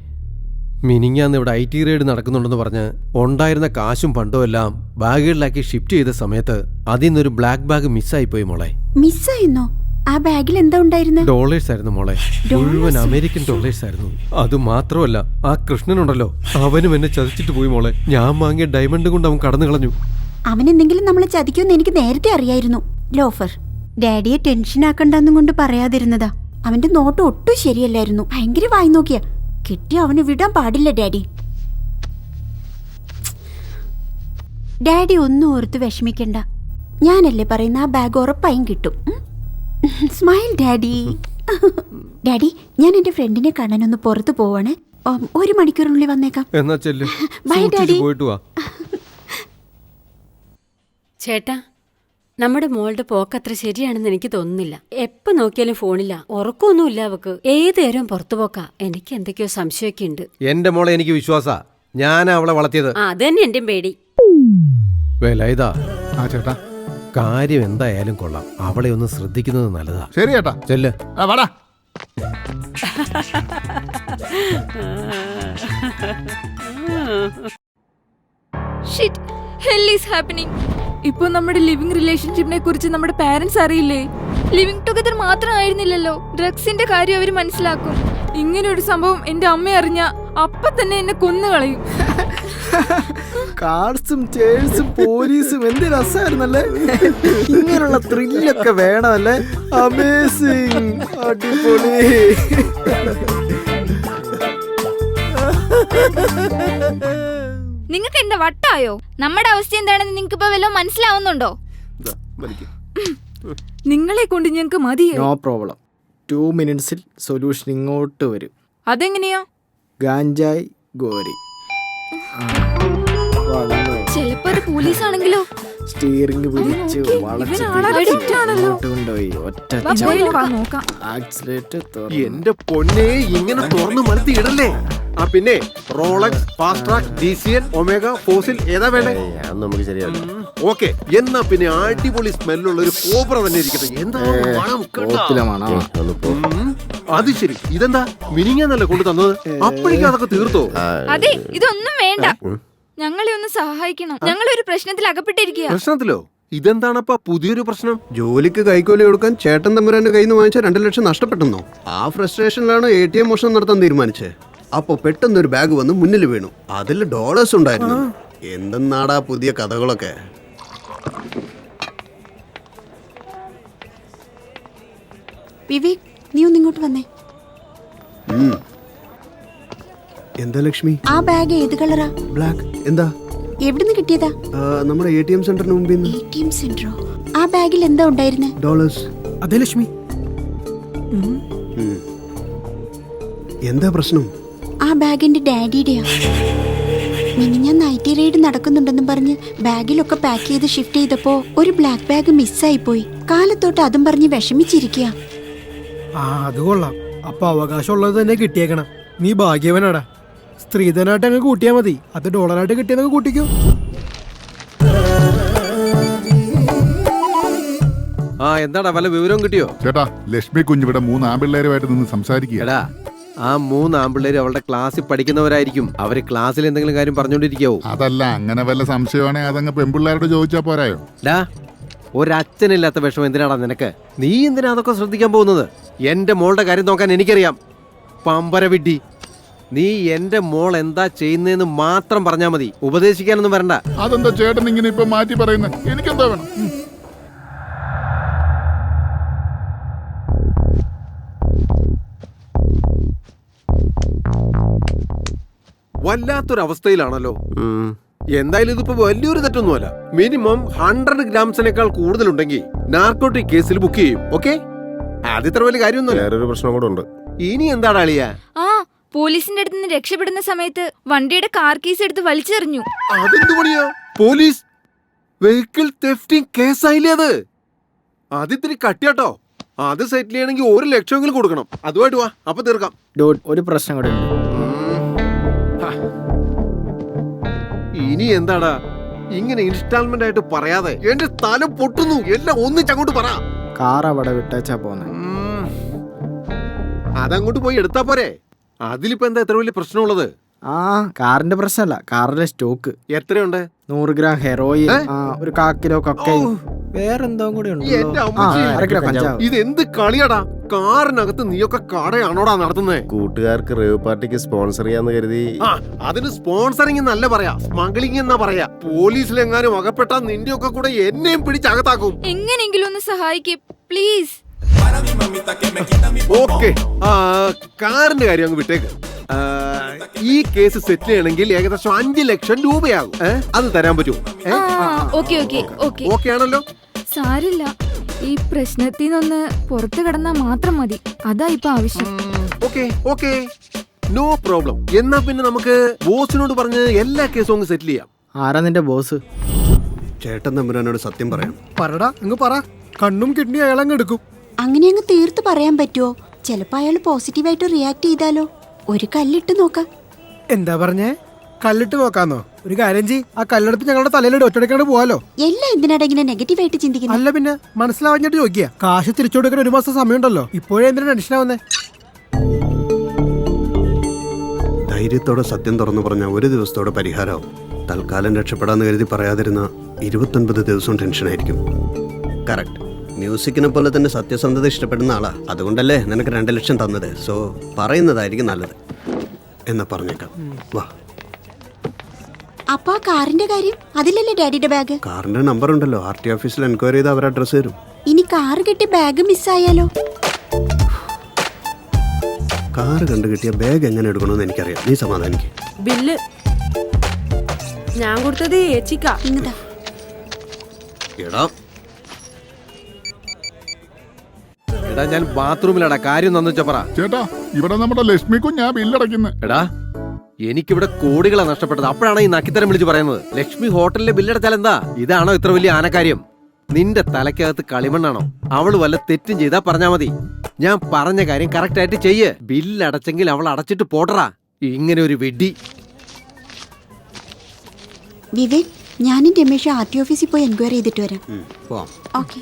മിനിങ്ങാന്ന് ഇവിടെ IT റെയ്ഡ് നടക്കുന്നുണ്ടെന്ന് പറഞ്ഞ് ഉണ്ടായിരുന്ന കാശും പണ്ടും എല്ലാം ബാഗുകളിലാക്കി ഷിഫ്റ്റ് ചെയ്ത സമയത്ത് അതിൽ നിന്നൊരു ബ്ലാക്ക് ബാഗ് മിസ്സായിപ്പോയി മോളെ. മിസ്സായിരുന്നോ? ആ ബാഗിൽ എന്താ ഉണ്ടായിരുന്നത്? ഡോളേഴ്സ് ആയിരുന്നു മോളെ, മുഴുവൻ അമേരിക്കൻ ഡോളേഴ്സ് ആയിരുന്നു. അത് മാത്രമല്ല, ആ കൃഷ്ണനുണ്ടല്ലോ, അവനും എന്നെ ചതിച്ചിട്ട് പോയി മോളെ. ഞാൻ വാങ്ങിയ ഡയമണ്ട് കൊണ്ട് അവൻ കടന്നു കളഞ്ഞു. അവൻ എന്തെങ്കിലും നമ്മളെ ചതിക്കുമെന്ന് എനിക്ക് നേരത്തെ അറിയായിരുന്നു. ലോഫർ, ഡാഡിയെ ടെൻഷൻ ആക്കണ്ടെന്നും കൊണ്ട് പറയാതിരുന്നതാ. അവന്റെ നോട്ടം ഒട്ടും ശരിയല്ലായിരുന്നു. ഭയങ്കര വായി നോക്കിയ കിട്ടി. അവന് വിടാൻ പാടില്ല ഡാഡി. ഡാഡി ഒന്നും ഓർത്ത് വിഷമിക്കണ്ട. ഞാനല്ലേ പറയുന്ന, ആ ബാഗ് ഉറപ്പായും കിട്ടും. Smile daddy. ഡാഡി, ഞാൻ എന്റെ ഫ്രണ്ടിനെ കാണാനൊന്ന് പുറത്തു പോവാണ്. 1 മണിക്കൂറിനുള്ളിൽ വന്നേക്കാം. എന്നാ ചെല്ല്. By daddy. പോയിട്ട് വാ. ചേട്ടാ, നമ്മുടെ മോളുടെ പോക്ക് അത്ര ശരിയാണെന്ന് എനിക്ക് തോന്നുന്നില്ല. എപ്പോ നോക്കിയാലും ഫോണില്ല, ഉറക്കമൊന്നുമില്ല അവക്ക്. ഏത് നേരവും പുറത്തു പോക്കാ. എനിക്ക് എന്തൊക്കെയോ സംശയമൊക്കെ ഉണ്ട്. എന്റെ മോളെ എനിക്ക് വിശ്വാസാ. ഞാനാ അവളെ വളർത്തിയത്. അത് തന്നെ എന്റെയും പേടി. വേലായുധാ, ആ ചേട്ടാ, കാര്യം എന്തായാലും കൊള്ളാം. അവളെ ഒന്ന് ശ്രദ്ധിക്കുന്നത് നല്ലതാ. ശരി ചേട്ടാ, ചെല്ല്. വാടാ. Shit, hell is happening. ഇപ്പൊ നമ്മുടെ ലിവിംഗ് റിലേഷൻഷിപ്പിനെ കുറിച്ച് നമ്മുടെ പാരന്റ്സ് അറിയില്ലേ? ലിവിംഗ് ടുഗദർ മാത്രമായിരുന്നില്ലല്ലോ, ഡ്രഗ്സിന്റെ കാര്യം അവര് മനസ്സിലാക്കും. ഇങ്ങനെ ഒരു സംഭവം എന്റെ അമ്മ അറിഞ്ഞ അപ്പൊ തന്നെ എന്നെ കൊന്നുകളയും. കാർഡ്സും ചേഴ്സും പോലീസും എന്ത് രസമായിരുന്നല്ലേ. ഇങ്ങനെയുള്ള ത്രില്ലൊക്കെ വേണമല്ലേ. അമേസിങ്, അടിപൊളി. നിങ്ങൾക്ക് എന്താ വട്ടായോ? നമ്മുടെ അവസ്ഥ എന്താണെന്ന് നിങ്ങൾക്ക് ഇപ്പൊ വല്ലതും മനസ്സിലാവുന്നുണ്ടോ? നിങ്ങളെ കൊണ്ട് ഞങ്ങൾക്ക് മതിയോ? No problem. 2 മിനിറ്റ്സിൽ സൊല്യൂഷൻ ഇങ്ങോട്ട് വരും. അതെങ്ങനെയാ? ഗാഞ്ചായ് ഗോരി. ചിലപ്പോ അത് പോലീസ് ആണെങ്കിലോ? സ്റ്റിയറിംഗ് പിടിച്ച് കൊണ്ടുപോയി ഒറ്റ ആക്സിലേറ്റർ. എന്റെ പൊന്നെ, ഇങ്ങനെ തുറന്ന് മലത്തി ഇടല്ലേ. ആ പിന്നെ Rolex, fast track, DCL, omega, fossil ഏതാ വേണ്ടേ? നമുക്ക് ശരിയാവില്ല. ഓക്കെ, എന്നാ പിന്നെ അടിപൊളി സ്മെല്ലുള്ള ഒരു കോബ്ര തന്നെ ഇരിക്കട്ടെ. എന്താ അത് ശരി. ഇതെന്താ മിനിങ്ങാന്നല്ലേ കൊണ്ട് തന്നത്? അപ്പോഴേക്കും അതൊക്കെ തീർത്തോ? അതെ, ഇതൊന്നും വേണ്ട. ഞങ്ങളെ ഒന്ന് സഹായിക്കണം. ഞങ്ങളൊരു പ്രശ്നത്തിൽ അകപ്പെട്ടിരിക്കുക. പ്രശ്നത്തിലോ? ഇതെന്താണപ്പാ പുതിയൊരു പ്രശ്നം? ജോലിക്ക് കൈക്കൂലി കൊടുക്കാൻ ചേട്ടൻ തമ്പുരാന്റെ കയ്യിൽ നിന്ന് വാങ്ങിച്ച 2 ലക്ഷം നഷ്ടപ്പെട്ടെന്നോ? ആ ഫ്രസ്ട്രേഷനിലാണ് ATM മോഷണം നടത്താൻ തീരുമാനിച്ചത്. അപ്പൊ പെട്ടെന്നൊരു ബാഗ് വന്ന് മുന്നിൽ വീണു. അതിൽ ഡോളേഴ്സ് ഉണ്ടായിരുന്നു. എന്തെന്നാടാ പുതിയ കഥകളൊക്കെ. വിവേക്, നീ ഒന്ന് ഇങ്ങോട്ട് വന്നേ. എന്താ ലക്ഷ്മി? ആ ബാഗ് ഏത് കളറാ? ബ്ലാക്ക്. എന്താ? എവിടുന്ന് കിട്ടിയതാ? നമ്മുടെ ATM സെന്ററിന് മുമ്പിൽ. ATM സെന്ററോ? ആ ബാഗിൽ എന്താ ഉണ്ടായിരുന്നേ? ഡോളേഴ്സ്. അതെ ലക്ഷ്മി. എന്താ പ്രശ്നം? ആ ബാഗിന്റെ ഡാഡിയുടെയാ. ഞാൻ നൈറ്റ് റൈഡ് നടക്കുന്നുണ്ടെന്നും പറഞ്ഞ് ബാഗിലൊക്കെ പാക്ക് ചെയ്ത് ഷിഫ്റ്റ് ചെയ്തപ്പോ ഒരു ബ്ലാക്ക് ബാഗ് മിസ്സായി പോയി. കാലത്തോട്ട് അതും പറഞ്ഞ് വിഷമിച്ചിരിക്കുക. ആ അത് കൊള്ളാം. അപ്പൊ അവകാശമുള്ളത് തന്നെ കിട്ടിയേക്കണം. നീ ഭാഗ്യവനാടാ. സ്ത്രീധനായിട്ട് അങ്ങ് കൂട്ടിയാ മതി. അത് ഡോളറായിട്ട് കിട്ടിയെന്നൊക്കെ കൂട്ടിക്കോ. ആ എന്താടാ വല്ല വിവരവും കിട്ടിയോ? ചേട്ടാ, ലക്ഷ്മി കുഞ്ഞിവിടെ 3 ആമ്പിള്ളേരുമായിട്ട് നിന്ന് സംസാരിക്കുക. എടാ, ആ 3 ആമ്പിള്ളേര് അവളുടെ ക്ലാസ്സിൽ പഠിക്കുന്നവരായിരിക്കും. അവര് ക്ലാസ്സിൽ എന്തെങ്കിലും കാര്യം പറഞ്ഞോണ്ടിരിക്കാവോ? അതല്ല, അങ്ങനെ വല്ല സംശയമാണെങ്കിൽ അതങ്ങ് പെൺപിള്ളേരോട് ചോദിച്ചാ പോരായോ? ഡാ, ഒരച്ഛനില്ലാത്ത വിഷമം എന്തിനാടാ നിനക്ക്? നീ എന്തിനാ അതൊക്കെ ശ്രദ്ധിക്കാൻ പോകുന്നത്? എന്റെ മോളുടെ കാര്യം നോക്കാൻ എനിക്കറിയാം. പമ്പര വിഡ്ഢി, നീ എന്റെ മോൾ എന്താ ചെയ്യുന്നതെന്ന് മാത്രം പറഞ്ഞാ മതി. ഉപദേശിക്കാനൊന്നും വരണ്ട. അതെന്താ ചേട്ടൻ ഇങ്ങനെ ഇപ്പൊ മാറ്റി പറയുന്നത്? എനിക്കെന്താ വേണം? വല്ലാത്തൊരവസ്ഥയിലാണല്ലോ. എന്തായാലും ഇതിപ്പോ വലിയൊരു തെറ്റൊന്നുമല്ല. മിനിമം 100 ഗ്രാംസിനേക്കാൾ കൂടുതലുണ്ടെങ്കിൽ നാർക്കോട്ടിക് കേസിൽ ബുക്ക് ചെയ്യും. ഓക്കെ, അതിത്ര വലിയ കാര്യമൊന്നുമില്ല. വേറൊരു പ്രശ്നം കൂടെ ഉണ്ട്. ഇനി എന്താടാ അളിയാ? ആ പോലീസിന്റെ അടുത്ത് നിന്ന് രക്ഷപ്പെടുന്ന സമയത്ത് വണ്ടിയുടെ കാർ കീസ് എടുത്ത് വലിച്ചെറിഞ്ഞു. അതെന്ത് പണിയാ? പോലീസ് വെഹിക്കിൾ തെഫ്റ്റിംഗ് കേസായില്ലേ അത്? അതിത്തിരി കട്ടിയാട്ടോ. അത് സെറ്റിൽ ചെയ്യണമെങ്കിൽ 1 ലക്ഷമെങ്കിലും കൊടുക്കണം. അതുമായിട്ട് വാ, അപ്പൊ തീർക്കാം. ഒരു പ്രശ്നം കൂടെ ഉണ്ട്. ഇനി എന്താടാ ഇങ്ങനെ ഇൻസ്റ്റാൾമെന്റ് ആയിട്ട് പറയാതെ? എന്റെ തല പൊട്ടുന്നു. എല്ലാം ഒന്നിച്ചങ്ങോട്ട് പറ. കാർ അവിടെ വിട്ടേച്ചാ പോന്നെ. അതങ്ങോട്ട് പോയി എടുത്താ പോരെ? അതിലിപ്പോ എന്താ എത്ര വലിയ പ്രശ്നമുള്ളത്? ആ കാറിന്റെ പ്രശ്നമല്ല, കാറിലെ സ്റ്റോക്ക്. എത്രയുണ്ട്? 100 ഗ്രാം ഹെറോയിൻ, 1 കാ കിലോ കൊക്കൈൻ, വേറെന്തോ കൂടി ഉണ്ട്. ഇത് എന്ത് കളിയാടാ? കാറിനകത്ത് നീയൊക്കെ കടയാണോടാ നടത്തുന്നേ? കൂട്ടുകാർക്ക് റേവ് പാർട്ടിക്ക് സ്പോൺസർ ചെയ്യാന്ന് കരുതി. അതിന് സ്പോൺസറിംഗ് എന്നല്ല പറയാ, സ്മഗ്ലിംഗ് എന്നാ പറയാ. പോലീസിലെങ്ങാനും അകപ്പെട്ടാ നിന്റെ ഒക്കെ കൂടെ എന്നെയും പിടിച്ചകത്താക്കും. എങ്ങനെയെങ്കിലും ഒന്ന് സഹായിക്കേ പ്ലീസ്. ഓക്കെ, കാറിന്റെ കാര്യം അങ്ങ് വിട്ടേക്ക്. ഈ കേസ് സെറ്റിൽ ചെയ്യണമെങ്കിൽ ഏകദേശം 5 ലക്ഷം രൂപയാകും. അത് തരാൻ പറ്റുമോ? ഓക്കെ ആണല്ലോ? സാരില്ല, ഈ പ്രശ്നത്തിൽ നിന്നൊന്ന് പുറത്തു കിടന്നാ മാത്രം മതി. അതാ ഇപ്പൊ ആവശ്യം. Okay, no problem. എന്നാ പിന്നെ നമുക്ക് ബോസിനോട് പറഞ്ഞ് എല്ലാ കേസും അങ്ങ് സെറ്റിൽ ചെയ്യാം. ആരാ നിന്റെ ബോസ്? ചേട്ടൻ തമ്പുരാനോട് സത്യം പറയാം. പറടാ, അങ്ങ് പറ. കണ്ണും കിഡ്നി അയാളങ്ങ് എടുക്കും. അങ്ങനെ അങ്ങ് തീർത്ത് പറയാൻ പറ്റുമോ? ചിലപ്പോ അയാൾ പോസിറ്റീവായിട്ട് റിയാക്ട് ചെയ്താലോ? ഒരു കല്ലിട്ട് നോക്കാം. എന്താ പറഞ്ഞേ? കല്ലിട്ട് നോക്കാന്നോ? ഒരു കാര്യം ചെയ്യ്, ആ കല്ലെടുത്ത് ഞങ്ങളുടെ തലയിൽ ഒറ്റടക്കാണ്ട് പോവാലോ. എല്ലാം എന്തിനാണ് ഇങ്ങനെ നെഗറ്റീവായിട്ട് ചിന്തിക്കുന്നത്? അല്ല പിന്നെ മനസ്സിലാവാഞ്ഞിട്ട് ചോദിക്കുക. കാശ് തിരിച്ചു കൊടുക്കാൻ 1 മാസം സമയമുണ്ടല്ലോ. ഇപ്പോഴേ എന്തിനാ ടെൻഷൻ ആവുന്നേ? ധൈര്യത്തോടെ സത്യം തുറന്നു പറഞ്ഞ 1 ദിവസത്തോടെ പരിഹാരമാവും. തൽക്കാലം രക്ഷപ്പെടാന്ന് കരുതി പറയാതിരുന്ന 29 ദിവസവും ടെൻഷനായിരിക്കും. കറക്റ്റ്. മ്യൂസിക്കിനെ പോലെ തന്നെ സത്യസന്ധത ഇഷ്ടപ്പെടുന്ന ആളാ. അതുകൊണ്ടല്ലേ നിനക്ക് 2 ലക്ഷം തന്നത്. സോ പറയുന്നതായിരിക്കും നല്ലത് എന്ന് പറഞ്ഞേക്കാം. വാ. അപ്പൊ ആ കാറിന്റെ കാര്യം? അതിലല്ലേ ഡാഡിയുടെ ബാഗ്? കാറിന്റെ നമ്പർ ഉണ്ടല്ലോ. RT ഓഫീസിൽ എൻക്വയറി ചെയ്ത് അവർ അഡ്രസ് തരും. ഇനി കാറ് കിട്ടി ബാഗ് മിസ്സായാലോ? കാറ് കണ്ടു കിട്ടിയ ബാഗ് എങ്ങനെ എടുക്കണമെന്ന് എനിക്കറിയാം. നീ സമാധാനിക്ക്. ബില്ല് ഞാൻ കൊടുത്തത് ഏച്ചിക്കാ. എടാ, ഞാൻ ബാത്റൂമിലാടാ. കാര്യം എന്താന്ന് വെച്ചാ പറ. ചേട്ടാ, ഇവിടെ നമ്മുടെ ലക്ഷ്മി കുഞ്ഞാ ബില്ലടയ്ക്കുന്നത്. എടാ, എനിക്കിവിടെ കോടികളാ നഷ്ടപ്പെട്ടത്. അപ്പോഴാണ് ഈ നക്കിത്തരം വിളിച്ച് പറയുന്നത്. ലക്ഷ്മി ഹോട്ടലിലെ ബില്ലടച്ചാൽ എന്താ? ഇതാണോ ഇത്ര വലിയ ആനക്കാര്യം? നിന്റെ തലക്കകത്ത് കളിമണ്ണാണോ? അവള് വല്ല തെറ്റും ചെയ്താ പറഞ്ഞാ മതി. ഞാൻ പറഞ്ഞ കാര്യം കറക്റ്റ് ആയിട്ട് ചെയ്യ്. ബില്ലടച്ചെങ്കിൽ അവൾ അടച്ചിട്ട് പോട്ടറാ. ഇങ്ങനെ ഒരു വെടി. വിവേക്, ഞാനും രമേശ് RT ഓഫീസിൽ പോയി എൻക്വയറി ചെയ്തിട്ട് വരാം. ഓക്കെ.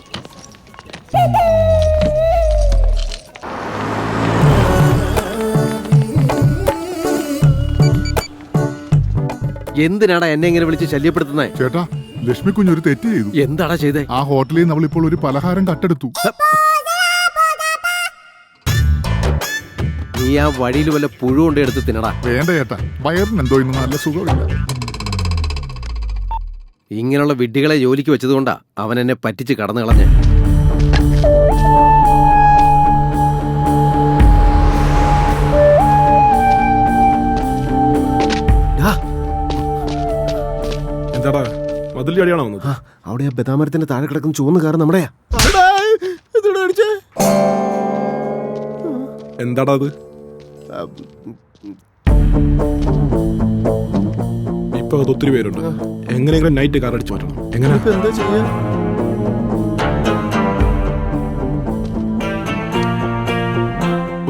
എന്തിനാടാ എന്നെ ഇങ്ങനെ വിളിച്ച് ശല്യപ്പെടുത്തുന്നേ? ചേട്ടാ, ലക്ഷ്മി കുഞ്ഞൊരു തെറ്റ് ചെയ്തു. എന്താടാ ചെയ്തേ? ആ ഹോട്ടലിൽ നമ്മൾ ഇപ്പോൾ ഒരു പലഹാരം കട്ടെടുത്തു. നീ ആ വഴിയിൽ വല്ല പുഴു കൊണ്ട് എടുത്ത് തിന്നടാ. വേണ്ട ചേട്ടാ, വയറിന് എന്തോ ഇന്ന് നല്ല സുഖമില്ല. ഇങ്ങനെയുള്ള വിഡ്ഢികളെ ജോലിക്ക് വെച്ചതുകൊണ്ടാ അവൻ എന്നെ പറ്റിച്ച് കടന്നു കളഞ്ഞേ. വലിയ അടിയാണോ വന്നത്? അവിടെ ആ ബദാമരത്തിന്റെ താഴെ കിടക്കുന്ന ചുവന്ന് കാറ് നമ്മുടെയാ. എന്താടാ അത്? ഇപ്പൊ അത് ഒത്തിരി പേരുണ്ട്. എങ്ങനെയെങ്കിലും നൈറ്റ് കാർ അടിച്ചു മാറ്റണം. എങ്ങനെ? എന്താ ചെയ്യാ?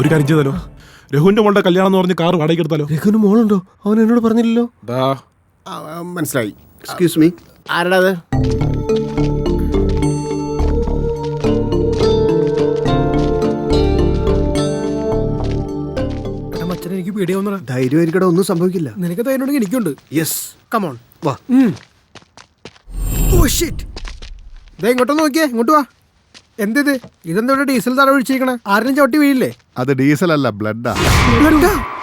ഒരു കാര്യം ചെയ്താലോ, രഘുവിന്റെ മോളുടെ കല്യാണം എന്ന് പറഞ്ഞ് കാർ വാടകയ്ക്ക് എടുത്താലോ? രഘുവിന് മോളുണ്ടോ? അവൻ എന്നോട് പറഞ്ഞില്ലല്ലോ. മനസ്സിലായി. എക്സ്ക്യൂസ് മീ, ആരടാ അത്? മച്ചനെ എനിക്ക് പേടിയാവുന്ന. ധൈര്യമായിരിക്കടാ, ഒന്നും സംഭവിക്കില്ല. നിനക്ക് ധൈര്യം എനിക്കുണ്ട്. യെസ്, കമോൺ വാ. Oh shit. ദേ ഇങ്ങോട്ടൊന്ന് നോക്കിയേ, ഇങ്ങോട്ട് വാ. എന്തിത്? ഇതെന്താ ഡീസൽ തട ഒഴിച്ചിരിക്കണേ? ആരെങ്കിലും ചവിട്ടി വീഴില്ലേ? അത് ഡീസൽ അല്ല, ബ്ലഡാ.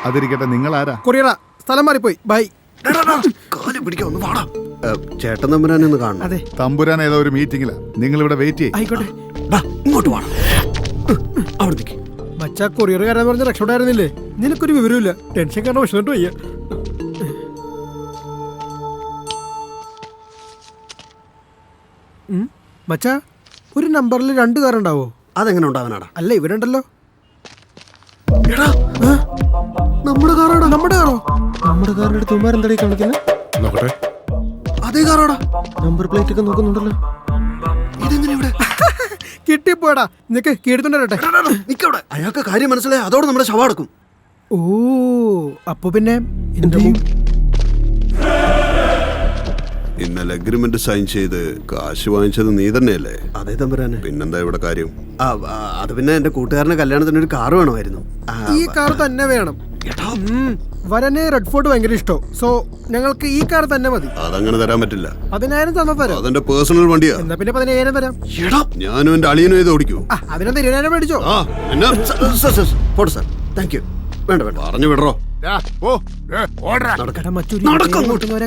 അതിരിക്കട്ടെ, നിങ്ങൾ ആരാ? കൊറിയറാ. സ്ഥലം മാറിപ്പോയി. ബൈ. ചേട്ടൻ തമ്പുരാനെ ഒന്ന് കാണണം. അതെ, തമ്പുരാൻ ഏതോ ഒരു മീറ്റിംഗിലാ. നിങ്ങൾ ഇവിടെ വെയിറ്റ് ചെയ്യും. ആയിക്കോട്ടെ. ഇങ്ങോട്ട് വേണം. അവിടെ നിൽക്കും. മച്ചാ കൊറിയറുകാരെന്ന് പറഞ്ഞ രക്ഷപ്പെടായിരുന്നില്ലേ? നിനക്കൊരു വിവരമില്ല. ടെൻഷൻ കാരണം വിഷമിട്ട് വയ്യ. മച്ചാ, ഒരു നമ്പറിൽ 2 കാർ ഉണ്ടാവോ? അതെങ്ങനെ ഉണ്ടാവാനാടാ? അല്ല, ഇവിടെ ഉണ്ടല്ലോ. നമ്മുടെ കാറാടാ. നമ്മുടെ കാറോ? നമ്മുടെ കാറിന്റെ അടുത്ത് ഉമ്മാരെന്താടി കാണിക്കുന്നത്? നോക്കട്ടെ. അതേ കാറാടാ. നമ്പർ പ്ലേറ്റ് ഒക്കെ നോക്കുന്നുണ്ടല്ലോ. ഇതെങ്ങനെ ഇവിടെ? കിട്ടിപ്പോടാ. നിനക്ക് കീഴ്ത്തുണ്ടേ. നിക്കവിടെ. അയാൾക്ക് കാര്യം മനസ്സിലായി. അതോടെ നമ്മുടെ ശവം അടക്കും. ഓ, അപ്പൊ പിന്നെ എന്ത് ചെയ്യും? ഇന്നലെ അഗ്രിമെന്റ് സൈൻ ചെയ്ത് കാശ് വാങ്ങിച്ചത് നീ തന്നെയല്ലേ? അതേ തമ്പുരാനെ. പിന്നെന്താ ഇവിടെ കാര്യം? അത് പിന്നെ എന്റെ കൂട്ടുകാരന്റെ കല്യാണത്തിന് ഒരു കാറ് വേണമായിരുന്നു. ഈ കാർ തന്നെ വേണം. വരനെ റെഡ് ഫോർട്ട് ഭയങ്കര ഇഷ്ടം. സോ ഞങ്ങൾക്ക് ഈ കാർ തന്നെ മതി. അതങ്ങനെ തരാൻ പറ്റില്ല. 10,000 തന്നാ തരാം. അതെന്റെ പേഴ്സണൽ വണ്ടിയാ. എന്നാ പിന്നെ 15,000 തരാം. ഞാനും എന്റെ അളിയനും ഇത് ഓടിക്കൂ. അതിനെന്താ 20,000 മേടിച്ചോ? പോട്ടെ സാർ, താങ്ക് യു. വേണ്ട വേണ്ട, പറഞ്ഞു വിടറോ.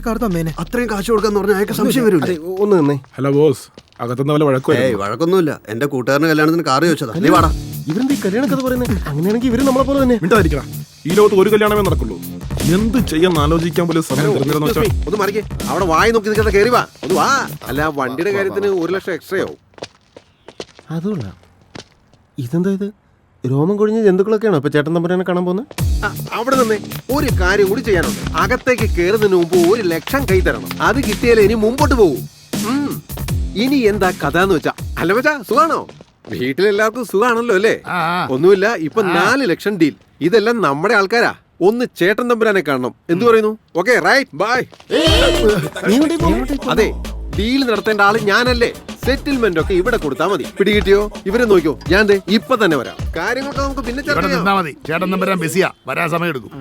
കാർ തന്നേനെ. അത്രയും കാശ് കൊടുക്കാന്ന് പറഞ്ഞാൽ അയാൾക്ക് സംശയം വരും. ഒന്ന് നിന്നേ. ഹലോ ബോസ്, അകത്തുനിന്ന് വല്ല വഴക്കോ? വഴക്കൊന്നുമില്ല. എന്റെ കൂട്ടുകാരന്റെ കല്യാണത്തിന് കാറ് ചോദിച്ചതാ. നീ വാടാ. ഇവരെന്താ ഈ കല്യാണം കഥ പറയുന്നത്? അങ്ങനെയാണെങ്കിൽ ഇവര് നമ്മളെ പോലെ തന്നെ. മിണ്ടാതിരിക്കണം. ഈ ലോകത്ത് ഒരു കല്യാണമേ നടക്കുള്ളൂ. എന്ത് ചെയ്യാൻ ആലോചിക്കാൻ പോലും സമയം തരുന്നില്ലെന്ന് വെച്ചാൽ. ഒന്ന് മറിക്കേ. അവിടെ വായി നോക്കി നിൽക്കട്ടെ. കയറി വാ. ഒന്ന് വാ. അല്ല, വണ്ടിയുടെ കാര്യത്തിന് 1 ലക്ഷം എക്സ്ട്രാ ആവും. അതുകൊള്ള. ഇതെന്താ ഇത്? രോമം കൊഴിഞ്ഞ ജന്തുക്കളൊക്കെയാണോ ഇപ്പൊ ചേട്ടൻ തമ്പുരാനെ കാണാൻ പോകുന്നത്? അവിടെ നിന്ന് ഒരു കാര്യം കൂടി ചെയ്യാനുണ്ട്. അകത്തേക്ക് കയറുന്നതിന് മുമ്പ് 1 ലക്ഷം കൈ തരണം. അത് കിട്ടിയാലേ ഇനി മുമ്പോട്ട് പോകും. ഇനി എന്താ കഥ എന്ന് വെച്ചാ? അല്ല വെച്ചാ സുഖാണോ? വീട്ടിലെല്ലാവർക്കും സുഖാണല്ലോ അല്ലേ? ഒന്നുമില്ല. ഇപ്പൊ 4 ലക്ഷം ഡീൽ. ഇതെല്ലാം നമ്മുടെ ആൾക്കാരാ. ഒന്ന് ചേട്ടൻ തമ്പുരാനെ കാണണം. എന്തു പറയുന്നു? Okay, right, bye. അതെ, ഡീൽ നടത്തേണ്ട ആള് ഞാനല്ലേ. സെറ്റിൽമെന്റ് ഒക്കെ ഇവിടെ കൊടുത്താ മതി. പിടികിട്ടിയോ? ഇവരെ നോക്കിയോ. ഞാൻ ഇപ്പൊ തന്നെ വരാം. കാര്യങ്ങളൊക്കെ നമുക്ക് പിന്നെ ചർച്ച ചെയ്യാം. ചേട്ടൻ തമ്പുരാൻ ബിസിയാ, വരാൻ സമയം എടുക്കും.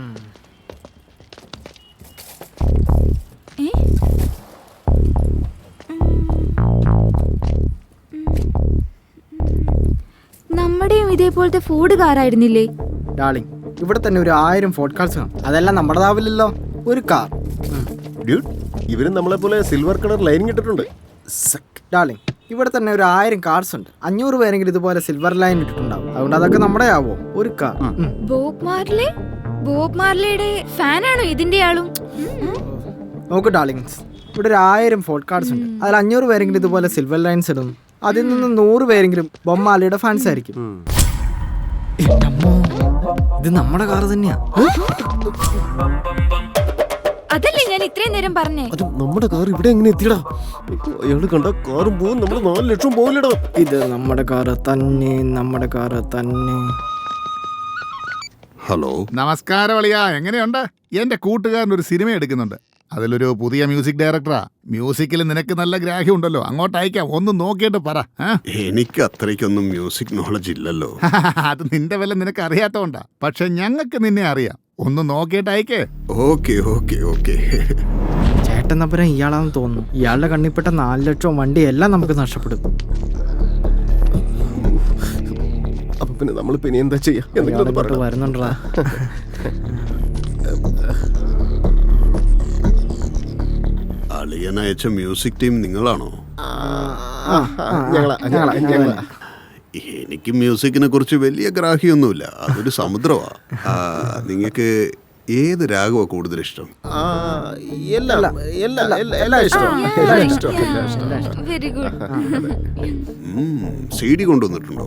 നമ്മുടെയും ഇതേപോലത്തെ ഫോർഡ് കാറായിരുന്നില്ലേ? ഡാർലിംഗ്, ഇവിടെ തന്നെ ഒരു 1000 ഫോർഡ് കാർസ് കാണും. അതെല്ലാം നമ്മുടേതാവില്ലല്ലോ. ഒരു കാർ. ഇവരും നമ്മളെ പോലെ സിൽവർ കളർ ലൈനിങ് ഇട്ടിട്ടുണ്ട്. ഡാർലിംഗ്, ഇവിടെ തന്നെ ഒരു 1000 കാർസ് ഉണ്ട്. 500 പേരെങ്കിലും ഇതുപോലെ സിൽവർ ലൈൻ ഇട്ടിട്ടുണ്ടാവും. അതുകൊണ്ട് അതൊക്കെ നമ്മുടെ ആവോ? ഒരു കാർ. ബോബ് മാർലിയുടെ ഫാനാണോ ഇതിന്റെ ആളും? നോക്കൂ ഡാർലിങ്സ്, ഇവിടെ ഒരു 1000 ഫോർഡ് കാർസ് ഉണ്ട്. അതിൽ 500 പേരെങ്കിലും ഇതുപോലെ സിൽവർ ലൈൻസ് ഇടും. അതിൽ നിന്ന് 100 പേരെങ്കിലും ബോബ് മാർലിയുടെ ഫാൻസ് ആയിരിക്കും. ഇത് നമ്മുടെ കാർ തന്നെയാ. അതല്ലേ ഞാൻ ഇത്രയും നേരം പറഞ്ഞേ. അത് നമ്മുടെ കാർ ഇവിടെ എങ്ങനെ എത്തിയടാ? അയാള് കണ്ട കാറും പോവും, നമ്മള് 4 ലക്ഷം പോകില്ലടാ. ഇത് നമ്മുടെ കാറ് തന്നെ, നമ്മുടെ കാറ് തന്നെ. ഹലോ, നമസ്കാരം അളിയാ, എങ്ങനെയുണ്ട്? എന്റെ കൂട്ടുകാരൻ ഒരു സിനിമ എടുക്കുന്നുണ്ട്. അതിലൊരു പുതിയ മ്യൂസിക് ഡയറക്ടറാ. മ്യൂസിക്കിൽ നിനക്ക് നല്ല ഗ്രാഹ്യം ഉണ്ടല്ലോ. അങ്ങോട്ട് അയക്കാം, ഒന്ന് നോക്കിയിട്ട് പറ. എനിക്ക് അത്രയ്ക്കൊന്നും മ്യൂസിക് നോളജ് ഇല്ലല്ലോ. അത് നിന്റെ വില നിനക്ക് അറിയാത്തോണ്ടാ. പക്ഷെ ഞങ്ങൾക്ക് നിന്നെ അറിയാം. ഒന്ന് നോക്കിയിട്ട് അയക്കേ. Okay okay okay. ചേട്ടൻ തമ്പുരാൻ ഇയാളാണെന്ന് തോന്നുന്നു. ഇയാളുടെ കണ്ണിൽപ്പെട്ട 4 ലക്ഷം വണ്ടി എല്ലാം നമുക്ക് നഷ്ടപ്പെടും. അപ്പൊ പിന്നെ നമ്മൾ പിന്നെ എന്താ ചെയ്യാ? വരുന്നുണ്ടാ. അളിയൻ അയച്ച മ്യൂസിക് ടീം നിങ്ങളാണോ? എനിക്ക് മ്യൂസിക്കിനെ കുറിച്ച് വലിയ ഗ്രാഹ്യമൊന്നുമില്ല. അതൊരു സമുദ്രമാ. നിങ്ങൾക്ക് ഏത് രാഗമാ കൂടുതൽ ഇഷ്ടം? എല്ലാം ഇഷ്ടം. Very good. CD കൊണ്ടുവന്നിട്ടുണ്ടോ?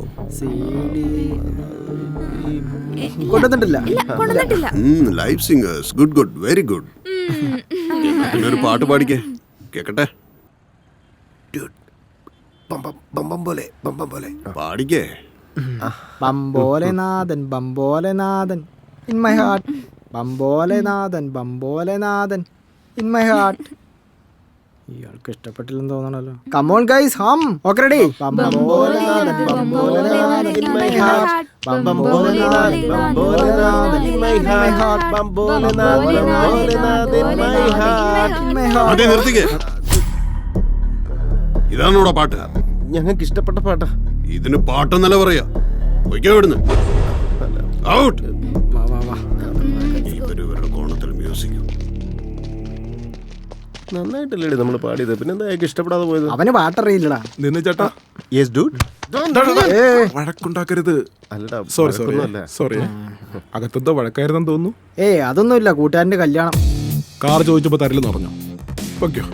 കൊണ്ടുവന്നിട്ടില്ല. ഇല്ല കൊണ്ടുവന്നിട്ടില്ല. Live singers, good good, very good. ഒരു പാട്ട് പാടിക്കേ, കേക്കട്ടെ. പാടിക്കേ. ബംബോലെനാഥൻ ബംബോലെനാഥൻ ഇൻ മൈ ഹാർട്ട്, ബംബോലെനാഥൻ ബംബോലെനാഥൻ ഇൻ മൈ ഹാർട്ട്. ഇയാൾക്ക് ഇഷ്ടപ്പെട്ടില്ലെന്ന് തോന്നണല്ലോ. Come on guys, hmm. Okay ready. ബംബോലെനാഥൻ ബംബോലെനാഥൻ ഇൻ മൈ ഹാർട്ട്, ബംബോലെനാഥൻ ബംബോലെനാഥൻ ഇൻ മൈ ഹാർട്ട്, ബംബോലെനാഥൻ ബംബോലെനാഥൻ in my heart, in my heart. അതെ, നിർത്തിക്കേ. ഇതാണോടാ പാട്ട്? ഞങ്ങൾക്ക് ഇഷ്ടപ്പെട്ട പാട്ടാ. ഇതിന് പാട്ടെന്നല്ല പറയാ. പൊയ്ക്കോ ഇവിടുന്ന്. ഔട്ട്. ഇവരുടെ കോണത്തിൽ മ്യൂസിക് നന്നായിട്ടല്ലേ നമ്മൾ പാടിയത്, പിന്നെന്താ അയാൾക്ക് ഇഷ്ടപ്പെടാതെ പോയത്? അവന് പാട്ടറിയില്ലടാ. നിന്ന് ചേട്ടാ, യെസ് ഡൂഡ്. വഴക്കുണ്ടാക്കരുത്. അല്ലടാ, സോറി വഴക്കൊന്നുമല്ല. സോറി. അകത്തെന്തോ വഴക്കായിരുന്നെന്ന് തോന്നുന്നു. അതൊന്നുമില്ല, കൂട്ടുകാരന്റെ കല്യാണം. കാർ ചോദിച്ചപ്പോ തരില്ലെന്ന് പറഞ്ഞു. പൊയ്ക്കോ.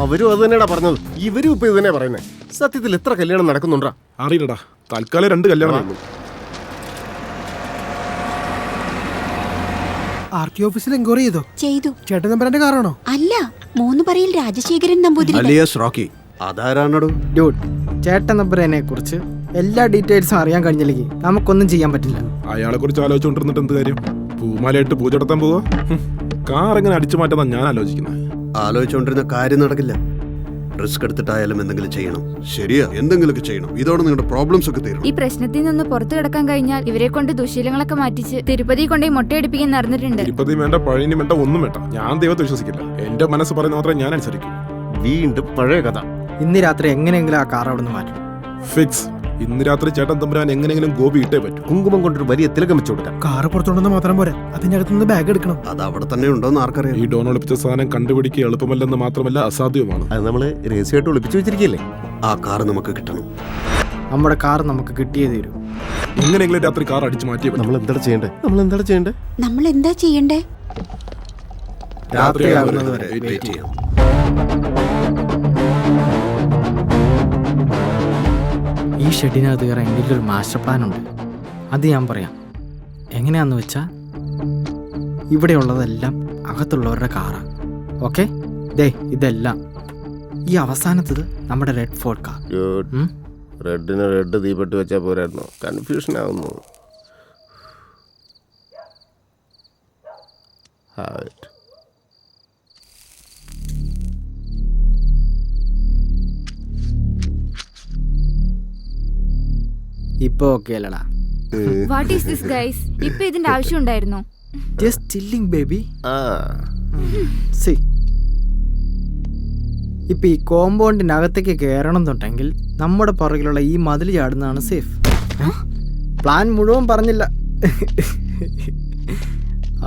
അവരും അത് തന്നെയാടാ പറഞ്ഞത്, ഇവരും ഇപ്പൊ ഇത് തന്നെയാ പറയുന്നത്. സത്യത്തിൽ എത്ര കല്യാണം നടക്കുന്നുണ്ടാ അറിയില്ലടാ, തൽക്കാലം 2 കല്യാണം. RT ഓഫീസിൽ എൻക്വയറി ചെയ്തോ? ചെയ്തു. ചേട്ടൻ നമ്പറിന്റെ കാറാണോ? അല്ല, 3 പറയിൽ രാജശേഖരൻ നമ്പൂതിരി. Alias Rocky. അതാരാണോ? ഡ്യൂഡ്, ചേട്ടൻ നമ്പറിനെ കുറിച്ച് എല്ലാ ഡീറ്റെയിൽസും അറിയാൻ കഴിഞ്ഞില്ലെങ്കിൽ നമുക്കൊന്നും ചെയ്യാൻ പറ്റില്ല. അയാളെ കുറിച്ച് ആലോചിച്ചുകൊണ്ടിരുന്നിട്ട് എന്ത് കാര്യം? പൂമാലയായിട്ട് പൂജ നടത്താൻ പോവാ? കാർ എങ്ങനെ അടിച്ചു മാറ്റാന്നാ ഞാൻ ആലോചിക്കുന്നത്. ആലോചിച്ചുകൊണ്ടിരുന്ന കാര്യം നടക്കില്ല. റിസ്ക് എടുത്തിട്ടായാലും എന്തെങ്കിലും ചെയ്യണം. ശരിയാ, എന്തെങ്കിലുമൊക്കെ ചെയ്യണം. ഇതോടെ നിങ്ങളുടെ പ്രോബ്ലംസ് ഒക്കെ തീരും. ഈ പ്രശ്നത്തിൽ നിന്ന് പുറത്തു കിടക്കാൻ കഴിഞ്ഞാൽ ഇവരെ കൊണ്ട് ദുശീലങ്ങളൊക്കെ മാറ്റിച്ച് തിരുപ്പതി കൊണ്ടുപോയി മുട്ടയടിപ്പിക്കാൻ നടന്നിട്ടുണ്ട്. തിരുപ്പതി വേണ്ട, പഴനി വേണ്ട, ഒന്നും വേണ്ട. ഞാൻ ദൈവത്തെ വിശ്വസിക്കില്ല. എന്റെ മനസ്സ് പറയുന്ന മാത്രമേ ഞാൻ അനുസരിക്കും. വീണ്ടും പഴയ കഥ. ഇന്ന് രാത്രി എങ്ങനെയെങ്കിലും ആ കാർ അവിടെ നിന്ന് മാറ്റണം. ഫിക്സ്. ഇന്ന് രാത്രി ചേട്ടൻ തമ്പുരാൻ എങ്ങനെയെങ്കിലും ഗോപി ഇട്ടേ പറ്റൂ. കുങ്കുമം കൊണ്ടൊരു വലിയ തിലകം വെച്ചു കൊടുക്കാം. കാറ് പുറത്തുകൊണ്ടെന്ന് മാത്രം പോരാ, അതിന്റെ അകത്തുനിന്ന് ബാഗ് എടുക്കണം. അത് അവിടെ തന്നെ ഉണ്ടോന്ന് ആർക്കറിയാം. ഈ ഡോൺ ഒളിപ്പിച്ച സാധനം കണ്ടുപിടിക്കുക എളുപ്പമല്ലെന്ന് മാത്രമല്ല അസാധ്യവുമാണ്. അത് നമ്മള് രഹസ്യമായിട്ട് ഒളിപ്പിച്ചു വെച്ചിരിക്കല്ലേ. ആ കാർ നമുക്ക് കിട്ടണം. നമ്മുടെ കാർ നമുക്ക് കിട്ടിയേ തീരൂ. എങ്ങനെയെങ്കിലും രാത്രി കാർ അടിച്ചു മാറ്റിയേ പറ്റൂ. നമ്മൾ എന്താ ചെയ്യണ്ടേ? നമ്മൾ എന്താ ചെയ്യണ്ടേ? രാത്രിയാകുന്നത് വരെ വെയിറ്റ് ചെയ്യാം. ഈ ഷെഡിനകത്ത് കയറാൻ എൻ്റെ ഒരു മാസ്റ്റർ പ്ലാൻ ഉണ്ട്. അത് ഞാൻ പറയാം. എങ്ങനെയാന്ന് വെച്ചാൽ ഇവിടെയുള്ളതെല്ലാം അകത്തുള്ളവരുടെ കാറാണ്. ഓക്കെ, ദേ ഇതെല്ലാം. ഈ അവസാനത്തത് നമ്മുടെ റെഡ് ഫോർട്ട് കാർ. റെഡിന് റെഡ് തീപ്പെട്ട് വെച്ചാൽ പോരായിരുന്നോ? കൺഫ്യൂഷൻ ആവുന്നു. ഇപ്പൊ ഓക്കെ അല്ലടാ. What is this guys? ഇപ്പൊ ഇതിന്റെ ആവശ്യം ഉണ്ടായിരുന്നോ? Just chilling baby. സി, ഇപ്പൊ ഈ കോമ്പൗണ്ടിനകത്തേക്ക് കയറണം എന്നുണ്ടെങ്കിൽ നമ്മുടെ പുറകിലുള്ള ഈ മതിൽ ചാടുന്നതാണ് സേഫ്. പ്ലാൻ മുഴുവൻ പറഞ്ഞില്ല.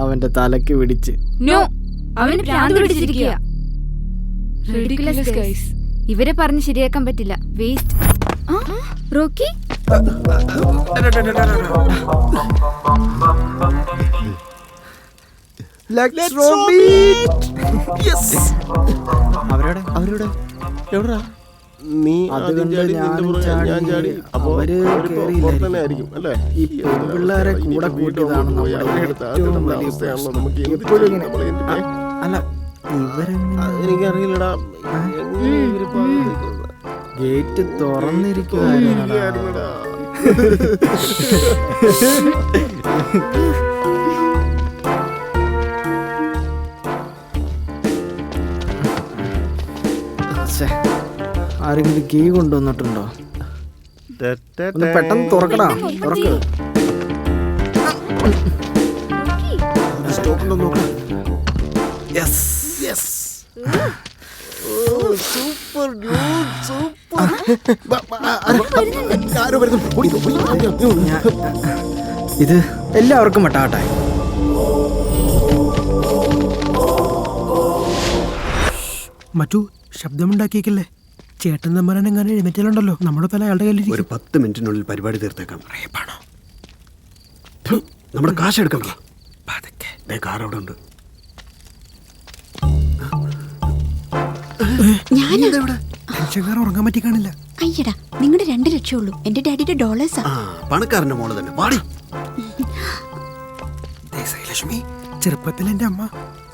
അവന്റെ തലക്ക് പിടിച്ച്. നോ, അവന് ഭ്രാന്ത് പിടിച്ചിരിക്കുക. Ridiculous guys. ഇവരെ പറഞ്ഞ് ശരിയാക്കാൻ പറ്റില്ല. വേസ്റ്റ്. റോക്കി, അവരുടെ എവിടാ? നീ ആദ്യം ചാടി, നിന്റെ പുറകെ ഞാൻ ചാടി. അപ്പൊ അവര് പുറത്തന്നെ ആയിരിക്കും അല്ലേ? ഈ പിള്ളേരെ കൂടെ കൂട്ടിയതാണ് നമ്മുടെ ഏറ്റവും വലിയ അവസ്ഥയാണല്ലോ. നമുക്ക് എപ്പോഴും ഇങ്ങനെ. അല്ല, എനിക്കറിയില്ലടാ. ഗേറ്റ് തുറന്നിരിക്കുകയായിരുന്നു. ആരെങ്കിലും കീ കൊണ്ടുവന്നിട്ടുണ്ടോ? ഒന്ന് പെട്ടെന്ന് തുറക്കടാ, തുറക്ക്. ഇത് എല്ലാവർക്കും വട്ടാട്ടായി. മറ്റു ശബ്ദമുണ്ടാക്കിയേക്കല്ലേ? ചേട്ടൻ തമ്പുരാൻ എങ്ങനെ എഴുന്നേറ്റലുണ്ടല്ലോ. നമ്മുടെ തല അയാളുടെ കയ്യിൽ. ഒരു 10 മിനിറ്റിനുള്ളിൽ പരിപാടി തീർത്തേക്കാം. നമ്മുടെ കാശ് എടുക്കണം. കാർ അവിടെ ഉണ്ട്. ടെൻഷൻകാർ ഉറങ്ങാൻ പറ്റി കാണില്ല. അയ്യടാ, നിങ്ങളുടെ 2 ലക്ഷം ഉള്ളൂ. എന്റെ ഡാഡിയുടെ ഡോളേഴ്സാ. പണക്കാരന്റെ മോള് തന്നെ. പാടി. ലക്ഷ്മി, ചെറുപ്പത്തിൽ എന്റെ അമ്മ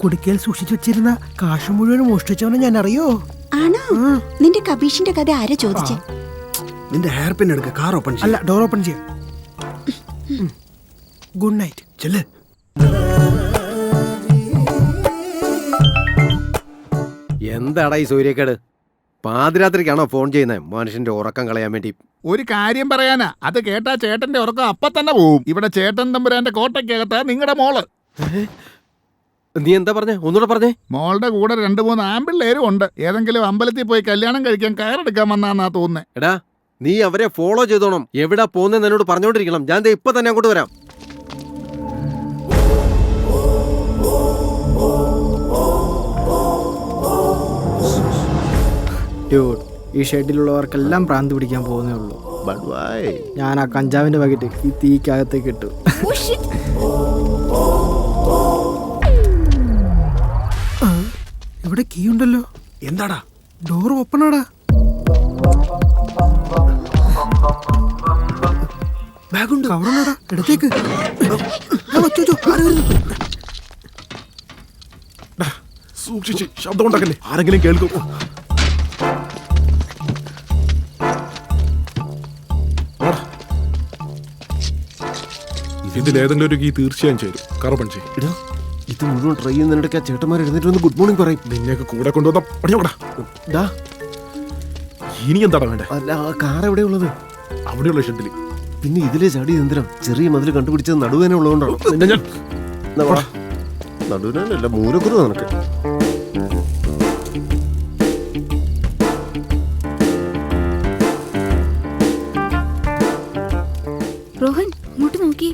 കുടുക്കയിൽ സൂക്ഷിച്ചു വെച്ചിരുന്ന കാശ് മുഴുവൻ മോഷ്ടിച്ചവനെ ഞാൻ അറിയോ? ആണോ? നിന്റെ കബീഷിന്റെ കഥ ആരാ ചോദിച്ചേ? നിന്റെ ഹെയർ പിൻ എടുക്ക, കാർ ഓപ്പൺ അല്ല, ഡോർ ഓപ്പൺ ചെയ്യാം. Good night. ചെല്ലേ. എന്താടാ ഈ സൂര്യക്കേട്? പാതിരാത്രിക്കാണോ ഫോൺ ചെയ്യുന്നത് മനുഷ്യന്റെ ഉറക്കം കളയാൻ വേണ്ടി? ഒരു കാര്യം പറയാനാ, അത് കേട്ടാ ചേട്ടന്റെ ഉറക്കം അപ്പൊ തന്നെ പോവും. ഇവിടെ ചേട്ടൻ തമ്പുരാന്റെ കോട്ടയ്ക്കകത്ത് നിങ്ങളുടെ മോള്. നീ എന്താ പറഞ്ഞേ? ഒന്നുകൂടെ പറഞ്ഞേ. മോളുടെ കൂടെ 2-3 ആമ്പിള്ളേരും ഉണ്ട്. ഏതെങ്കിലും അമ്പലത്തിൽ പോയി കല്യാണം കഴിക്കാൻ കയറെടുക്കാൻ വന്നാന്നാ തോന്നുന്നേ. എടാ, നീ അവരെ ഫോളോ ചെയ്തോണം. എവിടാ പോകുന്നതെന്ന് എന്നോട് പറഞ്ഞോണ്ടിരിക്കണം. ഞാൻ ദേ ഇപ്പൊ തന്നെ അങ്ങോട്ട് വരാം. ഡ്യൂഡ്, ഈ ഷെഡിലുള്ളവർക്കെല്ലാം പ്രാന്ത് പിടിക്കാൻ പോകുന്നേ ഉള്ളൂ. ഞാൻ ആ കഞ്ചാവിന്റെ പാക്കറ്റ് ഈ തീക്കകത്തേക്ക് ഇട്ടു. ഇവിടെ കീ ഉണ്ടല്ലോ. എന്താടാ? ഡോർ ഓപ്പൺ ആടാ. ബാഗുണ്ട്. കവറുണ്ടാടാ, എടുത്തേക്ക്. സൂക്ഷിച്ച് ശബ്ദം ഉണ്ടാക്കല്ലേ, ആരെങ്കിലും കേൾക്കും. ഇതിലേതെങ്കിലും ഒരു കീ തീർച്ചയായും ചേരും. കാർ ചെയ്യും. ഇത് മുഴുവൻ ട്രൈ ചെയ്യുന്നതിനിടയ്ക്ക് ആ ചേട്ടന്മാർ എഴുന്നേറ്റ് വന്ന് ഗുഡ് മോർണിംഗ് പറയും. നിന്നെയൊക്കെ കൂടെ കൊണ്ടുവന്ന പണിയോടാ. ഇനി എന്താടാ വേണ്ടേ? അല്ല, ആ കാർ എവിടെയുള്ളത്? അവിടെയുള്ള ഷെഡിൽ. പിന്നെ ഇതിലെ ചാടി എന്തിനാ? ചെറിയ മതിൽ കണ്ടുപിടിച്ചത് നടുവേന ഉള്ളതുകൊണ്ടാണ്. നടുവേനല്ല, മൂലക്കുറവ് നിനക്ക്. റോഹൻ, ഇങ്ങോട്ട് നോക്കി.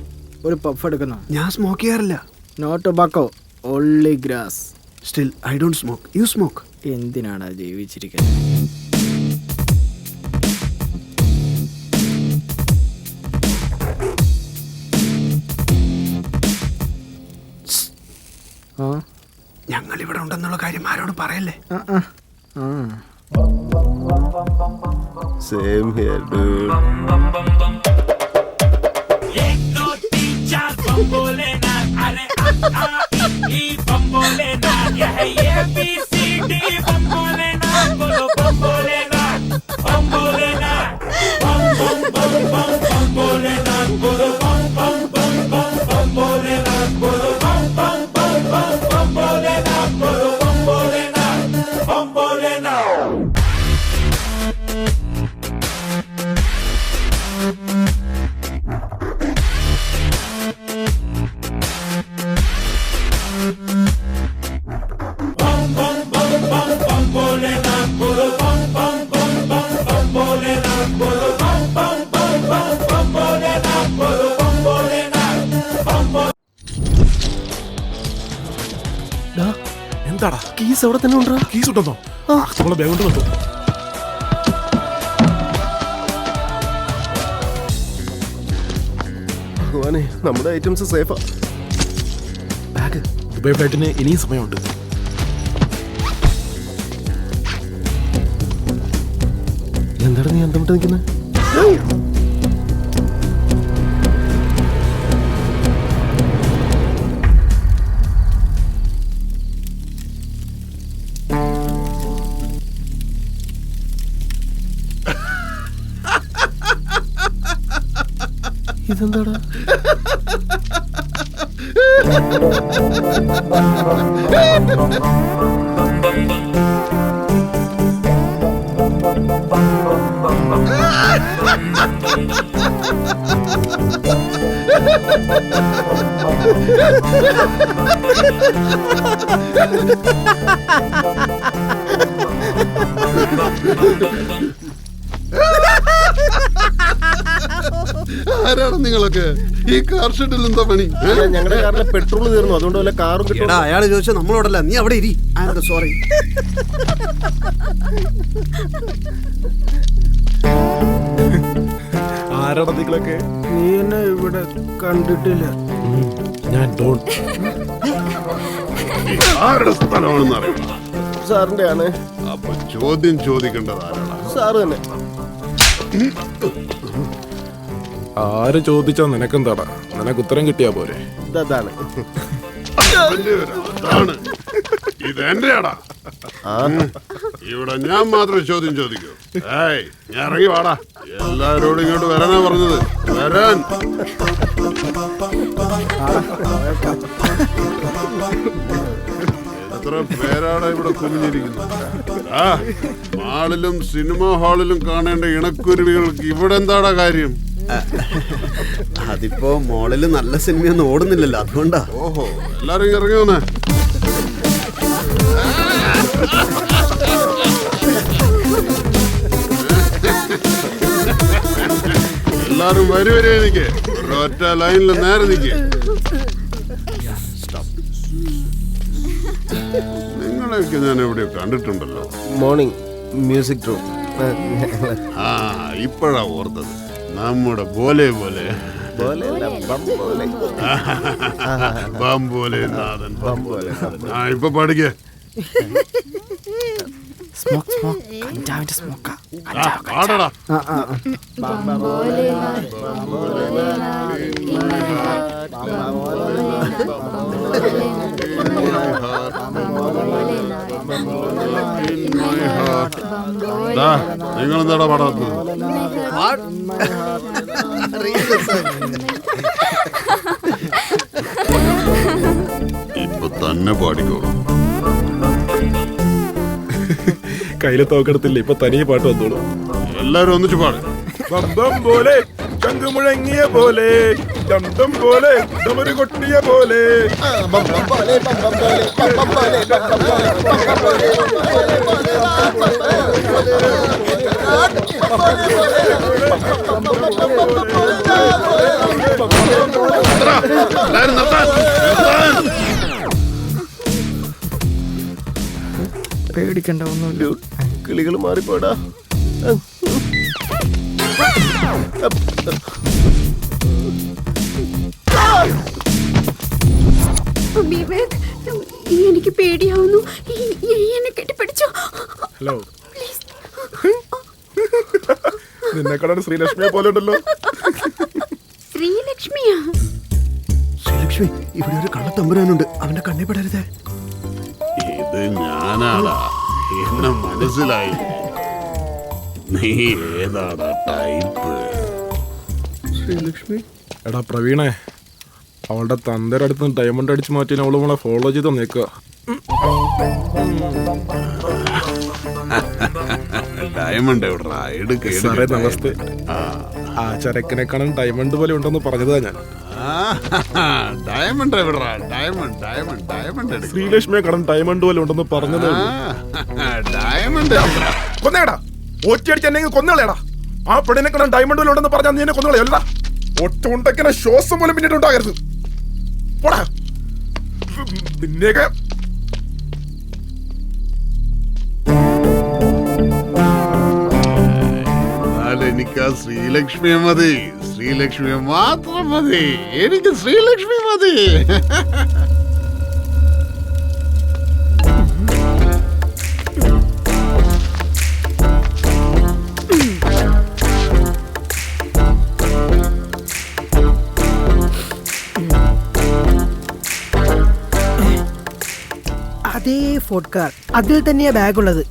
ഒരു പഫ് എടുക്കുന്നോ? ഞാൻ സ്മോക്ക് ചെയ്യാറില്ല. No tobacco, only grass. Still I don't smoke. You smoke. എന്തിനാണ് ജീവിച്ചിരിക്കുന്നത്? ഞങ്ങൾ ഇവിടെ ഉണ്ടെന്നുള്ള കാര്യം ആരോട് പറയല്ലേ? Same here, dude. എന്താടാ? കീസ് അവിടെ തന്നെ ഉണ്ടോ? കീസ് ഉണ്ടെന്നോ? നമ്മളെ ബാഗ് കൊണ്ട് വന്നു. ഭഗവാനെ, നമ്മുടെ ഐറ്റംസ് സേഫാ. ബാഗ്. ദുബായ് ഫ്ലൈറ്റിന് ഇനിയും സമയമുണ്ട്. എന്താണ് നീ അന്തമിട്ട് നിൽക്കുന്നത്? ഇതെന്താടാ? ആരാണ് നിങ്ങളൊക്കെ? ഈ കാർ ഷെഡിൽ എന്താ പണി? ഞങ്ങളുടെ കാറിലെ പെട്രോൾ തീർന്നു, അതുകൊണ്ട് വല്ല കാറും കിട്ടും. അയാള് ചോദിച്ചാൽ നമ്മളോടല്ല, നീ അവിടെ ഇരി. I am sorry. ആരാണ് നിങ്ങളൊക്കെ? നീ എന്നെ ഇവിടെ കണ്ടിട്ടില്ല. ഞാൻ ഡോണ്ട്. ആരുടെ സ്ഥലമാണെന്ന് അറിയണം. സാറിന്റെ ആണ്. അപ്പൊ ചോദ്യം ചോദിക്കേണ്ടത് ആരാണ്? സാറ് തന്നെ. ആര് ചോദിച്ചാ നിനക്കെന്താടാ? നിനക്ക് ഉത്തരം കിട്ടിയാ പോരെ? ഇതാണ്. അതാണ്. ഇത് എന്റെയാടാ. ഇവിടെ ഞാൻ മാത്രം ചോദ്യം ചോദിക്കൂ. ഏയ്, ഞാൻ ഇറങ്ങി വാടാ. എല്ലാരോടും ഇങ്ങോട്ട് വരാനാ പറഞ്ഞത്. വരാൻ. എത്ര പേരാണ് ഇവിടെ കുഞ്ഞിരിക്കുന്നത്? മാളിലും സിനിമാ ഹാളിലും കാണേണ്ട ഇണക്കുരുവികൾക്ക് ഇവിടെ എന്താടാ കാര്യം? അതിപ്പോ മോളില് നല്ല സിനിമയൊന്നും ഓടുന്നില്ലല്ലോ, അതുകൊണ്ടാ. ഓഹോ, എല്ലാരും ഇറങ്ങി വന്നേ. എല്ലാരും വരെ നിക്ക്. ഒറ്റ ലൈനിൽ നേരെ നിക്ക്. നിങ്ങളെയൊക്കെ ഞാൻ എവിടെയോ കണ്ടിട്ടുണ്ടല്ലോ. Morning music room. ആ, ഇപ്പോഴാ ഓർത്തത്. നമ്മുടെ പോലെ പോലെ ബംബോലെ നാഥൻ. ആ, ഇപ്പൊ പഠിക്കേ. പാടടാ. നിങ്ങളെന്താടാ പാടാത്തത്? ഇപ്പൊ തന്നെ പാടിക്കോളൂ. കയ്യില് തോക്കെടുത്തില്ല, ഇപ്പൊ തനിയെ പാട്ട് വന്നോളൂ. എല്ലാരും ഒന്നിച്ച് പാട്. ബന്ധം പോലെ ചങ്ക് മുഴങ്ങിയ പോലെ, ദന്തം പോലെ ഡമരു കൊട്ടിയ പോലെ. പേടിക്കണ്ട, ഒന്നുമില്ല. കിളികൾ മാറിപ്പോടാ. വിവേക്, എനിക്ക് പേടിയാവുന്നു. എന്നെ കെട്ടിപ്പിടിച്ചോ. ഹലോ, നിന്നെ കാണാൻ ശ്രീലക്ഷ്മിയെ പോലെ ഉണ്ടല്ലോ. ശ്രീലക്ഷ്മിയാ? ശ്രീലക്ഷ്മി, ഇവിടെ ഒരു കള്ളത്തമ്പുരാനുണ്ട്. അവന്റെ കണ്ണി പെടരുതേ. ഇത് ഞാനാടാ. എന്നെ മനസ്സിലായി. നീ ഏതാടാ ടൈപ്പ്? ശ്രീലക്ഷ്മി, എടാ പ്രവീണേ, അവളുടെ തന്തയുടെ അടുത്ത് ഡയമണ്ട് അടിച്ച് മാറ്റി അവള് നമ്മളെ ഫോളോ ചെയ്ത് നിൽക്കുക. ഡയമണ്ട് എവിടാ? സാറേ നമസ്തേ. ആ ചരക്കിനെ കാണാൻ ഡയമണ്ട് പോലെ ഉണ്ടെന്ന് പറഞ്ഞതാ ഞാൻ. ഡയമണ്ട് എവിടാ? Diamond diamond diamond. ശ്രീലക്ഷ്മിയെ കാണാൻ ഡയമണ്ട് പോലെ ഉണ്ടെന്ന് പറഞ്ഞതേ. ഡയമണ്ട് കൊന്നേടാ, ഒറ്റയടിച്ച് എന്നെ കൊന്നുകളേടാ. ആ പെണ്ണിനെ കാണാൻ ഡയമണ്ട് പോലെ ഉണ്ടെന്ന് പറഞ്ഞാൽ നീ എന്നെ കൊന്നുകളയല്ല. ഒറ്റ ഉണ്ടക്കിനെ ശ്വാസം പോലും പിന്നീട് ഉണ്ടാകരുത്. പോടാ നിന്നെയൊക്കെ. എനിക്ക് ആ ശ്രീലക്ഷ്മിയെ മതി. ശ്രീലക്ഷ്മിയെ മാത്രം മതി. എനിക്ക് ശ്രീലക്ഷ്മി മതി. അതേ ഫോർട്ട് കാർ, അതിൽ തന്നെയാ ബാഗ് ഉള്ളത്.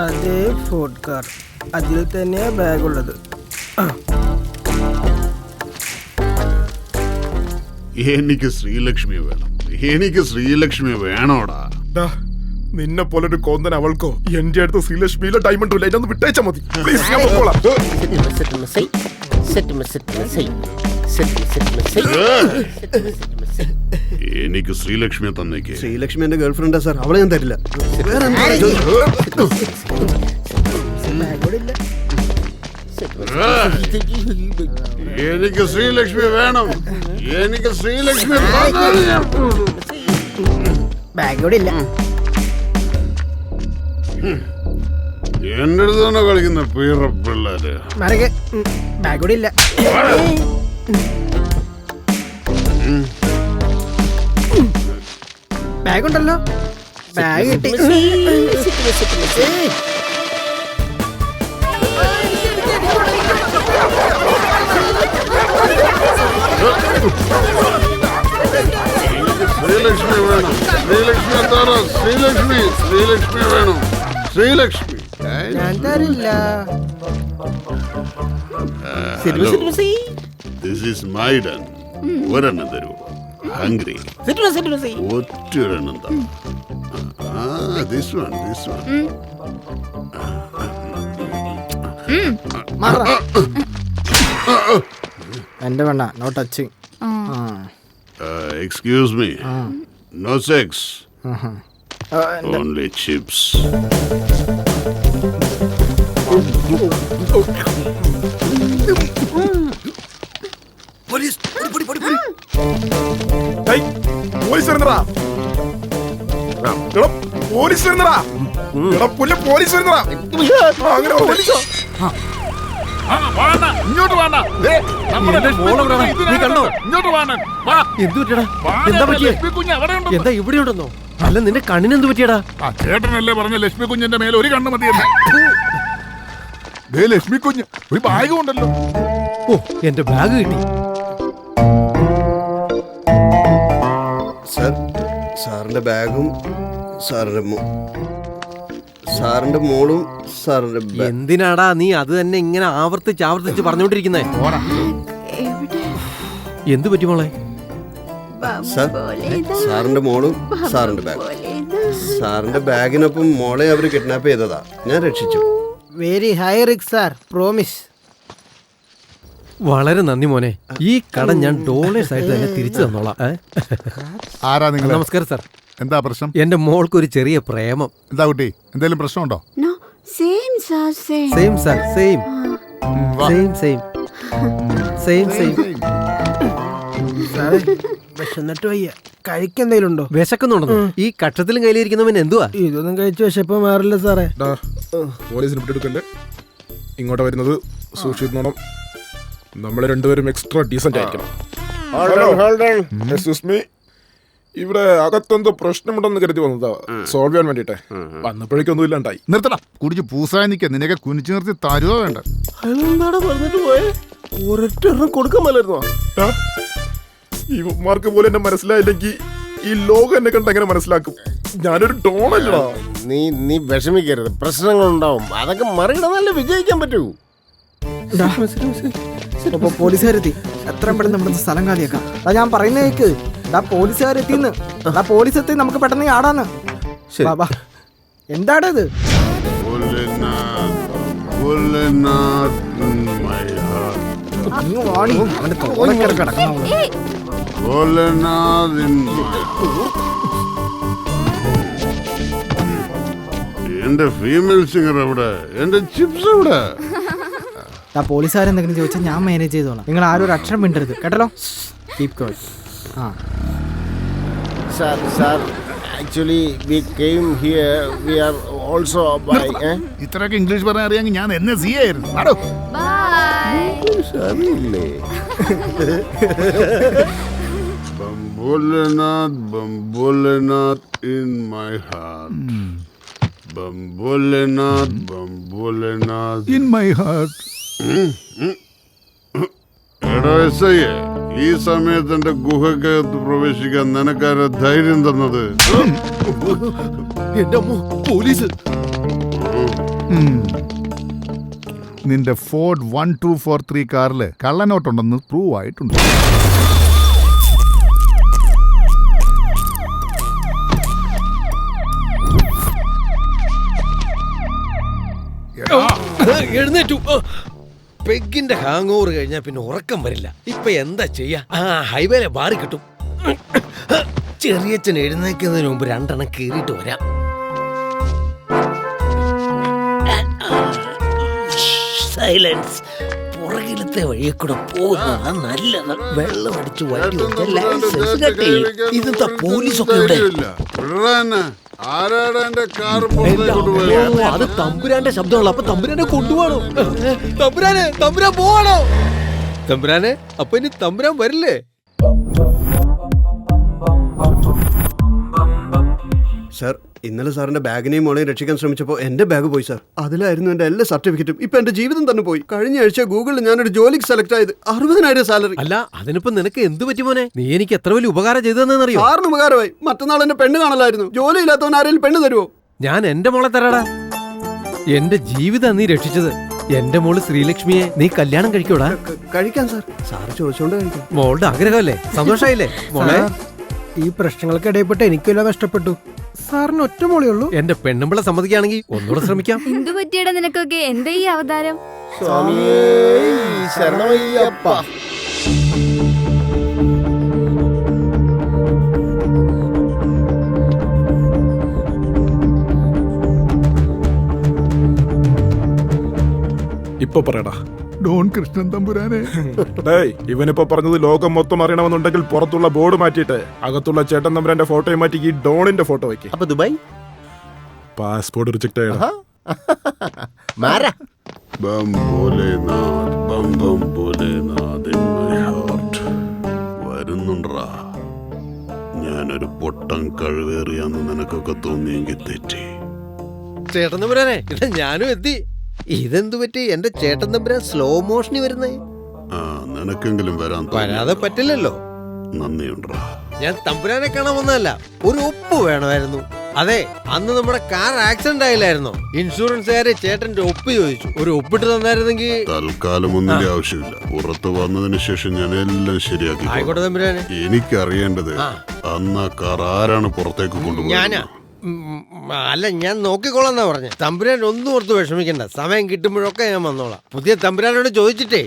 അതേ ഫോർട്ട് കാർ, അതിൽ തന്നെയാ ബാഗ് ഉള്ളത്. എനിക്ക് ശ്രീലക്ഷ്മി വേണം. എനിക്ക് ശ്രീലക്ഷ്മി വേണോടാ. നിന്നെ പോലൊരു കോന്തൻ അവൾക്കോ എന്റെ അടുത്ത് ശ്രീലക്ഷ്മിയിലെ ഡയമണ്ട് ഇല്ല. ഇതൊന്ന് വിട്ടയച്ചാ മതി പ്ലീസ്. ഞാൻ പോകോളാം. എനിക്ക് ശ്രീലക്ഷ്മിയെ തന്നേക്ക്. ശ്രീലക്ഷ്മി എന്റെ ഗേൾഫ്രണ്ടാ സാർ. അവളെ ഞാൻ തരില്ല. എനിക്ക് ശ്രീലക്ഷ്മി വേണം. എനിക്ക് ശ്രീലക്ഷ്മി ബാഗ് ഇവിടെ ഇല്ല. എന്റെ അടുത്ത് തന്നെ കളിക്കുന്ന പീറപ്പിള്ളേർ. മാറ് മാരകെ ബാഗ് കൂടെ ഇല്ല. ബാഗ് ഉണ്ടല്ലോ. ബാഗ് കിട്ടി. ശ്രീലക്ഷ്മി വേണം. ശ്രീലക്ഷ്മി എന്താണോ? ശ്രീലക്ഷ്മി വേണം. ശ്രീലക്ഷ്മി ഞാൻ തരില്ല. This is my done. ഒരെണ്ണം തരൂ. ഹംഗ്രി. ഒറ്റൊരെണ്ണം താ. This one. എന്റെ വേണ്ട, no touching. Excuse me, no sex, only chips. Police വരുന്നടാ. പോലീസ് വരുന്നടാ. പോലീസ് വരുന്നടാ. അങ്ങനെ പോലീസോ? ഇങ്ങോട്ട് വേണ്ട. ഇങ്ങോട്ട് വേണ്ട. എന്താ പറ്റിയേ? എന്താ ഇവിടെ ഉണ്ടെന്നോ? അല്ല, നിന്റെ കണ്ണിനെന്ത് പറ്റിയടാ? ചേട്ടനല്ലേ പറഞ്ഞ ലക്ഷ്മി കുഞ്ഞിന്റെ മേലെ ഒരു കണ്ണ് മതിയെന്ന്. ലക്ഷ്മി കുഞ്ഞ് ഒരു ബാഗ് ഉണ്ടല്ലോ. ഓ, എന്റെ ബാഗ് കിട്ടി. സാറിന്റെ ബാഗും സാറിന്റെ മോളും സാറിന്റെ. എന്തിനാടാ നീ അത് തന്നെ ഇങ്ങനെ ആവർത്തിച്ച് പറഞ്ഞോണ്ടിരിക്കുന്നേ? എന്ത് പറ്റി മോളെ? സാറിന്റെ മോളും സാറിന്റെ ബാഗും. സാറിന്റെ ബാഗിനൊപ്പം മോളെ അവര് കിഡ്നാപ്പ് ചെയ്തതാ. ഞാൻ രക്ഷിച്ചു. Very high risk sir, promise. വളരെ നന്ദി മോനെ. ഈ കട ഞാൻ ഡോളേഴ്സ് ആയിട്ട് തന്നെ തിരിച്ചു തന്നോളാം. ആരാ നിങ്ങൾ? നമസ്കാരം സാർ. എന്താ പ്രശ്നം? എന്റെ മോൾക്ക് ഒരു ചെറിയ പ്രേമം. എന്താ കുട്ടി, എന്തെങ്കിലും പ്രശ്നമുണ്ടോ? Same sir, same. വിശന്നിട്ട് വയ്യ, കഴിക്കെന്തേലും ഉണ്ടോ? വിശക്കുന്നുണ്ടോ? ഈ കക്ഷത്തിലും കയ്യിലിരിക്കുന്നവൻ എന്തുവാ? ഇതൊന്നും കഴിച്ച് വിശപ്പ് മാറില്ല സാറേ. പോലീസിന് വിട്ടെടുക്കല്ലേ. ഇങ്ങോട്ട് വരുന്നത് സൂക്ഷിച്ചോണം. നമ്മൾ രണ്ടുപേരും എക്സ്ട്രാ ഡീസന്റ് ആയിരിക്കണം. എക്സ്ക്യൂസ് മീ, ഇവിടെ അകത്തെന്തോ പ്രശ്നമുണ്ടെന്ന് കരുതി വന്നതാ. സോൾവ് ചെയ്യാൻ വേണ്ടിട്ടെ വന്നപ്പോഴേക്കൊന്നും ഇല്ലാണ്ടായി. നിർത്തണം. കുടിച്ച് പൂസായി നിൽക്കുക. നിനക്ക് കുനിച്ചു നിർത്തി തരുവോ വേണ്ട? അതെന്താടാ പറഞ്ഞിട്ട് പോയെ? ഒരൊറ്റ കൊടുക്കാൻ മേലായിരുന്നോ? ഇവന്മാർക്ക് പോലും എന്നെ മനസ്സിലായില്ലെങ്കിൽ ഈ ലോകം എന്നെ കണ്ട് എങ്ങനെ മനസ്സിലാക്കും? ഞാനൊരു ഡോണല്ലടാ. നീ വിഷമിക്കരുത്, പ്രശ്നങ്ങളുണ്ടാവും. അതൊക്കെ മറികടന്നല്ലേ വിജയിക്കാൻ പറ്റൂ. പോലീസുകാരെത്തി. എത്രയും പെട്ടെന്ന് നമ്മുടെ സ്ഥലം കാലിയാക്കാം. ഞാൻ പറയുന്ന കേക്ക്. പോലീസുകാരെത്തിന്ന്. പോലീസ് എത്തി, നമുക്ക് പെട്ടെന്ന് ആടാന്ന്. എന്താടാ ഇത്? അവന്റെ തോന്നക്കേട് കിടക്കണം. എന്റെ ഫീമെയിൽ സിംഗർ എവിടെ? എന്റെ ചിപ്സ് എവിടെ? പോലീസുകാരെന്തെങ്കിലും ചോദിച്ചാൽ ഞാൻ മാനേജ് ചെയ്തോളാം. നിങ്ങൾ ആരും ഒരു അക്ഷരം മിണ്ടരുത്, കേട്ടല്ലോ. Keep call. Sir, actually we came here. We are also by. ഇത്രയൊക്കെ ഇംഗ്ലീഷ് പറയാൻ അറിയാമെങ്കിൽ ഞാൻ എന്നെ സി ആയിരുന്നു. അറിയില്ലേ? Bambolenath in my heart. Bambolenath in my heart. എടോ എസ് ഐ, ഈ സമയത്ത് എന്റെ ഗുഹക്കകത്ത് പ്രവേശിക്കാൻ നിനക്കാരെ ധൈര്യം തന്നത്? പോലീസ്. നിന്റെ ഫോർഡ് 1243 കാറില് കള്ളനോട്ടുണ്ടെന്ന് പ്രൂവ് ആയിട്ടുണ്ട്. എഴുന്നേറ്റു. പെഗിന്റെ ഹാങ് ഓവർ കഴിഞ്ഞാൽ പിന്നെ ഉറക്കം വരില്ല. ഇപ്പൊ എന്താ ചെയ്യാ? ഹൈവേയിലെ ബാറി കിട്ടും. ചെറിയച്ഛൻ എഴുന്നേക്കുന്നതിന് മുമ്പ് രണ്ടെണ്ണം കീറിയിട്ട് വരാം. സൈലൻസ്. പുറകിലത്തെ വഴിയെ കൂടെ പോകുന്നതാ നല്ലത്. വെള്ളം അടിച്ച് വണ്ടി ലൈസൻസ് കട്ട് ചെയ്യും. ഇതെന്താ പോലീസൊക്കെ ഇവിടെ? ആരാടാ എന്റെ കാർ പുറത്തേക്ക് പോയത്? അത് തമ്പുരാന്റെ ശബ്ദമാണല്ലോ. അപ്പൊ തമ്പുരാനെ കൊണ്ടുപോകണോ? തമ്പുരാൻ പോവാണോ? തമ്പുരാനെ, അപ്പൊ ഇനി തമ്പുരാൻ വരില്ലേ? സാർ, ഇന്നലെ സാറിന്റെ ബാഗിനെയും മോളെയും രക്ഷിക്കാൻ ശ്രമിച്ചപ്പോൾ എന്റെ ബാഗ് പോയി സാർ. അതിലായിരുന്നു എന്റെ എല്ലാ സർട്ടിഫിക്കറ്റും. ഇപ്പൊ എന്റെ ജീവിതം തന്നെ പോയി. കഴിഞ്ഞ ആഴ്ച ഗൂഗിളിൽ ഞാനൊരു ജോലിക്ക് സെലക്ട് ആയത്. 60,000 സാലറി. അല്ല, അതിനിപ്പോ നിനക്ക് എന്ത് പറ്റി മോനെ? നീ എനിക്ക് എത്ര വലിയ ഉപകാരം ചെയ്തതെന്നറിയോ? സാറിന് ഉപകാരമായി. മറ്റന്നാൾ എന്റെ പെണ്ണ് കാണലായിരുന്നു. ജോലി ഇല്ലാത്തവൻ ആരെങ്കിലും പെണ്ണ് തരുമോ? ഞാൻ എന്റെ മോളെ തരാടാ. എന്റെ ജീവിതം നീ രക്ഷിച്ചത്. എന്റെ മോള് ശ്രീലക്ഷ്മിയെ നീ കല്യാണം കഴിക്കൂടാ? കഴിക്കാൻ സാർ. സാറ് ചോദിച്ചോണ്ട് കഴിക്കാം. മോളുടെ ആഗ്രഹമല്ലേ? സന്തോഷായില്ലേ മോളെ? ഈ പ്രശ്നങ്ങൾക്കിടയിൽപ്പെട്ട് എനിക്കെല്ലാം നഷ്ടപ്പെട്ടു. സാറിന് ഒറ്റ മോളേ ഉള്ളൂ. എന്റെ പെണ്ണുമ്പിള സമ്മതിക്കുകയാണെങ്കിൽ ഒന്നുകൂടെ ശ്രമിക്കാം. എന്തു പറ്റിയടാ നിനക്കൊക്കെ? എന്താ ഈ അവതാരം? ശരണമയ്യപ്പ. ഇപ്പൊ പറയടാ. ഡോൺ കൃഷ്ണൻ തമ്പുരാനെ. ഡേയ്, ഇവനിപ്പോ പറഞ്ഞത് ലോകം മൊത്തം അറിയണമെന്നുണ്ടെങ്കിൽ പുറത്തുള്ള ബോർഡ് മാറ്റിയിട്ട് അകത്തുള്ള ചേട്ടൻ തമ്പുരാന്റെ ഫോട്ടോയും മാറ്റി ഈ ഡോണിന്റെ ഫോട്ടോ വെക്ക്. അപ്പൊ ദുബായ് പാസ്പോർട്ട് റിജക്ട് ചെയ്യണം. ബം ഭോലേനാഥ്, ബം ബം ഭോലേനാഥ് in my heart. വരുന്നുണ്ടാ. ഞാനൊരു പൊട്ടൻ കഴിവേറിയാന്ന് നിനക്കൊക്കെ തോന്നിയെങ്കിൽ തെറ്റി. ചേട്ടൻ തമ്പുരാനെ, ഇത് ഞാനും എത്തി. ഇതെന്തു പറ്റി? എന്റെ ചേട്ടൻ തമ്പുരാൻ സ്ലോ മോഷനിൽ വരുന്നേ. ആ, നിനക്കെങ്കിലും വരാൻ വരാതെ പറ്റില്ലല്ലോ. നന്ദിയുണ്ടാ. ഞാൻ തമ്പുരാനെ കാണാൻ വന്നതല്ല, ഒരു ഒപ്പ് വേണമായിരുന്നു. അതെ, അന്ന് നമ്മുടെ കാർ ആക്സിഡന്റ് ആയില്ലായിരുന്നോ? ഇൻഷുറൻസുകാരെ ചേട്ടന്റെ ഒപ്പ് ചോദിച്ചു. ഒരു ഒപ്പിട്ട് തന്നായിരുന്നെങ്കിൽ. തൽക്കാലം ഒന്നിന്റെ ആവശ്യമില്ല. പുറത്ത് വന്നതിന് ശേഷം ഞാൻ എല്ലാം ശരിയാക്കി. ആയിക്കോട്ടെ തമ്പുരാനെ. എനിക്കറിയേണ്ടത് അന്ന് ആ കാർ ആരാണ് പുറത്തേക്ക് കൊണ്ടുപോയത്? ഞാനാ? അല്ല, ഞാൻ നോക്കിക്കോളാന്നാ പറഞ്ഞ. തമ്പുരാൻ ഒന്നും ഓർത്ത് വിഷമിക്കണ്ട. സമയം കിട്ടുമ്പോഴൊക്കെ ഞാൻ വന്നോളാം. പുതിയ തമ്പുരാനോട് ചോദിച്ചിട്ടേ